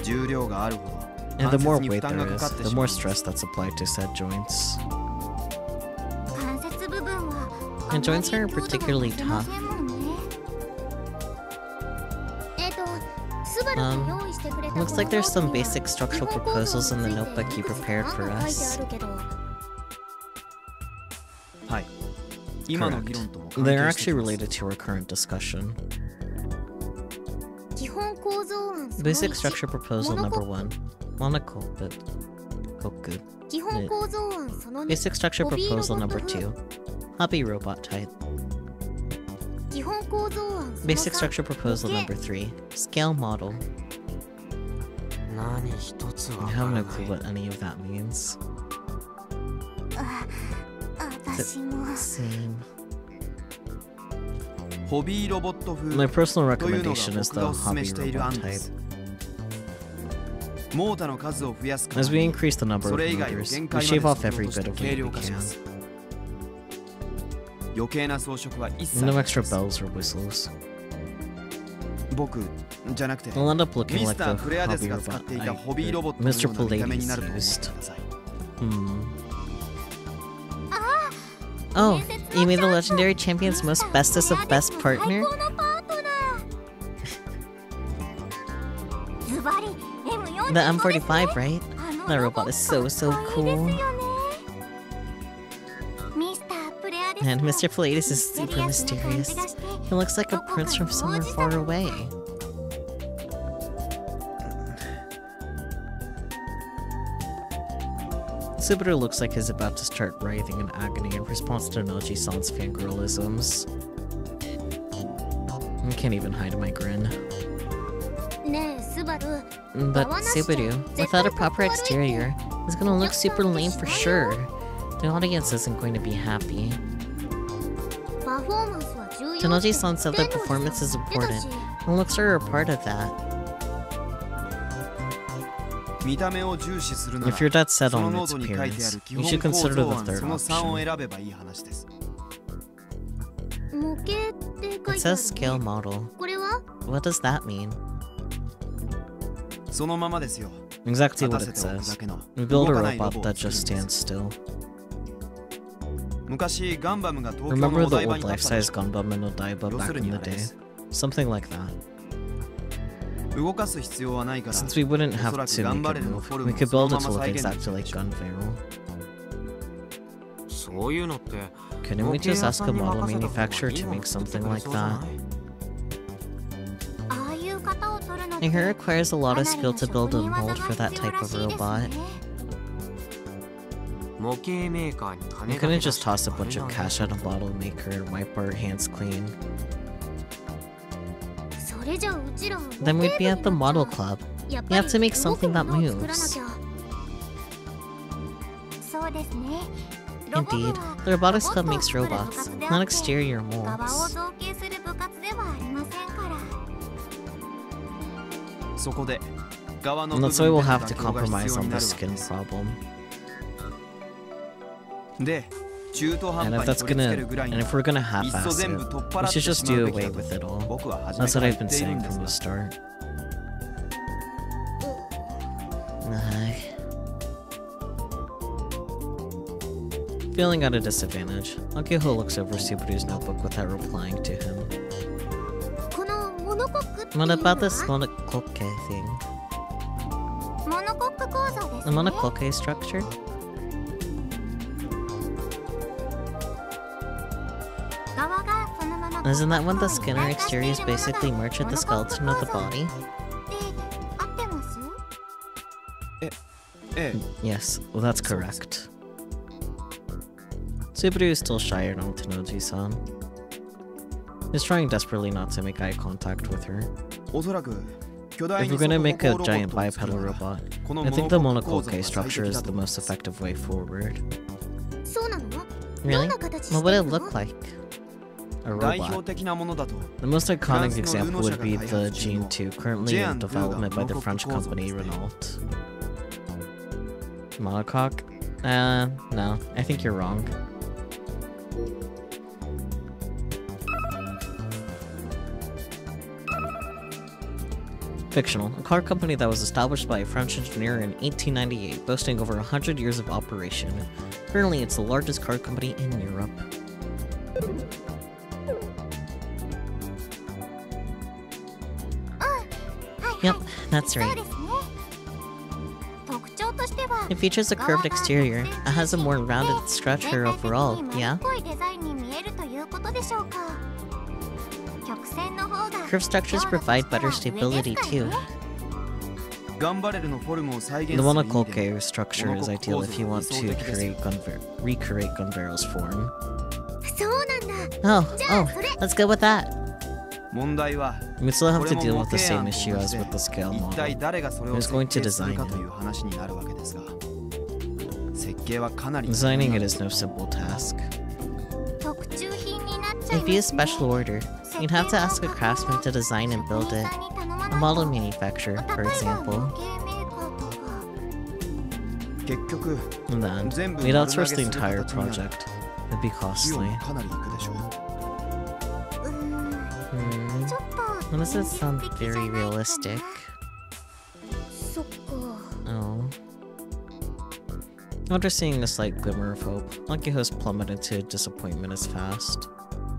And the more weight there is, the more stress that's applied to said joints. And joints are particularly tough. Looks like there's some basic structural proposals in the notebook you prepared for us. Correct. They're actually related to our current discussion. Basic structure proposal number 1. Monocoque. Basic structure proposal number 2. Hobby robot type. Basic structure proposal number 3. Scale model. I have no clue what any of that means. Same. My personal recommendation is the hobby robot type. As we increase the number of motors, we shave off every bit of weight we can. No extra bells or whistles. We'll end up looking like the hobby robot Mr. Pallades used. Oh, you mean the legendary champion's most bestest of best partner? The M45, right? That robot is so cool. And Mr. Pallades is super mysterious. He looks like a prince from somewhere far away. Subaru looks like he's about to start writhing in agony in response to Noji-san's fangirlisms. I can't even hide my grin. But Subaru, without a proper exterior, it's gonna look super lame for sure. The audience isn't going to be happy. Noji-san said that performance is important, and looks are a part of that. If you're that set on its appearance, you should consider the third option. It says scale model. What does that mean? そのままですよ。 Exactly what it says. We build a robot that just stands still. 昔ガンバムが東京の Remember お the 台場 old に立った life-size Gundam in Odaiba back in the day? Something like that. 動かす必要はないから。 Since we wouldn't have to make it move, we could build it to look exactly like Gunvale. そういうのって Couldn't we just ask a model manufacturer to make something like that? I hear it requires a lot of skill to build a mold for that type of robot. We couldn't just toss a bunch of cash at a model maker and wipe our hands clean. Then we'd be at the model club. We have to make something that moves. Indeed, the Robotics Club makes robots, not exterior molds. And that's why we'll have to compromise on the skin problem. And if we're gonna half-ass it, we should just do away with it all. That's what I've been saying from the start. Feeling at a disadvantage, Akiho looks over Subaru's notebook without replying to him. What about this monocoque thing? The monocoque structure? Isn't that when the skin or exteriors basically merge with the skeleton of the body? Yes, well that's correct. Subaru is still shy around Tenoji-san. He's trying desperately not to make eye contact with her. If we're gonna make a giant bipedal robot, I think the monocoque structure is the most effective way forward. Really? What would it look like? A robot. The most iconic example would be the Gene 2, currently in development by the French company Renault. Monocoque? No, I think you're wrong. Fictional, a car company that was established by a French engineer in 1898, boasting over 100 years of operation. Currently, it's the largest car company in Europe. Yep, that's right. It features a curved exterior. It has a more rounded structure overall, yeah? Curved structures provide better stability too. The monocoque structure is ideal if you want to recreate Gunvero's form. Oh, let's go with that. We still have to deal with the same issue as with the scale model. Who's going to design it? Designing it is no simple task. It'd be a special order. You'd have to ask a craftsman to design and build it. A model manufacturer, for example. And then, we'd outsource the entire project. It'd be costly. Well, this does sound very realistic. Oh. After seeing a slight glimmer of hope, Akiho's plummeted to disappointment as fast.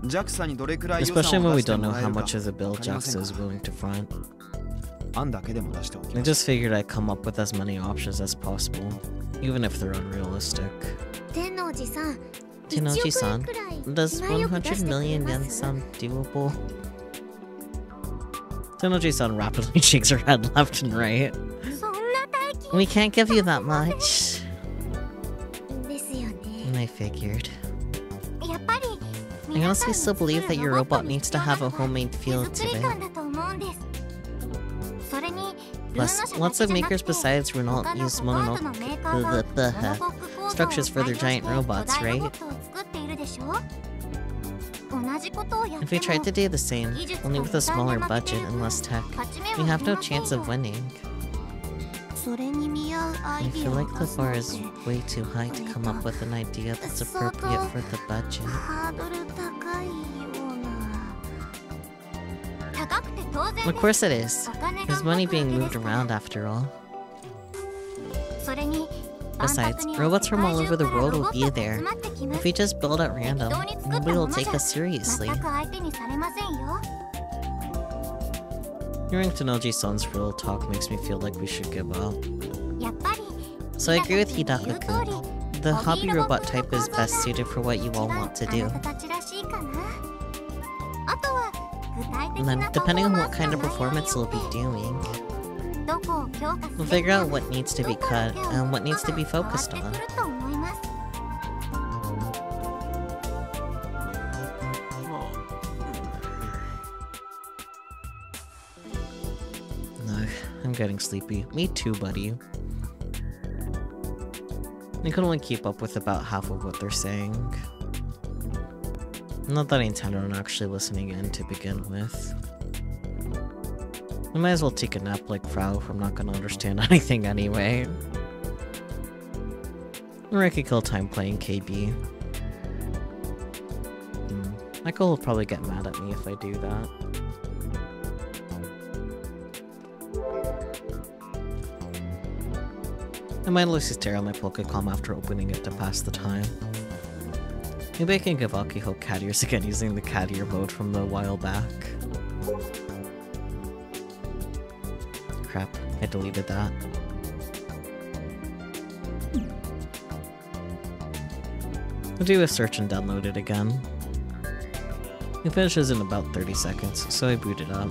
Especially when we don't know how much of the bill JAXA is willing to front. I just figured I'd come up with as many options as possible, even if they're unrealistic. Tenoji-san, does 100 million yen sound doable? Tenoji-san rapidly shakes her head left and right. We can't give you that much. I figured. I honestly still believe that your robot needs to have a homemade feel to it. Plus, lots of makers besides Renault use structures for their giant robots, right? If we tried to do the same, only with a smaller budget and less tech, we have no chance of winning. I feel like the bar is way too high to come up with an idea that's appropriate for the budget. Of course it is. There's money being moved around after all. Besides, robots from all over the world will be there. If we just build at random, nobody will take us seriously. Hearing Tanoji-san's real talk makes me feel like we should give up. So I agree with Hidaka-kun. The hobby robot type is best suited for what you all want to do. And then, depending on what kind of performance we'll be doing, we'll figure out what needs to be cut and what needs to be focused on. Ugh, I'm getting sleepy. Me too, buddy. I can only keep up with about half of what they're saying. Not that I intend on actually listening in to begin with. I might as well take a nap like Frau if I'm not gonna understand anything anyway. Or I could kill time playing KB. Michael will probably get mad at me if I do that. I might lose stare on my Pokecom after opening it to pass the time. Maybe I can give Akiho cat ears again using the cat ear mode from a while back. Crap, I deleted that. I'll do a search and download it again. It finishes in about 30 seconds, so I boot it up.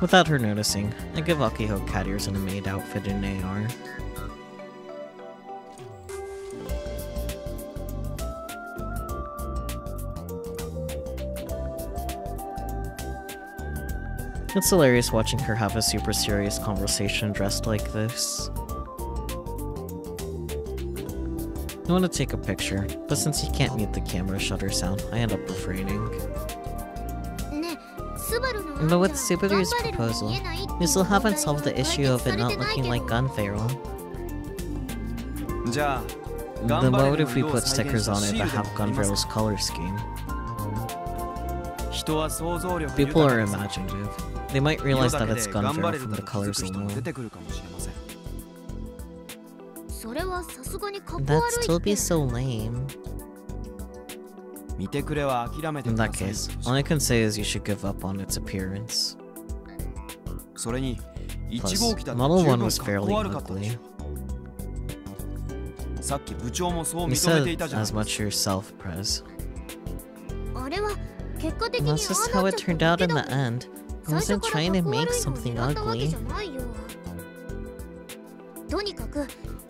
Without her noticing, I give Akiho cat ears in a maid outfit in AR. It's hilarious watching her have a super serious conversation dressed like this. I want to take a picture, but since you can't mute the camera shutter sound, I end up refraining. But with Subaru's proposal, we still haven't solved the issue of it not looking like Gunferrle. Then what would if we put stickers on it that have Gunferrle's color scheme? People are imaginative. They might realize that it's Gunferrle from the colors alone. That'd still be so lame. In that case, all I can say is you should give up on its appearance. Plus, Model 1 was fairly ugly. You said as much yourself, Prez. And that's just how it turned out in the end. I wasn't trying to make something ugly.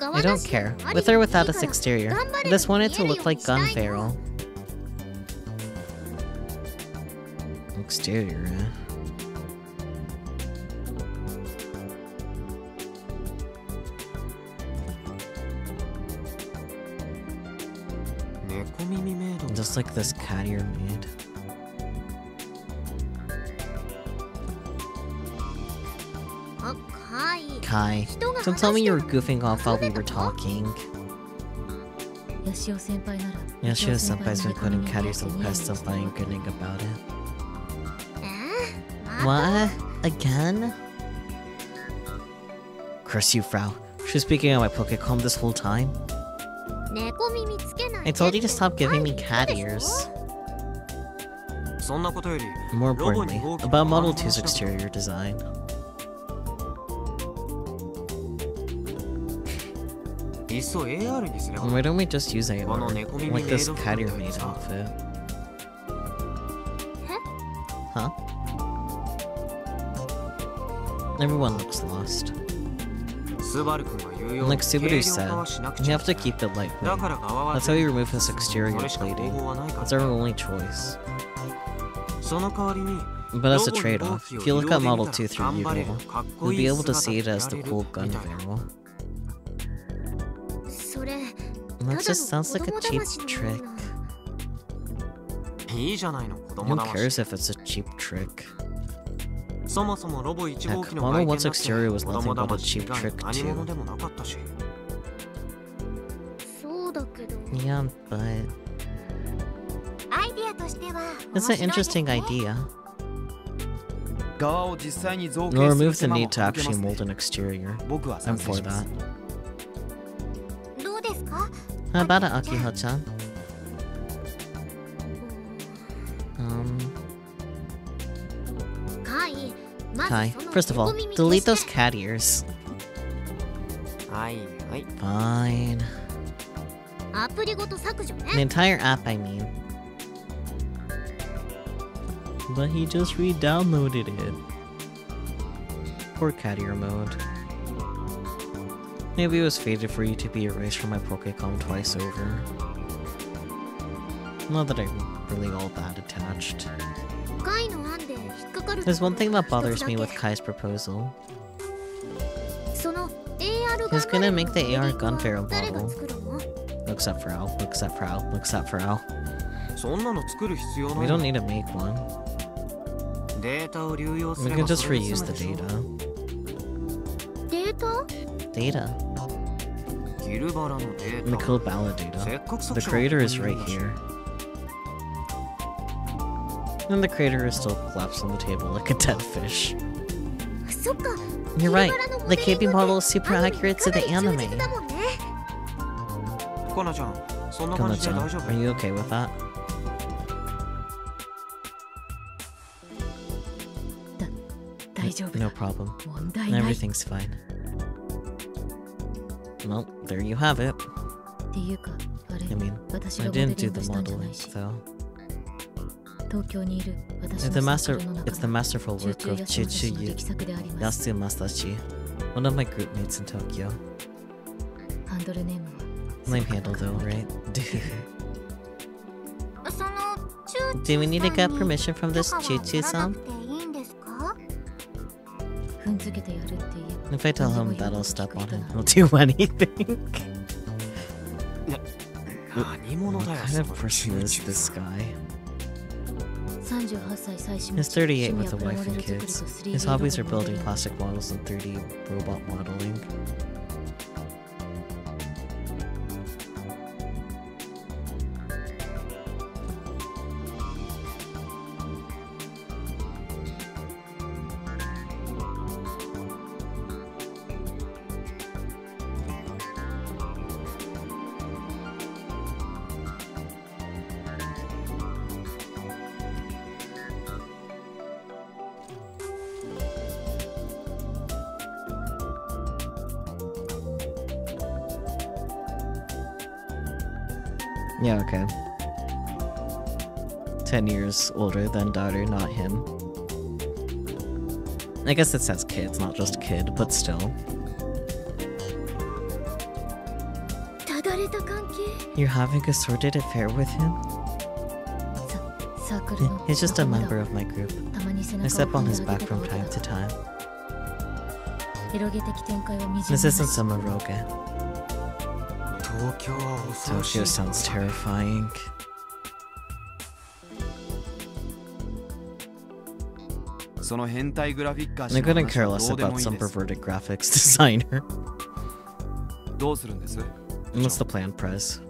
I don't care, with or without its exterior. I just want it to look like Gunferrle. Exterior, eh? Just like this cat ear maid. Kai, don't tell me you were goofing off while we were talking. Yashio-senpai's been putting cat ears on pedestals and grinning about it. What? Again? Curse you, Frau. She was speaking on my Pokecom this whole time. I told you to stop giving me cat ears. More importantly, about Model 2's exterior design. Why don't we just use AR? Like this cat ear maid outfit. Huh? Everyone looks lost. Like Subaru said, you have to keep it lightweight. That's how you remove this exterior plating. It's our only choice. But as a trade-off, if you look at Model 2 through U-Dual, you'll be able to see it as the cool Gunferrle. That just sounds like a cheap trick. Who cares if it's a cheap trick? そもそもロボ1号機の Model 外 1's 見だ exterior was 子 nothing 供 but a 騙し cheap 以外 trick 何者 too. でもなかったし。そうだけど Yeah, but アイディアとしては it's an interesting idea. 側を実際に造 We'll 形する remove 手 the 間も need to 省け actually ます mold ね。 an exterior. 僕は I'm 賛成 for します that. どうですか How about it, Akiha-chan? Kai, first of all, delete those cat ears. はいはい。 Fine. アプリごと削除 The ね entire app, I mean. But he just re-downloaded it. Poor cat ear mode. Maybe it was fated for you to be erased from my Pokécom twice over. Not that I'm really all that attached. カイの案で引っかかる There's one thing that bothers me 一 with つだ Kai's proposal. けその AR He's gonna make the AR gun フェ pharaoh 誰が model. 作るの Except for Al, except for Al, except for Al. そんなの作る必要な We い。 don't need to make one. データを流用す We れ can ば just それで reuse 済む the でしょ。 data. データ Data. ギルバラのデ The ータ。 code ballot せ data. っかく The 作者が creator is ここに right いるんだし here. And the creator is still collapsed on the table like a dead fish. そっか You're right. ギルバラのモ The デリン KP グ model is super アニメ accurate to the かなり anime. 忠実だもんねコナちゃん、そんな感じで Kona-chan, 大丈夫 are you okay with that? 大丈夫 No だ problem. 問題ない Everything's fine. Well, there you have it. っていうかあれ I mean, 私 I がモデ didn't リ do ング the したんじゃ modeling, ないし though. 東京にいる私 It's the のサー master. クルの It's the 仲間 masterful 中 work 中 of 安正の Chichuyu 力作であります Yasu Masashi, one of my group mates in Tokyo. ハンドルネームは Lame handle though, right? その Do we need to get permission from this Chichu-san? いいんですか踏んづけてやるって言えば If I tell him that I'll step on him, he'll do anything. 何者 What だよ、 kind そ of の person 中 is 中 this guy? 38歳最新 He's 38 with a wife and kids. His hobbies are building plastic models and 3D robot modeling. Yeah, okay. 10 years older than daughter, not him. I guess it says kids, not just kid, but still. ただれた関係 You're having a sordid affair with him? サークルの He's just a 仲間だ member of my group. たまに背 I 中を step 踏 on んで his あ back げてた from わけ time だ to time. 広げ的展開はみじ This ん isn't some eroge. 東京は恐ろしい Tokyo sounds terrifying. その変態グラフィッカー I 氏の couldn't 話 care は less どうで about もいい some です perverted graphics designer. どうするんです What's the plan, Prez?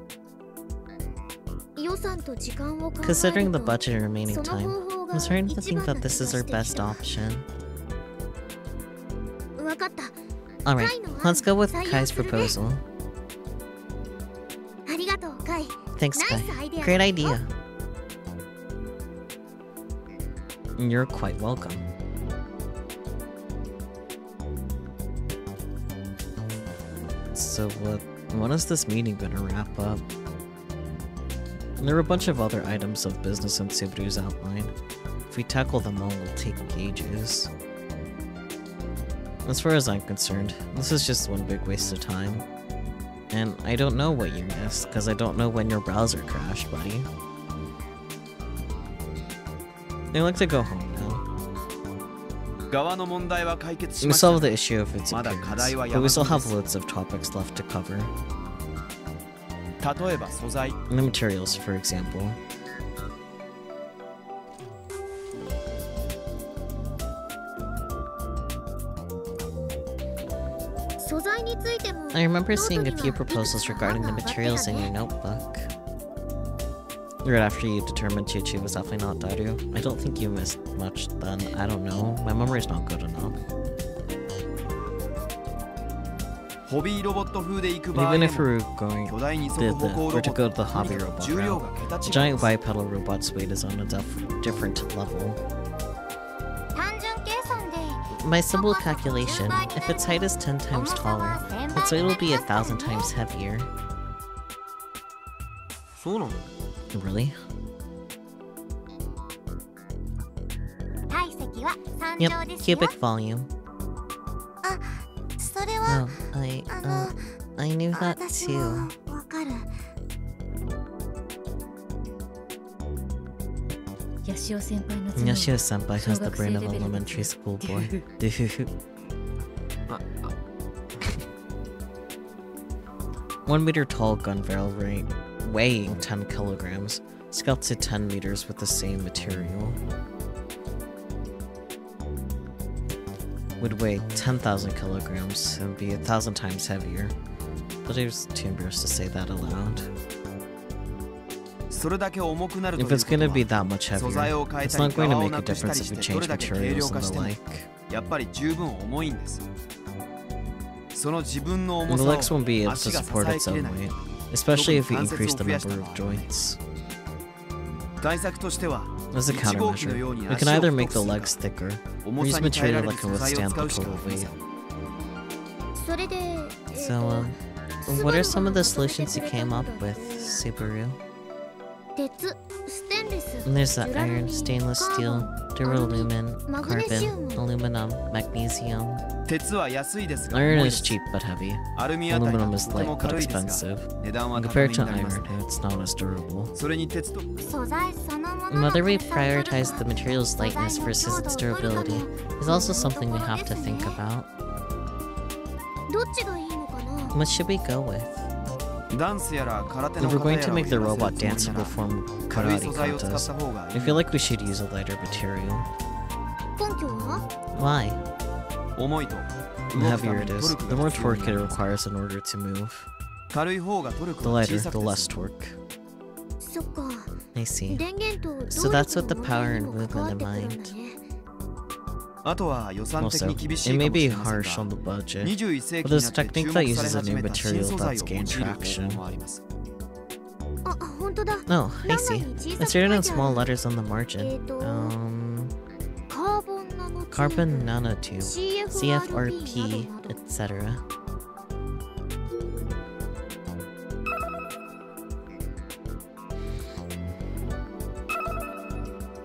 予算と時間を考えると Considering the budget and remaining その time, 方法が I'm starting to 一 think 番な that 気が this is our してき best た option. わかった Alright, let's go with 採用 Kai's するね proposal. ありがとうカイ Thanks, ナ Kai. イスアイデア Great だよ idea. You're quite welcome. So when is this meeting gonna wrap up? There are a bunch of other items of business in Subaru's outline. If we tackle them all, it'll take ages. As far as I'm concerned, this is just one big waste of time. And I don't know what you missed, because I don't know when your browser crashed, buddy. I'd like to go home now. 側の問題は解決し We ました solved the issue of its まだ appearance, 課題は but we still 山 have 積みです loads of topics left to cover. 例えば素材 The materials, for example. I remember seeing a few proposals regarding the materials in your notebook. Right after you determined Chi-Chi was definitely not Daru. I don't think you missed much then. I don't know. My memory's not good enough. Even if we were going to go to the hobby robot route, the giant bipedal robot's weight is on a different level. By simple calculation, if its height is 10 times taller, its weight will be 1,000 times heavier. Really? Yep, cubic volume. Oh, I knew that too. Yashio-senpai has the brain of an elementary school boy. 1 meter tall gun barrel weighing 10 kilograms, scaled to 10 meters with the same material. Would weigh 10,000 kilograms and be 1,000 times heavier. But I was too embarrassed to say that aloud. If it's gonna be that much heavier, it's not going to make a difference if we change materials and the like. And the legs won't be able to support its own weight, especially if we increase the number of joints. As a countermeasure, we can either make the legs thicker, or use material that can withstand the total weight. So, what are some of the solutions you came up with, Subaru? And there's the iron, stainless steel, duralumin, carbon, aluminum, magnesium. Iron is cheap but heavy. Aluminum is light but expensive. And compared to iron, it's not as durable. And whether we prioritize the material's lightness versus its durability is also something we have to think about. What should we go with? If we're going to make the robot dance and perform karate contest, I feel like we should use a lighter material. Why? The heavier it is, the more torque it requires in order to move. The lighter, the less torque. I see. So that's with the power and movement in mind. Also, it may be harsh on the budget, but there's a technique that uses a new material that's gained traction. Oh, I see. It's written in small letters on the margin. Carbon nanotube, CFRP, etc.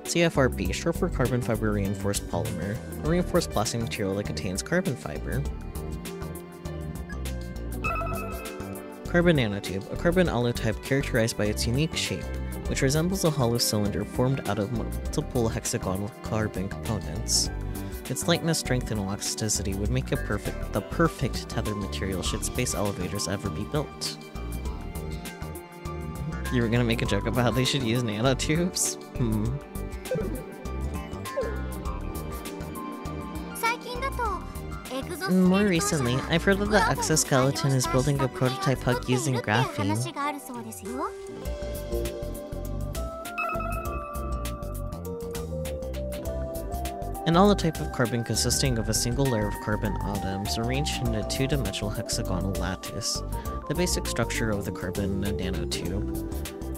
CFRP, short for carbon fiber reinforced polymer, a reinforced plastic material that contains carbon fiber. Carbon nanotube, a carbon allotype characterized by its unique shape, which resembles a hollow cylinder formed out of multiple hexagonal carbon components. Its lightness, strength, and elasticity would make it the perfect tethered material should space elevators ever be built. You were gonna make a joke about how they should use nanotubes? More recently, I've heard that the exoskeleton is building a prototype hug using graphene. An allotype of carbon consisting of a single layer of carbon atoms arranged in a two-dimensional hexagonal lattice, the basic structure of the carbon nanotube.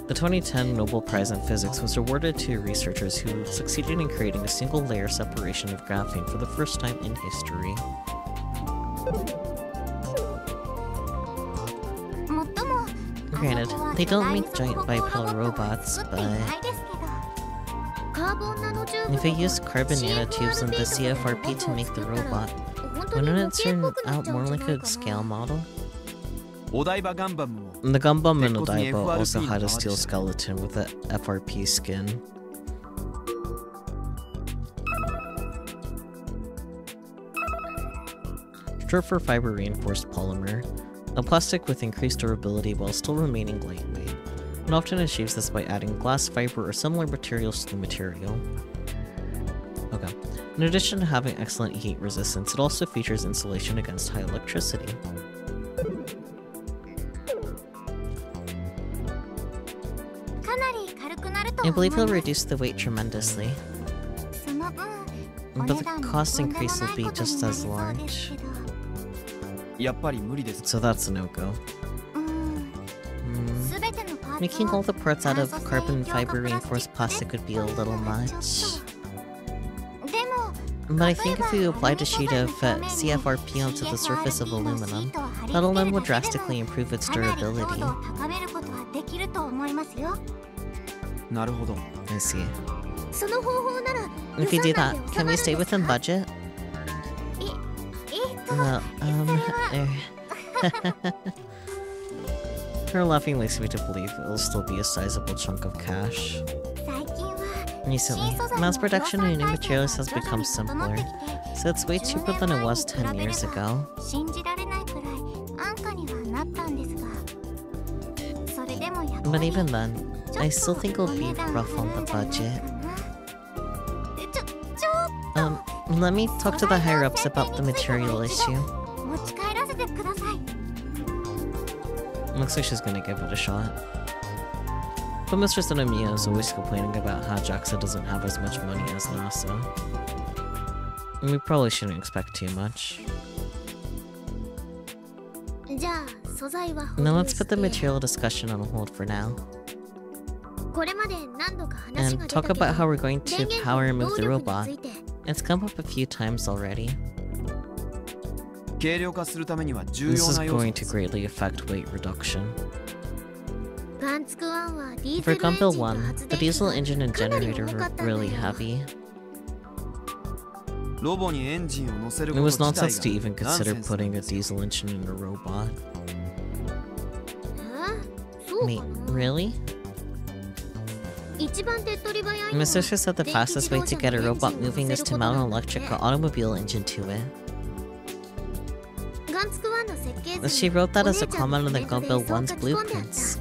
The 2010 Nobel Prize in Physics was awarded to researchers who succeeded in creating a single-layer separation of graphene for the first time in history. Granted, they don't make giant bipedal robots, but if they use carbon nanotubes and the CFRP to make the robot, wouldn't it turn out more like a scale model? And the Gundam in Odaiba also had a steel skeleton with a FRP skin. Short for fiber reinforced polymer, a plastic with increased durability while still remaining lightweight, and often achieves this by adding glass fiber or similar materials to the material. Okay. In addition to having excellent heat resistance, it also features insulation against high electricity. I believe he'll reduce the weight tremendously. But the cost increase will be just as large. やっぱり無理です。 So that's a no-go. Making all the parts out of carbon fiber reinforced plastic would be a little much. But I think if we applied a sheet of CFRP onto the surface of aluminum, that alone would drastically improve its durability. なるほど。 I see. If we do that, can we stay within budget? Well, Her laughing leads me to believe it'll still be a sizable chunk of cash. Recently, mass production in new materials has become simpler, so it's way cheaper than it was 10 years ago. But even then, I still think it'll be rough on the budget. Let me talk to the higher-ups about the material issue. Looks like she's gonna give it a shot. But Mr. Sonomiya is always complaining about how JAXA doesn't have as much money as NASA. And we probably shouldn't expect too much. Now let's put the material discussion on hold for now. And talk about how we're going to power and move the robot. It's come up a few times already. This is going to greatly affect weight reduction. For Gunbill 1, the diesel engine and generator were really heavy. It was nonsense to even consider putting a diesel engine in a robot. Wait, really? Mr. Fisher said the fastest way to get a robot moving is to mount an electric automobile engine to it. She wrote that as a comment on the Gunbill 1's blueprints.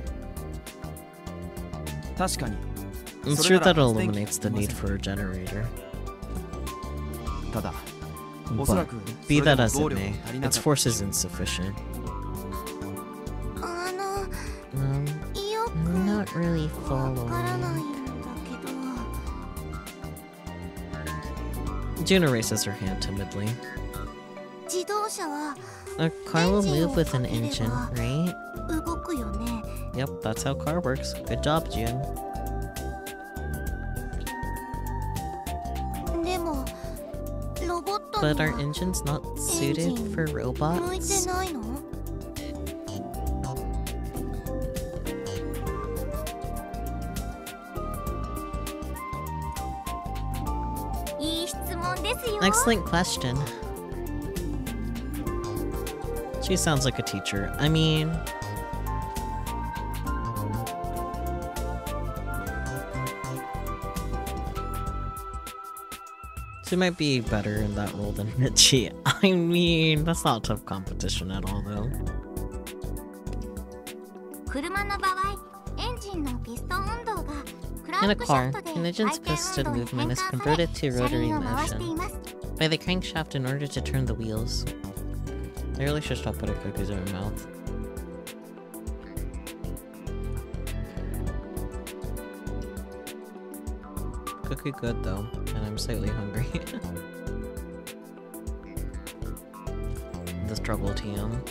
I'm sure that eliminates the need for a generator. But, be that as it may, its force is insufficient. I'm not really following. Juno raises her hand timidly. A car will move with an engine, right? Yep, that's how car works. Good job, June. But are engines not suited for robots? Excellent question. She sounds like a teacher. I mean... she might be better in that role than Michi. I mean, that's not tough competition at all, though. In a car, an engine's piston movement is converted to rotary motion by the crankshaft in order to turn the wheels. I really should stop putting cookies in my mouth. Cookie good though, and I'm slightly hungry. The struggle TM.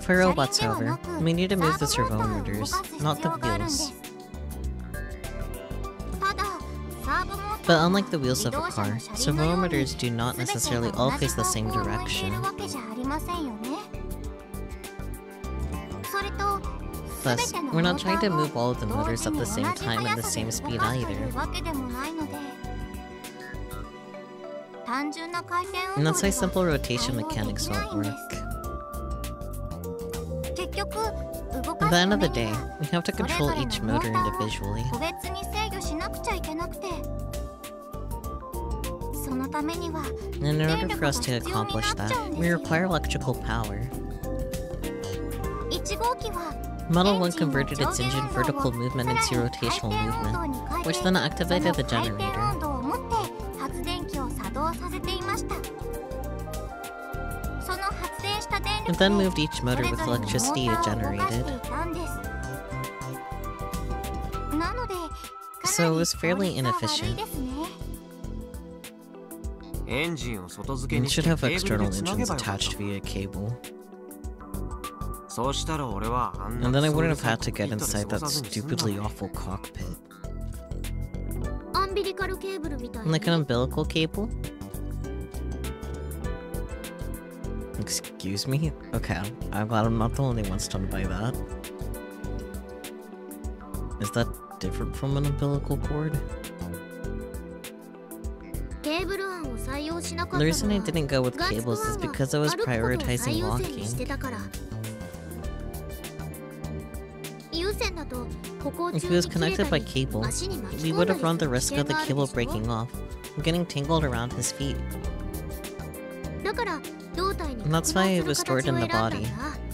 For robots, however, we need to move the servo motors, not the wheels. But unlike the wheels of a car, servo motors do not necessarily all face the same direction. Plus, we're not trying to move all of the motors at the same time and the same speed either. And that's why simple rotation mechanics won't work. At the end of the day, we have to control each motor individually. And in order for us to accomplish that, we require electrical power. Model 1 converted its engine vertical movement into rotational movement, which then activated the generator. It then moved each motor with electricity it generated. So it was fairly inefficient. It should have external engines attached via cable. And then I wouldn't have had to get inside that stupidly awful cockpit. Like an umbilical cable? Excuse me? Okay, I'm glad I'm not the only one stunned by that. Is that different from an umbilical cord? The reason I didn't go with cables is because I was prioritizing walking. If it was connected by cable, we would have run the risk of the cable breaking off and getting tangled around his feet. And that's why it was stored in the body.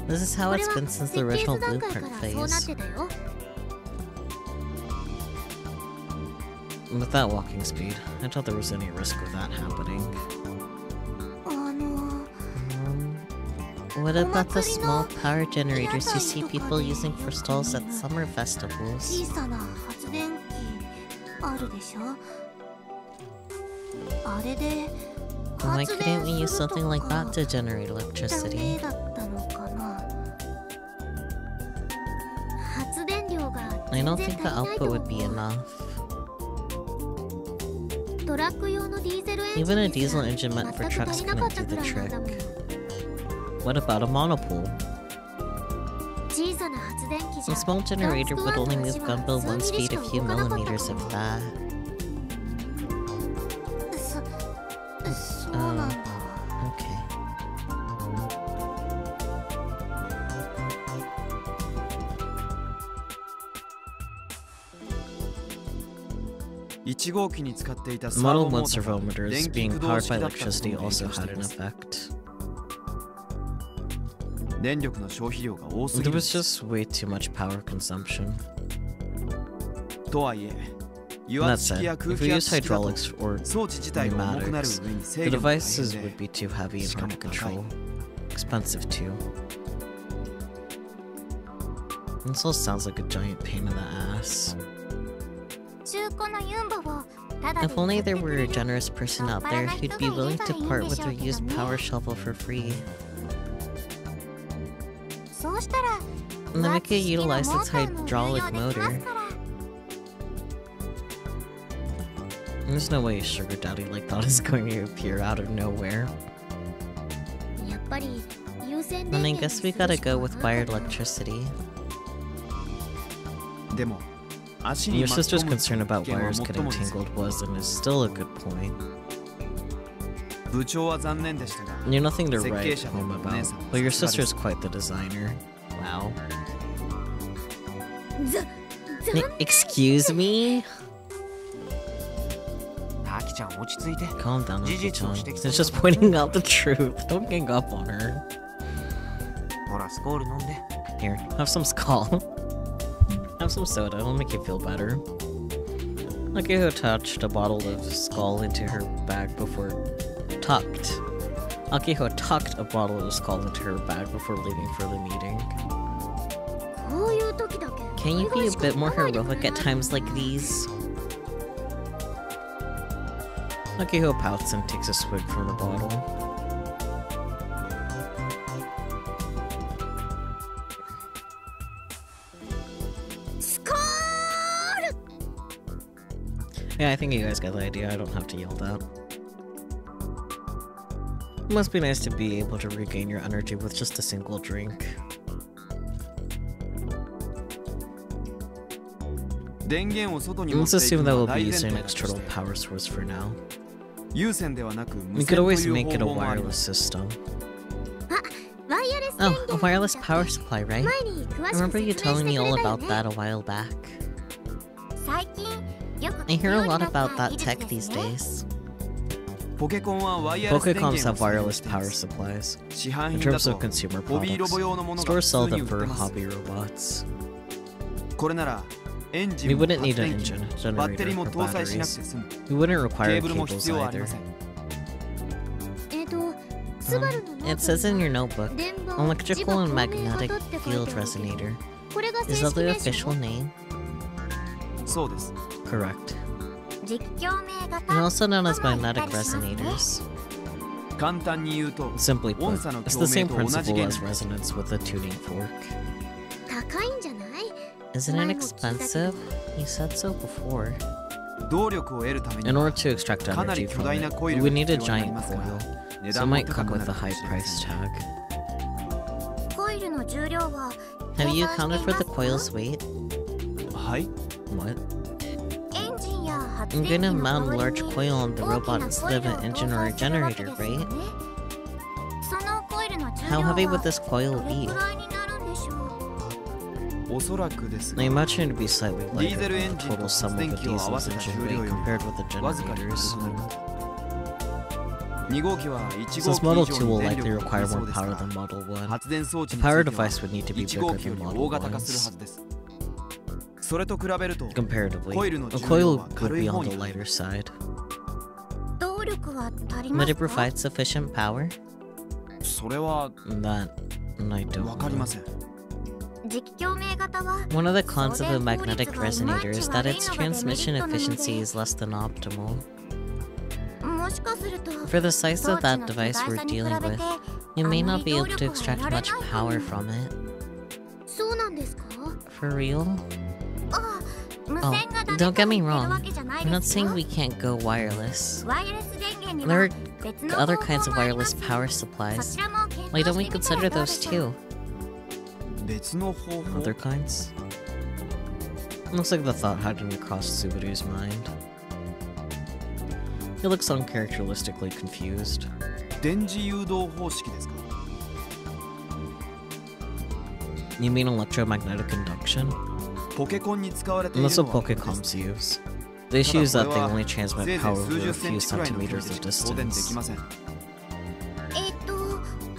This is how it's been since the original blueprint phase. With that walking speed, I thought there was any risk of that happening. What about the small power generators you see people using for stalls at summer festivals? Why couldn't we use something like that to generate electricity? I don't think the output would be enough. Even a diesel engine meant for trucks couldn't do the trick. What about a monopole? A small generator would only move gunbill 1 speed a few millimeters if that. Okay. Model 1 servomotors being powered by electricity also had an effect. There was just way too much power consumption. That said, if we use hydraulics or pneumatics, the devices would be too heavy and hard to control. Expensive too. This all sounds like a giant pain in the ass. If only there were a generous person out there who'd be willing to part with their used power shovel for free. And then we could utilize its hydraulic motor. There's no way a sugar daddy like that is going to appear out of nowhere. Then I guess we gotta go with wired electricity. Your sister's concern about wires getting tangled was and is still a good point. You're nothing to write home about, but your sister's quite the designer. Wow. Excuse me? Calm down, Aki-chan. It's just pointing out the truth. Don't gang up on her. Here, have some skull. Have some soda, it'll make you feel better. Akiho touched a bottle of skull into her bag before... Akiho tucked a bottle of skull into her bag before leaving for the meeting. Can you be a bit more heroic at times like these? Akiho pouts and takes a swig from the bottle. Yeah, I think you guys got the idea. I don't have to yell that. It must be nice to be able to regain your energy with just a single drink. Let's assume that we'll be using an external power source for now. We could always make it a wireless system. Oh, a wireless power supply, right? I remember you telling me all about that a while back. I hear a lot about that tech these days. Pokecoms have wireless power supplies. In terms of consumer products, stores sell them for hobby robots. We wouldn't need an engine, generator, or batteries. We wouldn't require cables either. It says in your notebook, electrical and magnetic field resonator. Is that the official name? Correct. They're also known as magnetic resonators. Simply put, it's the same principle as resonance with a tuning fork. Isn't it expensive? You said so before. In order to extract energy from it, we would need a giant coil, so it might come with a high price tag. Have you accounted for the coil's weight? What? I'm gonna mount a large coil on the robot instead of an engine or a generator, right? How heavy would this coil be? I imagine it would be slightly lighter than the total sum of a diesel's engine weight compared with the generators. Since Model 2 will likely require more power than Model 1, the power device would need to be bigger than Model 1's. Comparatively, a coil would be on the lighter side. Would it provide sufficient power? That I don't know. One of the cons of a magnetic resonator is that its transmission efficiency is less than optimal. For the size of that device we're dealing with, you may not be able to extract much power from it. For real? Oh, don't get me wrong. I'm not saying we can't go wireless. There are other kinds of wireless power supplies. Why don't we consider those too? Other kinds? Looks like the thought hadn't crossed Subaru's mind. He looks uncharacteristically confused. You mean electromagnetic induction? That's what Pokecoms use. The issue is that they only transmit power over a few centimeters of distance.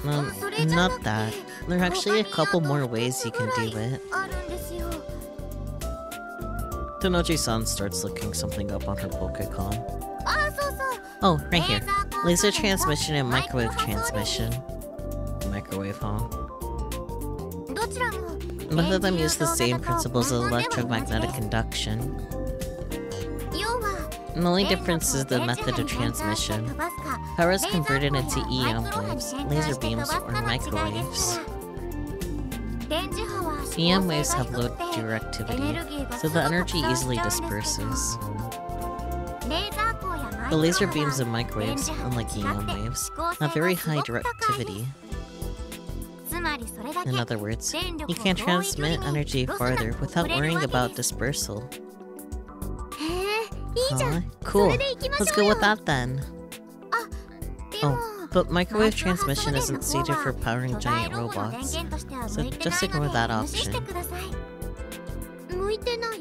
Not that. There are actually a couple more ways you can do it. Tonoji-san starts looking something up on her Pokecom. Oh, right here. Laser transmission and microwave transmission. Microwave, huh? Both of them use the same principles of electromagnetic induction. The only difference is the method of transmission. Power is converted into EM waves, laser beams, or microwaves. EM waves have low directivity, so the energy easily disperses. The laser beams and microwaves, unlike EM waves, have very high directivity. In other words, you can transmit energy farther without worrying about dispersal. Huh? Cool. Let's go with that then. Oh, but microwave transmission isn't suited for powering giant robots, so just ignore that option.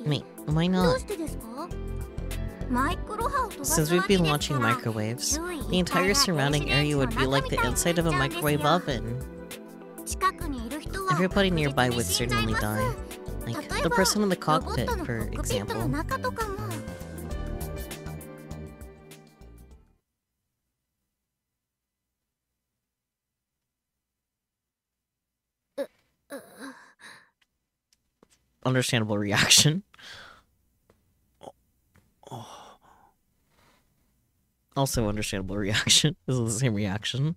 Wait, why not? Since we've been launching microwaves, the entire surrounding area would be like the inside of a microwave oven. Everybody nearby would certainly die. Like, the person in the cockpit, for example. Understandable reaction. Also understandable reaction. This is the same reaction.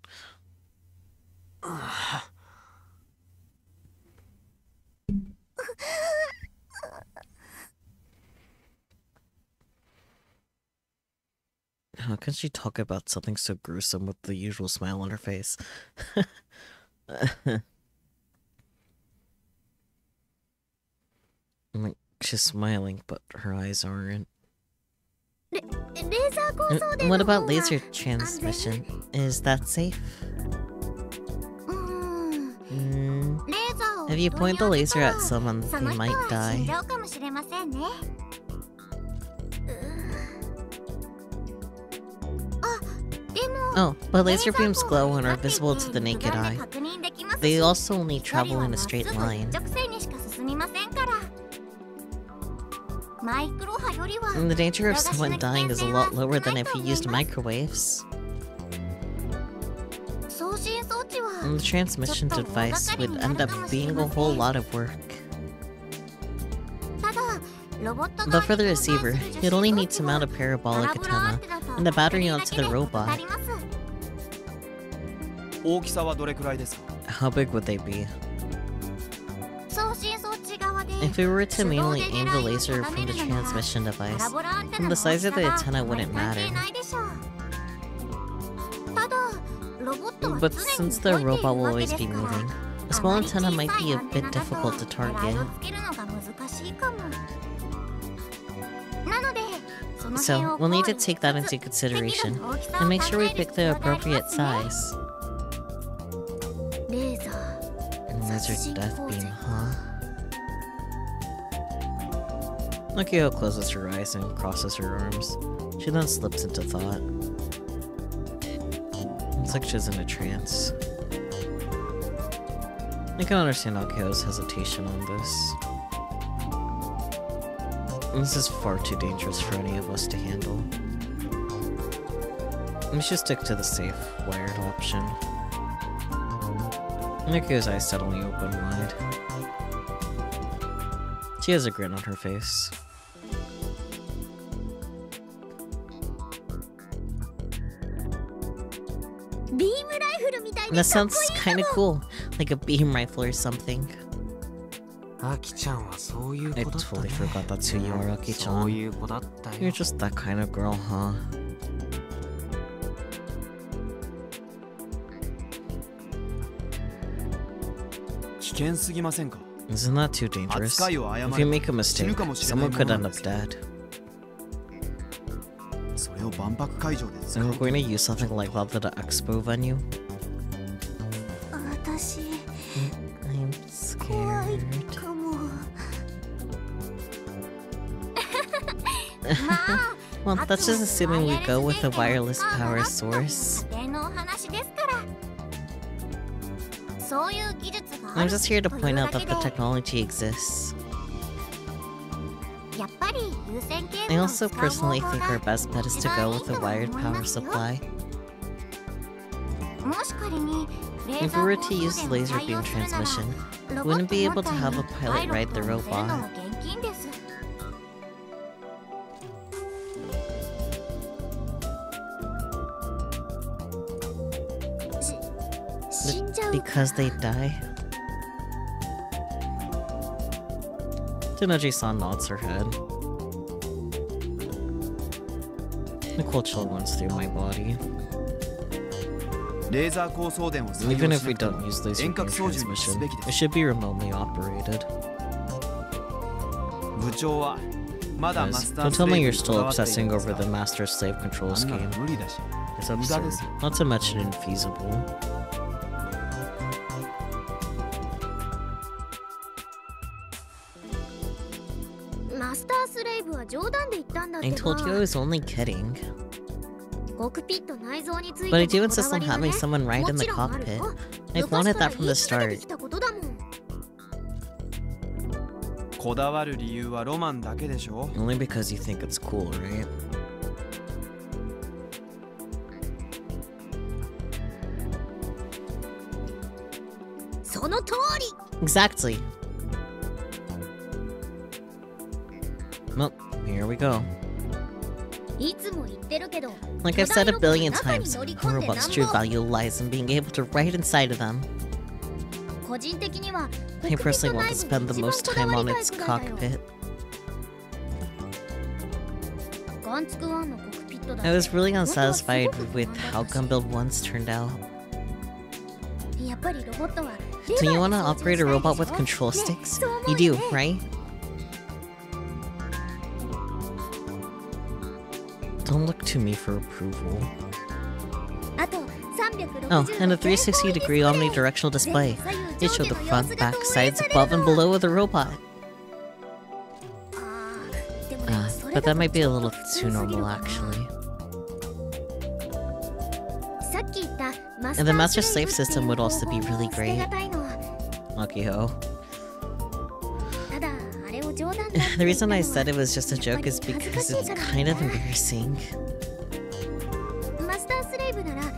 How can she talk about something so gruesome with the usual smile on her face? Like, she's smiling, but her eyes aren't. What about laser transmission? Is that safe? If you point the laser at someone, they might die. Oh, but laser beams glow and are visible to the naked eye. They also only travel in a straight line. And the danger of someone dying is a lot lower than if you used microwaves. And the transmission device would end up being a whole lot of work. But for the receiver, you'd only need to mount a parabolic antenna and the battery onto the robot. How big would they be? If we were to manually aim the laser from the transmission device, then the size of the antenna wouldn't matter. But since the robot will always be moving, a small antenna might be a bit difficult to target. So, we'll need to take that into consideration, and make sure we pick the appropriate size. Laser death beam, huh? Akio closes her eyes and crosses her arms. She then slips into thought. It's like she's in a trance. I can understand Akio's hesitation on this. This is far too dangerous for any of us to handle. We should stick to the safe, wired option. Akio's eyes suddenly open wide. She has a grin on her face. That sounds kinda cool, like a beam rifle or something. I totally forgot that's who you are, Aki-chan. You're just that kind of girl, huh? Isn't that too dangerous? If you make a mistake, someone could end up dead. And we're going to use something like that at the expo venue? I'm scared. Well, that's just assuming we go with a wireless power source. I'm just here to point out that the technology exists. I also personally think our best bet is to go with a wired power supply. If we were to use the laser beam transmission, we wouldn't be able to have a pilot ride the robot. Because they die? Tsunoji-san nods her head. A cold chill runs through my body. Even if we don't use laser beam transmission, it should be remotely operated. Guys, don't tell me you're still obsessing over the master-slave control scheme. It's absurd, not to mention infeasible. I told you I was only kidding. But I do insist on having someone ride in the cockpit. I've wanted that from the start. Only because you think it's cool, right? Exactly. Well, here we go. Like I've said a billion times, a robot's true value lies in being able to ride inside of them. I personally want to spend the most time on its cockpit. I was really unsatisfied with how Gunbuild 1's turned out. Do you want to operate a robot with control sticks? You do, right? Don't look to me for approval. Oh, and a 360-degree omnidirectional display. It showed the front, back, sides, above and below of the robot. But that might be a little too normal, actually. And the master slave system would also be really great. Akiho. The reason I said it was just a joke is because it's kind of embarrassing.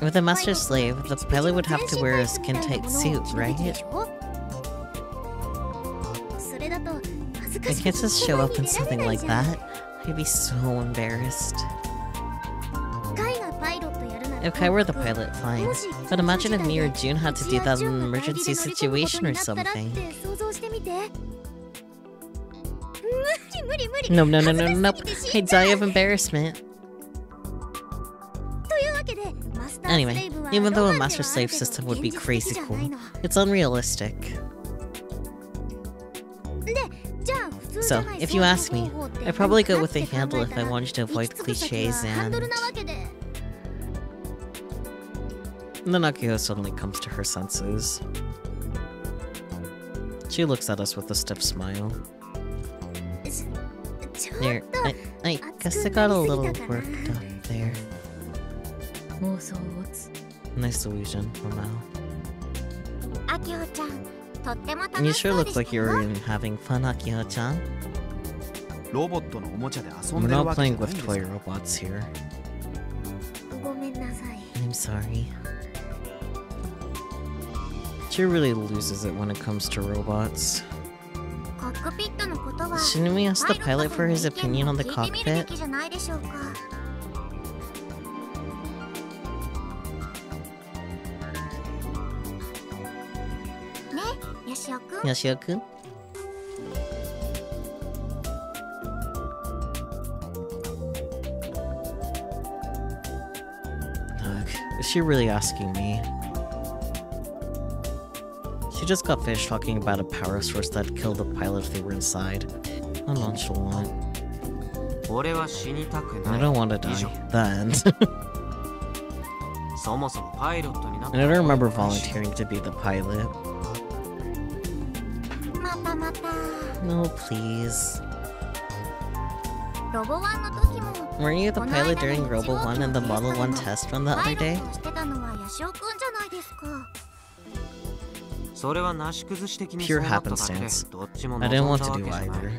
With a master slave, the pilot would have to wear a skin-tight suit, right? I can't just show up in something like that. I'd be so embarrassed. If I were the pilot, fine. But imagine if me or June had to do that in an emergency situation or something. No, I'd die of embarrassment. Anyway, even though a master slave system would be crazy cool, it's unrealistic. So, if you ask me, I'd probably go with a handle if I wanted to avoid cliches and then Akiho suddenly comes to her senses. She looks at us with a stiff smile. There, I guess I got a little worked up there. Nice illusion, Romao. You sure look like you're having fun, Akiho-chan. We're not playing with toy robots here. I'm sorry. She really loses it when it comes to robots. Shouldn't we ask the pilot for his opinion on the cockpit? Yoshio-kun? Ugh, is she really asking me? She just got finished talking about a power source that'd kill the pilot if they were inside. How nonchalant. I don't want to die. Then. I don't remember volunteering to be the pilot. No, please. Weren't you the pilot during Robo 1 and the Model 1 test run the other day? Pure happenstance. I didn't want to do either.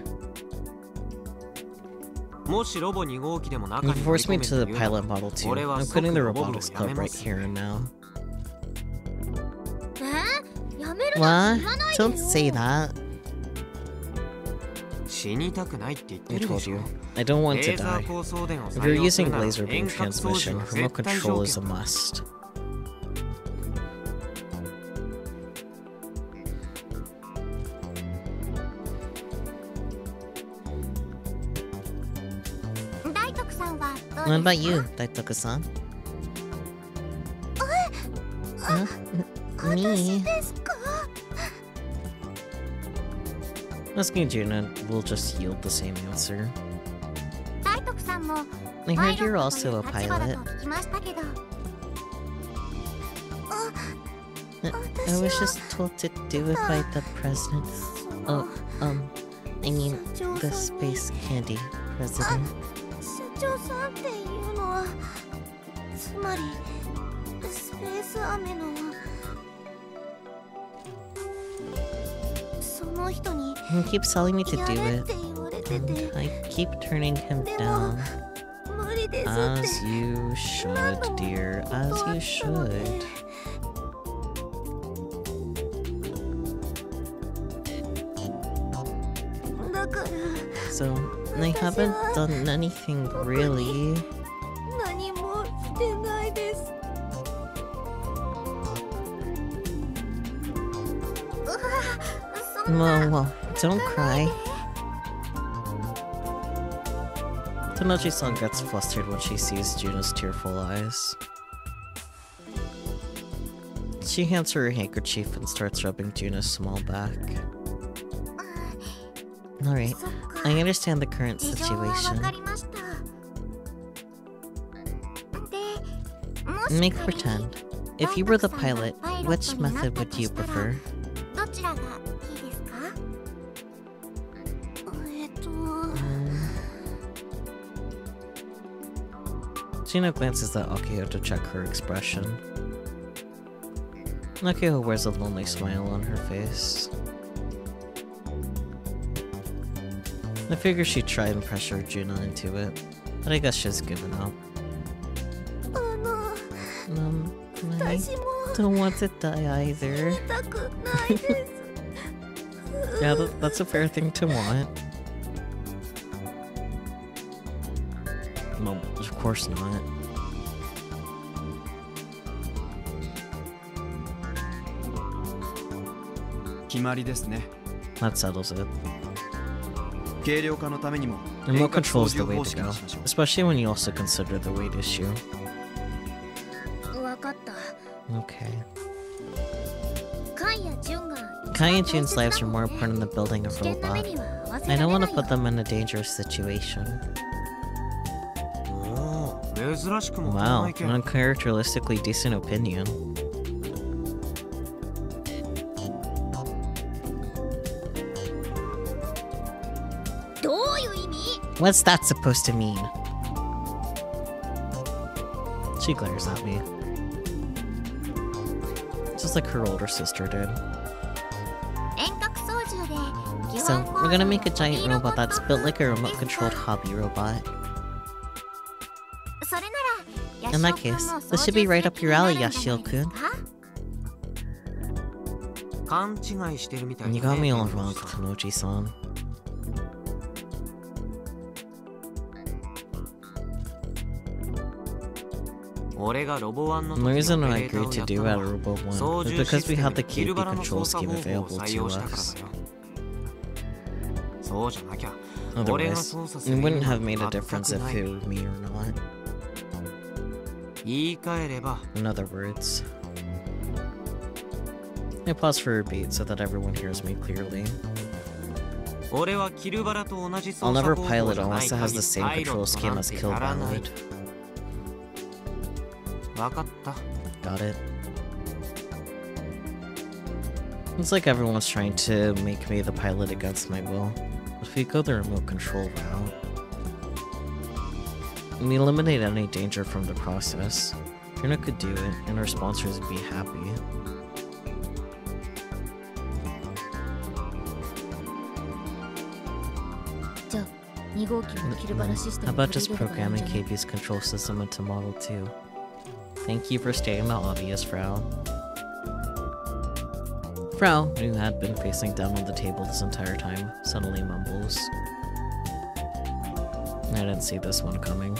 You forced me to the pilot Model 2. I'm quitting the Robotics Club right here and now. What? Don't say that. I told you, I don't want to die. If you're using laser beam transmission, remote control is a must. What about you, Daitoku-san? Huh? Me? Asking Juna will just yield the same answer. I heard you're also a pilot. I was just told to do it by the president. Oh, I mean, the space candy president. He keeps telling me to do it, and I keep turning him down. As you should, dear. As you should. So, I haven't done anything really. Well, don't cry. Tonachi-san gets flustered when she sees Juno's tearful eyes. She hands her a handkerchief and starts rubbing Juno's small back. Alright, I understand the current situation. Make pretend. If you were the pilot, which method would you prefer? Juno glances at Akiho to check her expression. Akio wears a lonely smile on her face. I figure she'd try and pressure Juna into it, but I guess she's given up. I don't want to die either. Yeah, that's a fair thing to want. Well, of course not. That settles it. Remote control is the way to go, especially when you also consider the weight issue. Okay. Kai and Jun's lives are more important than building a robot. I don't want to put them in a dangerous situation. Wow, an uncharacteristically decent opinion. What's that supposed to mean? She glares at me. Just like her older sister did. So, we're gonna make a giant robot that's built like a remote-controlled hobby robot. In that case, this should be right up your alley, Yashio-kun. You got me all wrong, Tanoji-san. The reason I agreed to do at Robo 1 is because we had the KP control scheme available to us. Otherwise, it wouldn't have made a difference if it were me or not. In other words, I pause for a beat so that everyone hears me clearly. I'll never pilot unless it has the same control scheme as Killvalid. Got it. It's like everyone's trying to make me the pilot against my will. If we go the remote control route, we eliminate any danger from the process. Yuna could do it, and our sponsors would be happy. How about just programming KP's control system into Model 2? Thank you for stating the obvious, Frau. Frau, who had been facing down on the table this entire time, suddenly mumbles. I didn't see this one coming.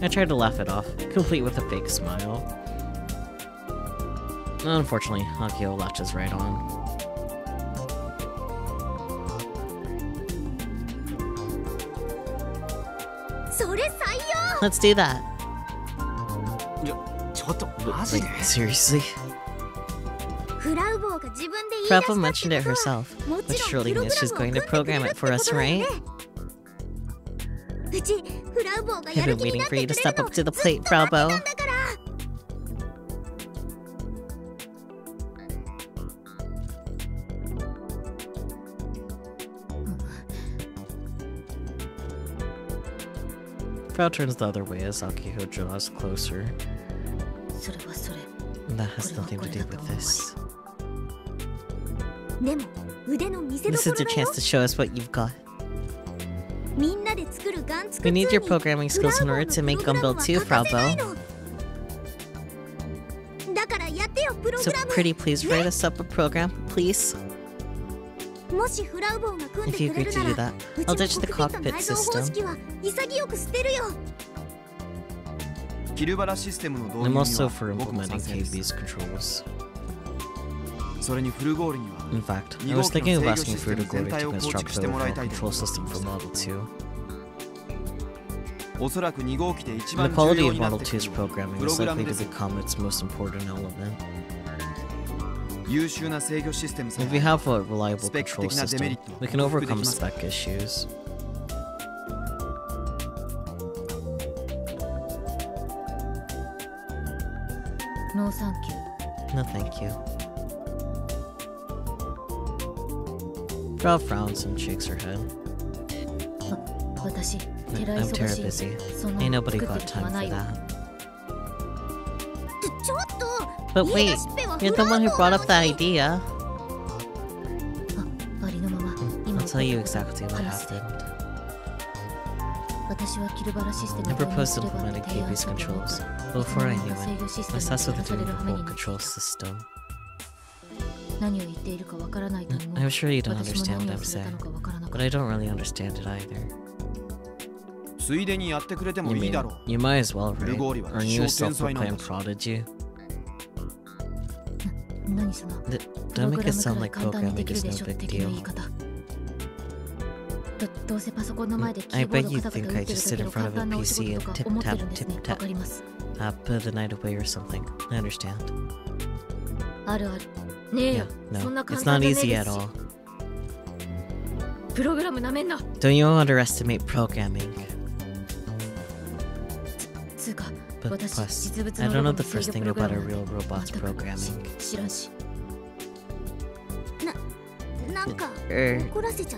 I tried to laugh it off, complete with a fake smile. Unfortunately, Akio latches right on. Let's do that. Like, seriously? Frau mentioned it herself, but surely means she's going to program it for us, right? I've been waiting for you to step up to the plate, Frau. Frau turns the other way as Akio draws closer. That has nothing to do with this. This is your chance to show us what you've got. We need your programming skills in order to make Gumball 2, Frau. So pretty please write us up a program, please. If you agree to do that, I'll ditch the cockpit system. I'm also for implementing KB's controls. In fact, I was thinking of asking Furugori to construct the overall control system for Model 2. The quality of Model 2's programming is likely to become its most important element. If we have a reliable control system, we can overcome spec issues. No thank you. Frau frowns and shakes her head. I'm terribly busy. Ain't nobody got time for that. But wait, you're the one who brought up the idea. I'll tell you exactly what happened. I proposed implementing KB's controls. Before I knew it, I was tasked with doing the whole control system. I'm sure you don't understand what I'm saying, but I don't really understand it either. You might as well, right? Aren't you a self-proclaimed prodigy? Don't make it sound like programming is no big deal. I bet you think I just sit in front of a PC and tip-tap put the night away or something. I understand. Yeah, no, it's not easy at all. Don't you underestimate programming. But plus, I don't know the first thing about a real robot's programming.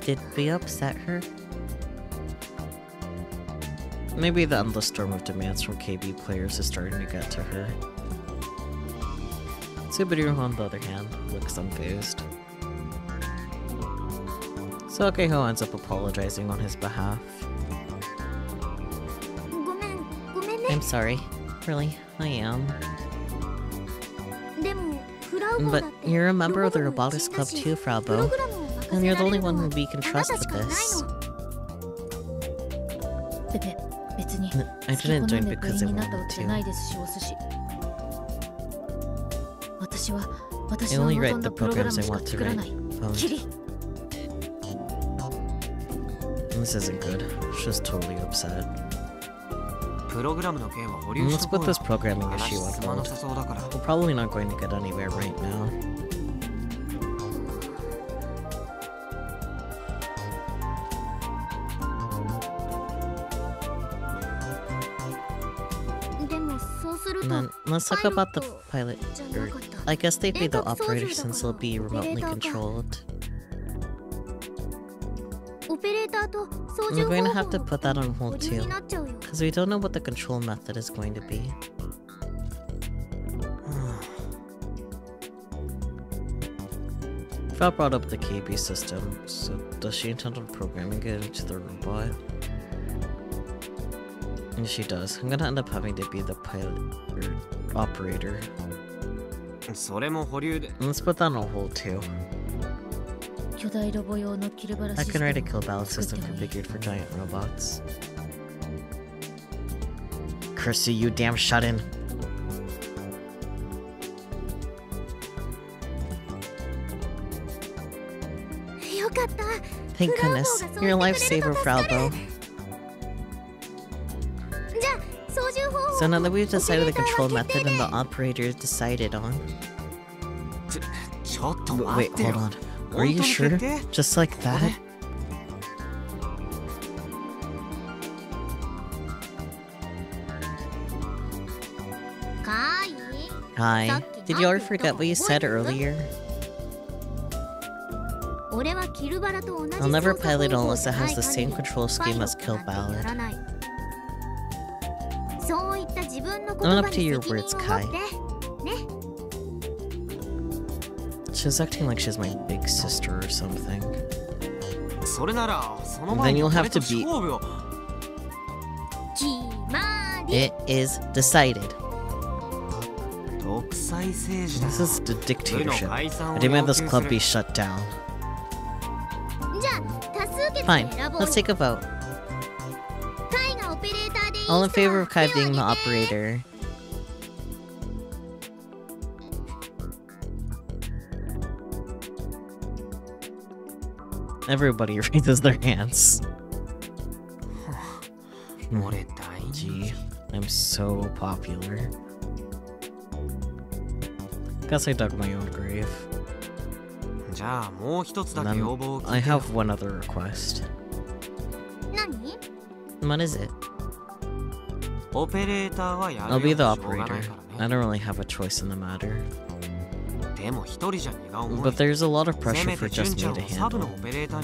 Did we upset her? Maybe the endless storm of demands from KB players is starting to get to her. Subaru, on the other hand, looks unfazed. So Keiko ends up apologizing on his behalf. I'm sorry. Really, I am. But you're a member of the Robotics Club too, Fraubo. And you're the only one who we can trust with this. I didn't join because I wanted to. I only write the programs I want to write. This isn't good. She's totally upset. Let's put this programming issue on hold. We're probably not going to get anywhere right now. And then, let's talk about the pilot. I guess they'd be the operator since they'll be remotely controlled. We're going to have to put that on hold too, because we don't know what the control method is going to be. Frau brought up the KB system, so does she intend on programming it into the robot? And she does. I'm gonna end up having to be the pilot or operator. Let's put that on hold too. I can write a kill balance system configured for giant robots. Curse you, you damn shut-in! Thank goodness, you're a lifesaver, Fraubo. So now that we've decided the control method and the operator decided on... Wait, hold on. Are you sure? Just like that? Hi. Did you already forget what you said earlier? I'll never pilot unless it has the same control scheme as Kill Ballad. Own up to your words, Kai. She's acting like she's my big sister or something. Then you'll have to be... It is decided. This is the dictatorship. I demand this club be shut down. Fine, let's take a vote. All in favor of Kai being the operator. Everybody raises their hands. Gee, I'm so popular. Guess I dug my own grave. Then I have one other request. What is it? I'll be the operator. I don't really have a choice in the matter. But there's a lot of pressure for just me to handle.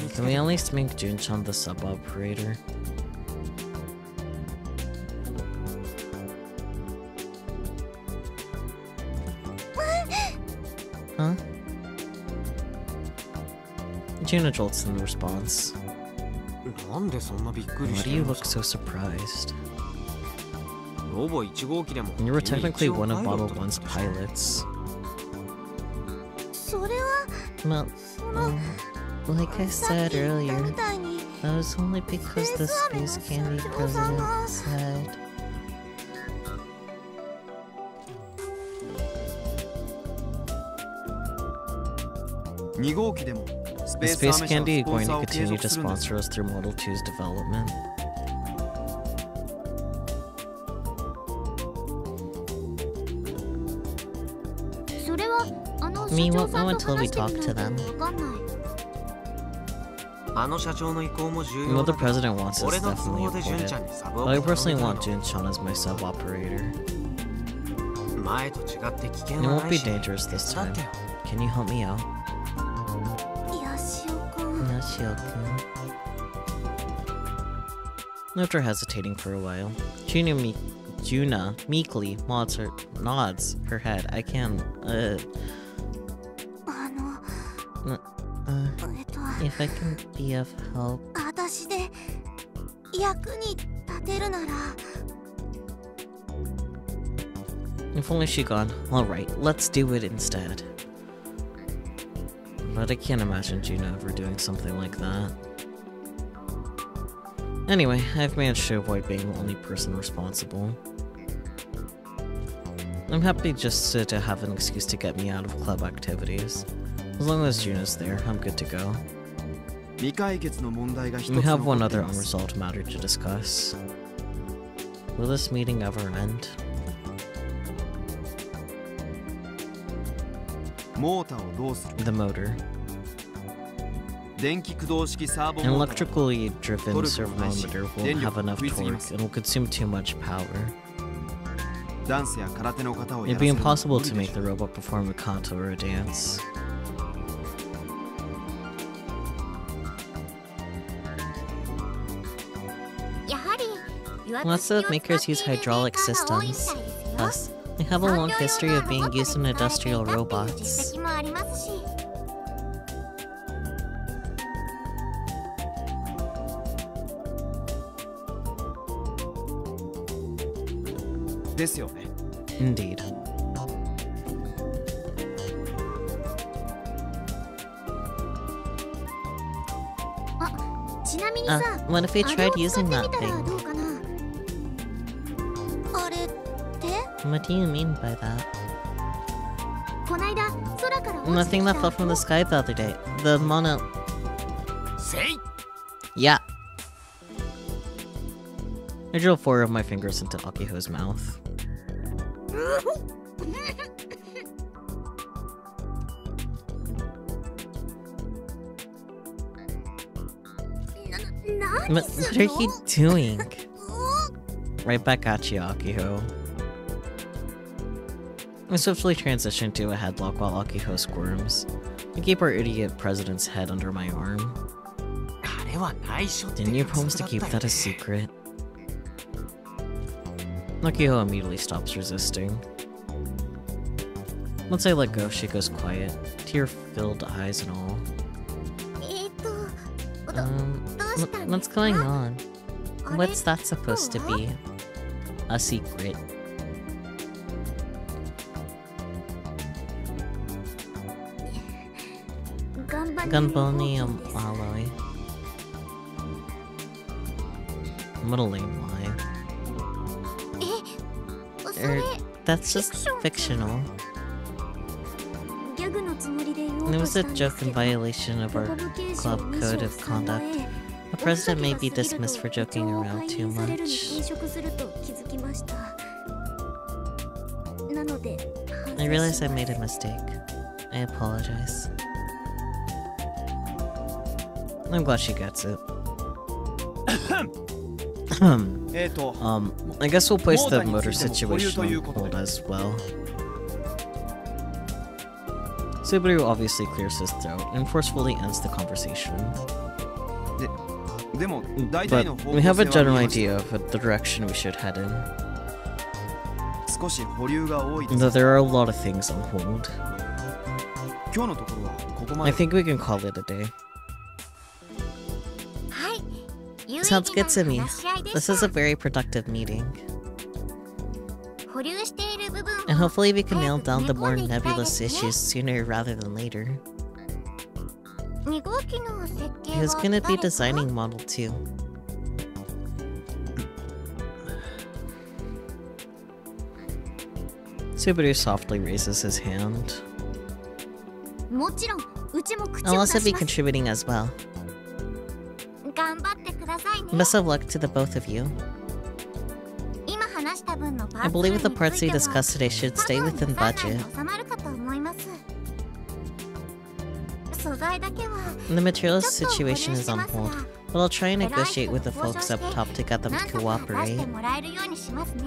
Can we at least make Jun-chan the sub-operator? Huh? Juna jolts in response. なんでそんなびっくり Why し do て you るの look so surprised? ロボ1号機でも You were technically 君一応 one of パイロッ Model トだった 1's でしょ pilots. それは Well, その like I さっ said き言った earlier, みたいに that was only because the Space Candy president said. 2号機でもスペ Is ースア Space メ車 Candy のスポン going サ to ーを継 continue 続 to するんです sponsor us through Model 2's development? それはあの Me 社長 won't さ know んと until we 話してみ talk ない to と them. わかんない。あの社長の意向も重 What 要 the だけど president wants is 俺の都 definitely 合で純 important. ちゃんにサブ But を I 頼 personally みたい want Jun-chan as my sub-operator. の前と違って危険 It は won't ない be し dangerous this だっ time. てよ Can you help me out? ヤシオくん。 Nashio-kun. After hesitating for a while, Juna meekly nods her head. I can, あの if I can be of help. 私で役に立てるなら If only she gone. Alright, let's do it instead. But I can't imagine Juna ever doing something like that. Anyway, I've managed to avoid being the only person responsible. I'm happy just to have an excuse to get me out of club activities. As long as Juna's there, I'm good to go. 未解決の問題が一つ We have one 残ってい other ます unresolved matter to discuss. Will this meeting ever end? モーターをどうする The motor. 電気駆動式サーボ An モーター electrically driven Torque servomotor won't have enough torque and will consume too much power. ダンスや空手の方をや It'd ら be せるのは impossible 無理 to で make し the ょ robot perform a contour or a dance. やはり Lots of makers use hydraulic systems. Thus, they have a long history of being used in industrial robots. 実績もありますし ですよね Indeed. What if we tried using that thing? どうかなあれって What do you mean by that? こないだ空から The 落ちて thing き that た fell from the sky the other day. The mono... せい Yeah. I drilled 4 of my fingers into Akiho's mouth. What are you doing? Right back at you, Akiho. I swiftly transitioned to a headlock while Akiho squirms. I keep our idiot president's head under my arm. あれは内緒って Didn't you 約束 promise to だった keep よ that a ね secret? Akiho immediately stops resisting. Once I let go, she goes quiet, tear-filled eyes and all. どうしたんで What's すか going on? あれ What's that supposed to be? A secret. Gunbonium alloy. What a lame lie. それ That's just fictional. ギャグのつもりで言おう It と was し a たんで joke す in けど violation of our ロボ刑事 club を2 code 章 of 3 conduct. へ The president may be 追いかけが過ぎる dismissed for と joking 部長を around 解 too 任されるに much. 抵触すると気づきましたなので I realize I made a mistake. I apologize. I'm glad she gets it. I guess we'll place the motor situation on hold as well. Subaru obviously clears his throat and forcefully ends the conversation. でも大体の But 方 we 向 have 性 a は general 見えました idea of the direction we should head in, 少し保留が多いです though there are a lot of things on hold. 今日のところはここま I で。 think we can call it a day. はい。有意義 Sounds good な to me. 話し合いで This した is a very productive meeting. 保留している部分を And hopefully we can nail 早 down く the 詰め込 more んでいきたい nebulous ですね。 issues sooner rather than later. 2号機の設計 Who's は gonna be 誰か designing Model 2? Subaru softly raises his hand. もちろんうちも口 I'll を出 also し be ます。 contributing as well. 頑張ってくださいね。 Best of luck to the both of you. 今話した分のパ I ーツ believe the に parts つ we いては discussed today should stay 多分 within 予算内 budget. に収まるかと思います。素材だけは The materials ちょっと保留 situation is して on ます hold, が、 but I'll try and 偉い negotiate 人 with the と交 folks 渉 up して top to get them なん to とか出し cooperate. てもらえるようにしますね。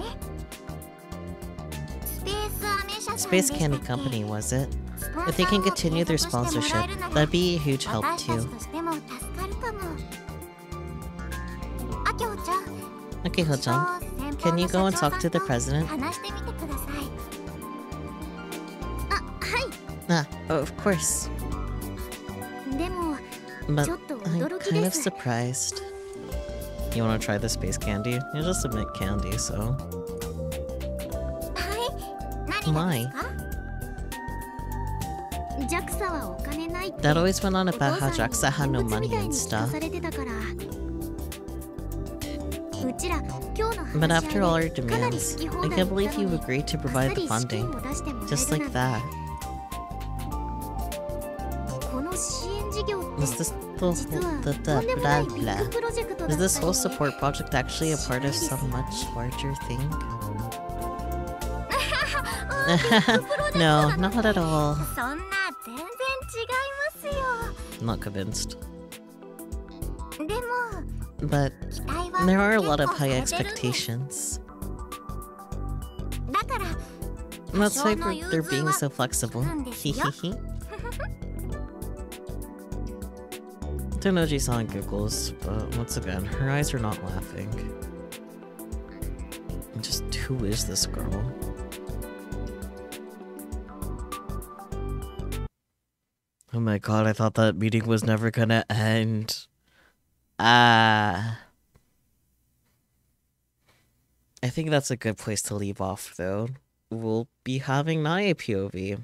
スペースアメ社さんで Space したっ Candy け？ Company, was it? スポン If サ they ー can を continue their 継続しても sponsorship, らえるなら that'd be a huge help 私たち too. としても助かるかも。あきほちゃん、 Okay, Ho-chan, 先 can 方 you の go and 社長 talk さ to ん the と president? 話してみてください。あ、は Ah, of course. い。でも、 But ちょっと I'm 驚き kind で of す。 surprised. You wanna try the space candy? You just submit candy, so... はい。何がですか？JAXA はお金ないって That always went on お父 about how さんに JAXA had no 現物み money たい and に聞か stuff. されてたから。うちら今日の But 話し after all 合 our いでかなり demands, 好き放 I 題 can't 言 believe ったの you に、 agreed to あっ provide さ the り資 funding. 金を出してもらえ Just る like なんて。 that. この支援事業っ Was て this 実 the は the とんでもない blah ビッ blah? グプロジェクトだ Is った this り whole support project actually a part of some 知らない much ですよ。 larger thing? ビッグプロジェクト No, だなん not て at all. そんな全然違いますよ。 Not convinced. でも But 期待は there are a 結 lot of 構さ high れてるんです。 expectations. だから That's 多 why 少の融 they're 通 being は so flexible. うんですよ。 Hehehe. Tonoji-san giggles, but once again, her eyes are not laughing. Just who is this girl? Oh my god, I thought that meeting was never gonna end. Ah. I think that's a good place to leave off, though. We'll be having Naya POV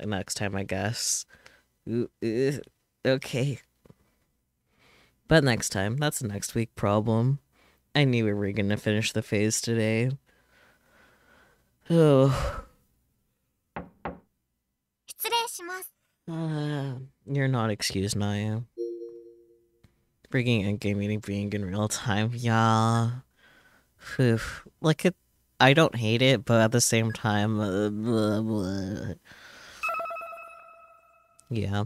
next time, I guess. Okay. But next time, that's a next week problem. I knew we were gonna finish the phase today. Oh. 失礼します。 You're not excused, Naya. Bringing endgame meeting being in real time, yeah. Phew. Like it, I don't hate it, but at the same time, blah, blah. Yeah.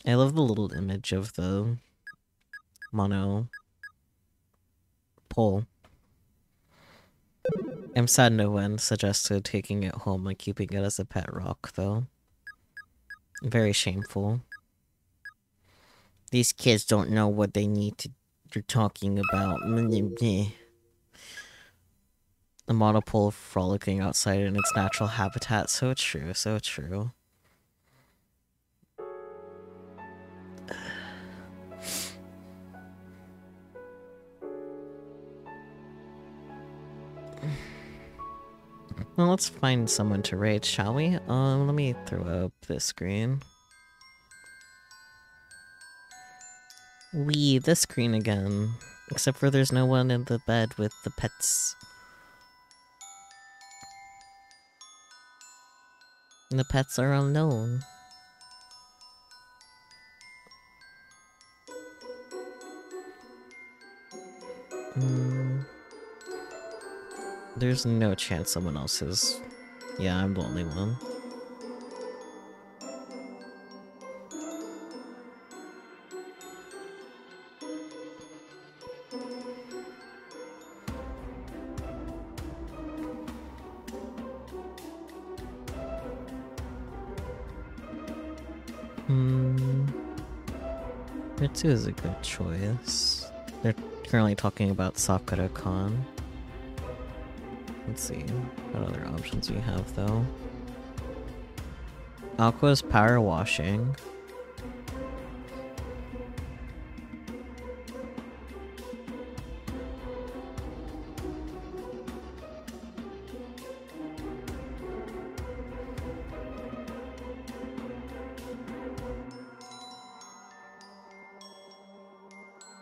I love the little image of the mono pole. I'm sad no one suggested taking it home and keeping it as a pet rock, though. Very shameful. These kids don't know what they need to. You're talking about. The monopole frolicking outside in its natural habitat. So true, so true. Well, let's find someone to raid, shall we? Let me throw up this screen. This screen again. Except for there's no one in the bed with the pets. And the pets are unknown. There's no chance someone else is. Yeah, I'm the only one. Ritsu is a good choice. They're currently talking about Sakura-Con. Let's see what other options we have though. Aqua's power washing.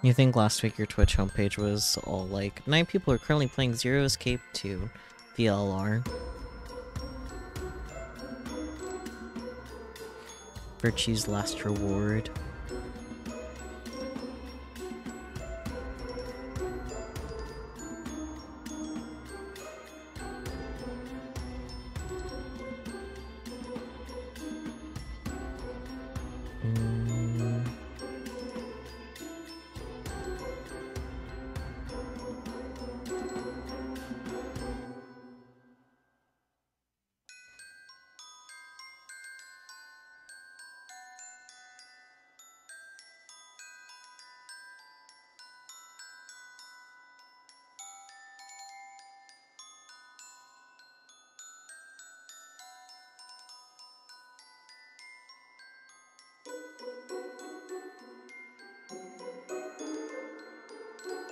You think last week your Twitch homepage was all like, 9 people are currently playing Zero Escape 2 VLR. Virtue's last reward.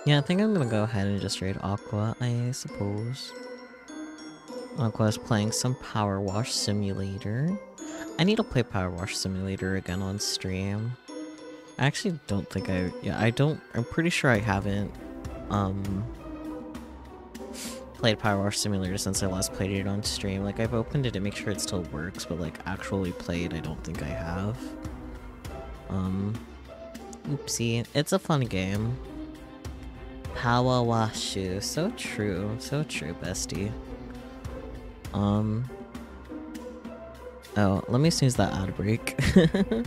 Yeah, I think I'm gonna go ahead and just raid Aqua, I suppose. Aqua's playing some Power Wash Simulator. I need to play Power Wash Simulator again on stream. I actually don't think I'm pretty sure I haven't, played Power Wash Simulator since I last played it on stream. Like, I've opened it to make sure it still works, but like, actually played, I don't think I have. Oopsie. It's a fun game. Power Washu. So true, bestie. Oh, let me snooze that ad break. But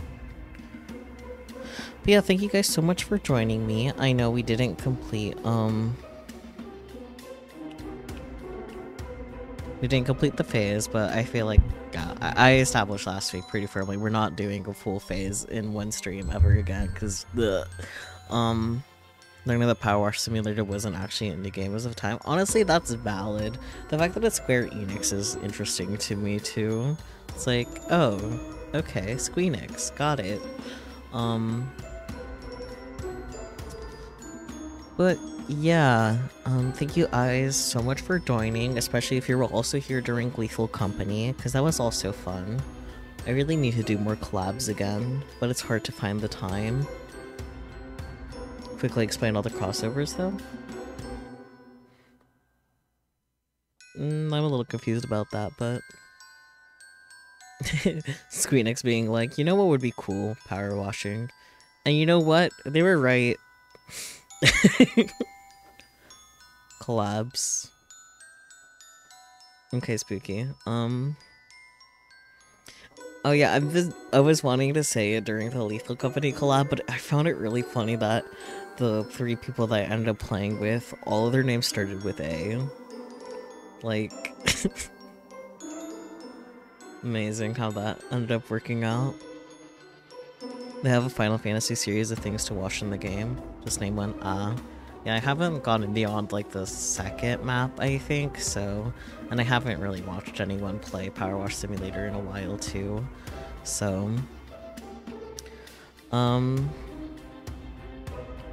yeah, thank you guys so much for joining me. I know we didn't complete, we didn't complete the phase, but I feel like, yeah, I established last week pretty firmly we're not doing a full phase in one stream ever again, because learning that Power Wash Simulator wasn't actually in the game as of time. Honestly, that's valid. The fact that it's Square Enix is interesting to me too. It's like, oh, okay, Squeenix, got it. But yeah, thank you guys so much for joining, especially if you were also here during Gleeful Company, because that was also fun. I really need to do more collabs again, but it's hard to find the time. Quickly explain all the crossovers though. I'm a little confused about that, but Squeenix being like, you know what would be cool? Power washing. And you know what? They were right. Collabs. Okay, spooky. Oh yeah, I was wanting to say it during the Lethal Company collab, but I found it really funny that the 3 people that I ended up playing with, all of their names started with A. Like, amazing how that ended up working out. They have a Final Fantasy series of things to wash in the game. Just name one. Yeah, I haven't gotten beyond like the second map, I think, so, and I haven't really watched anyone play Power Wash Simulator in a while too, so,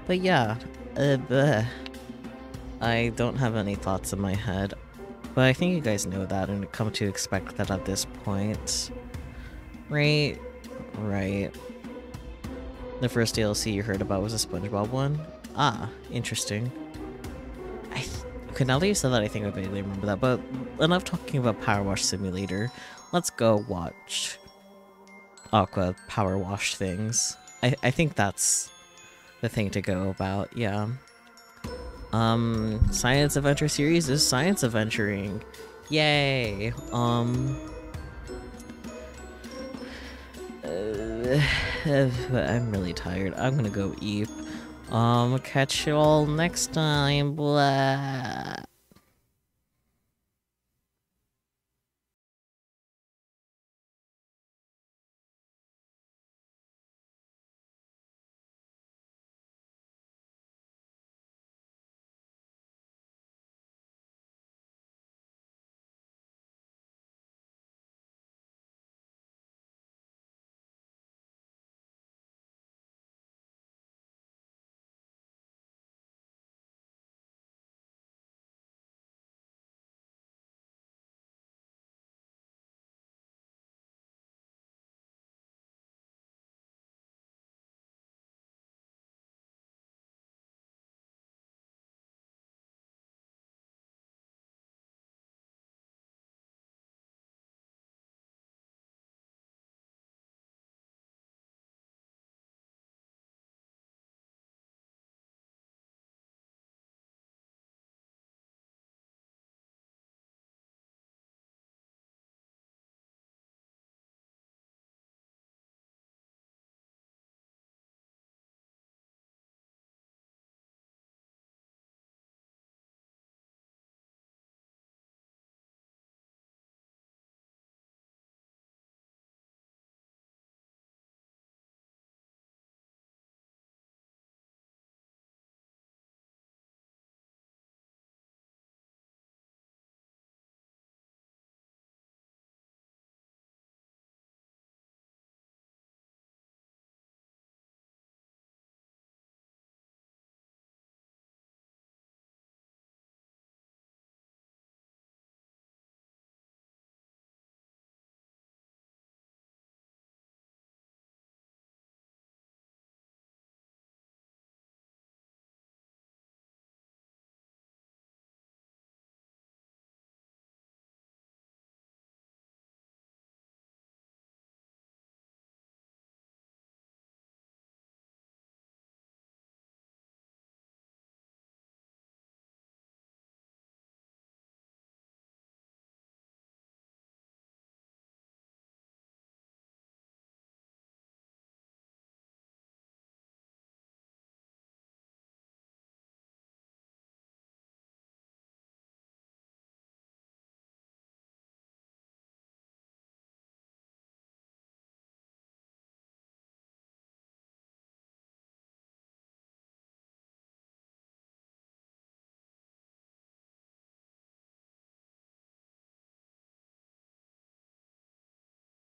but yeah, I don't have any thoughts in my head, but I think you guys know that and come to expect that at this point, right? Right. The first DLC you heard about was a SpongeBob one? Ah, interesting. Okay, now that you said that, I think I vaguely remember that, but enough talking about Power Wash Simulator. Let's go watch Aqua Power Wash things. I think that's the thing to go about, yeah. Science Adventure series is science adventuring. Yay! I'm really tired. I'm gonna go eat. Catch you all next time. Blah.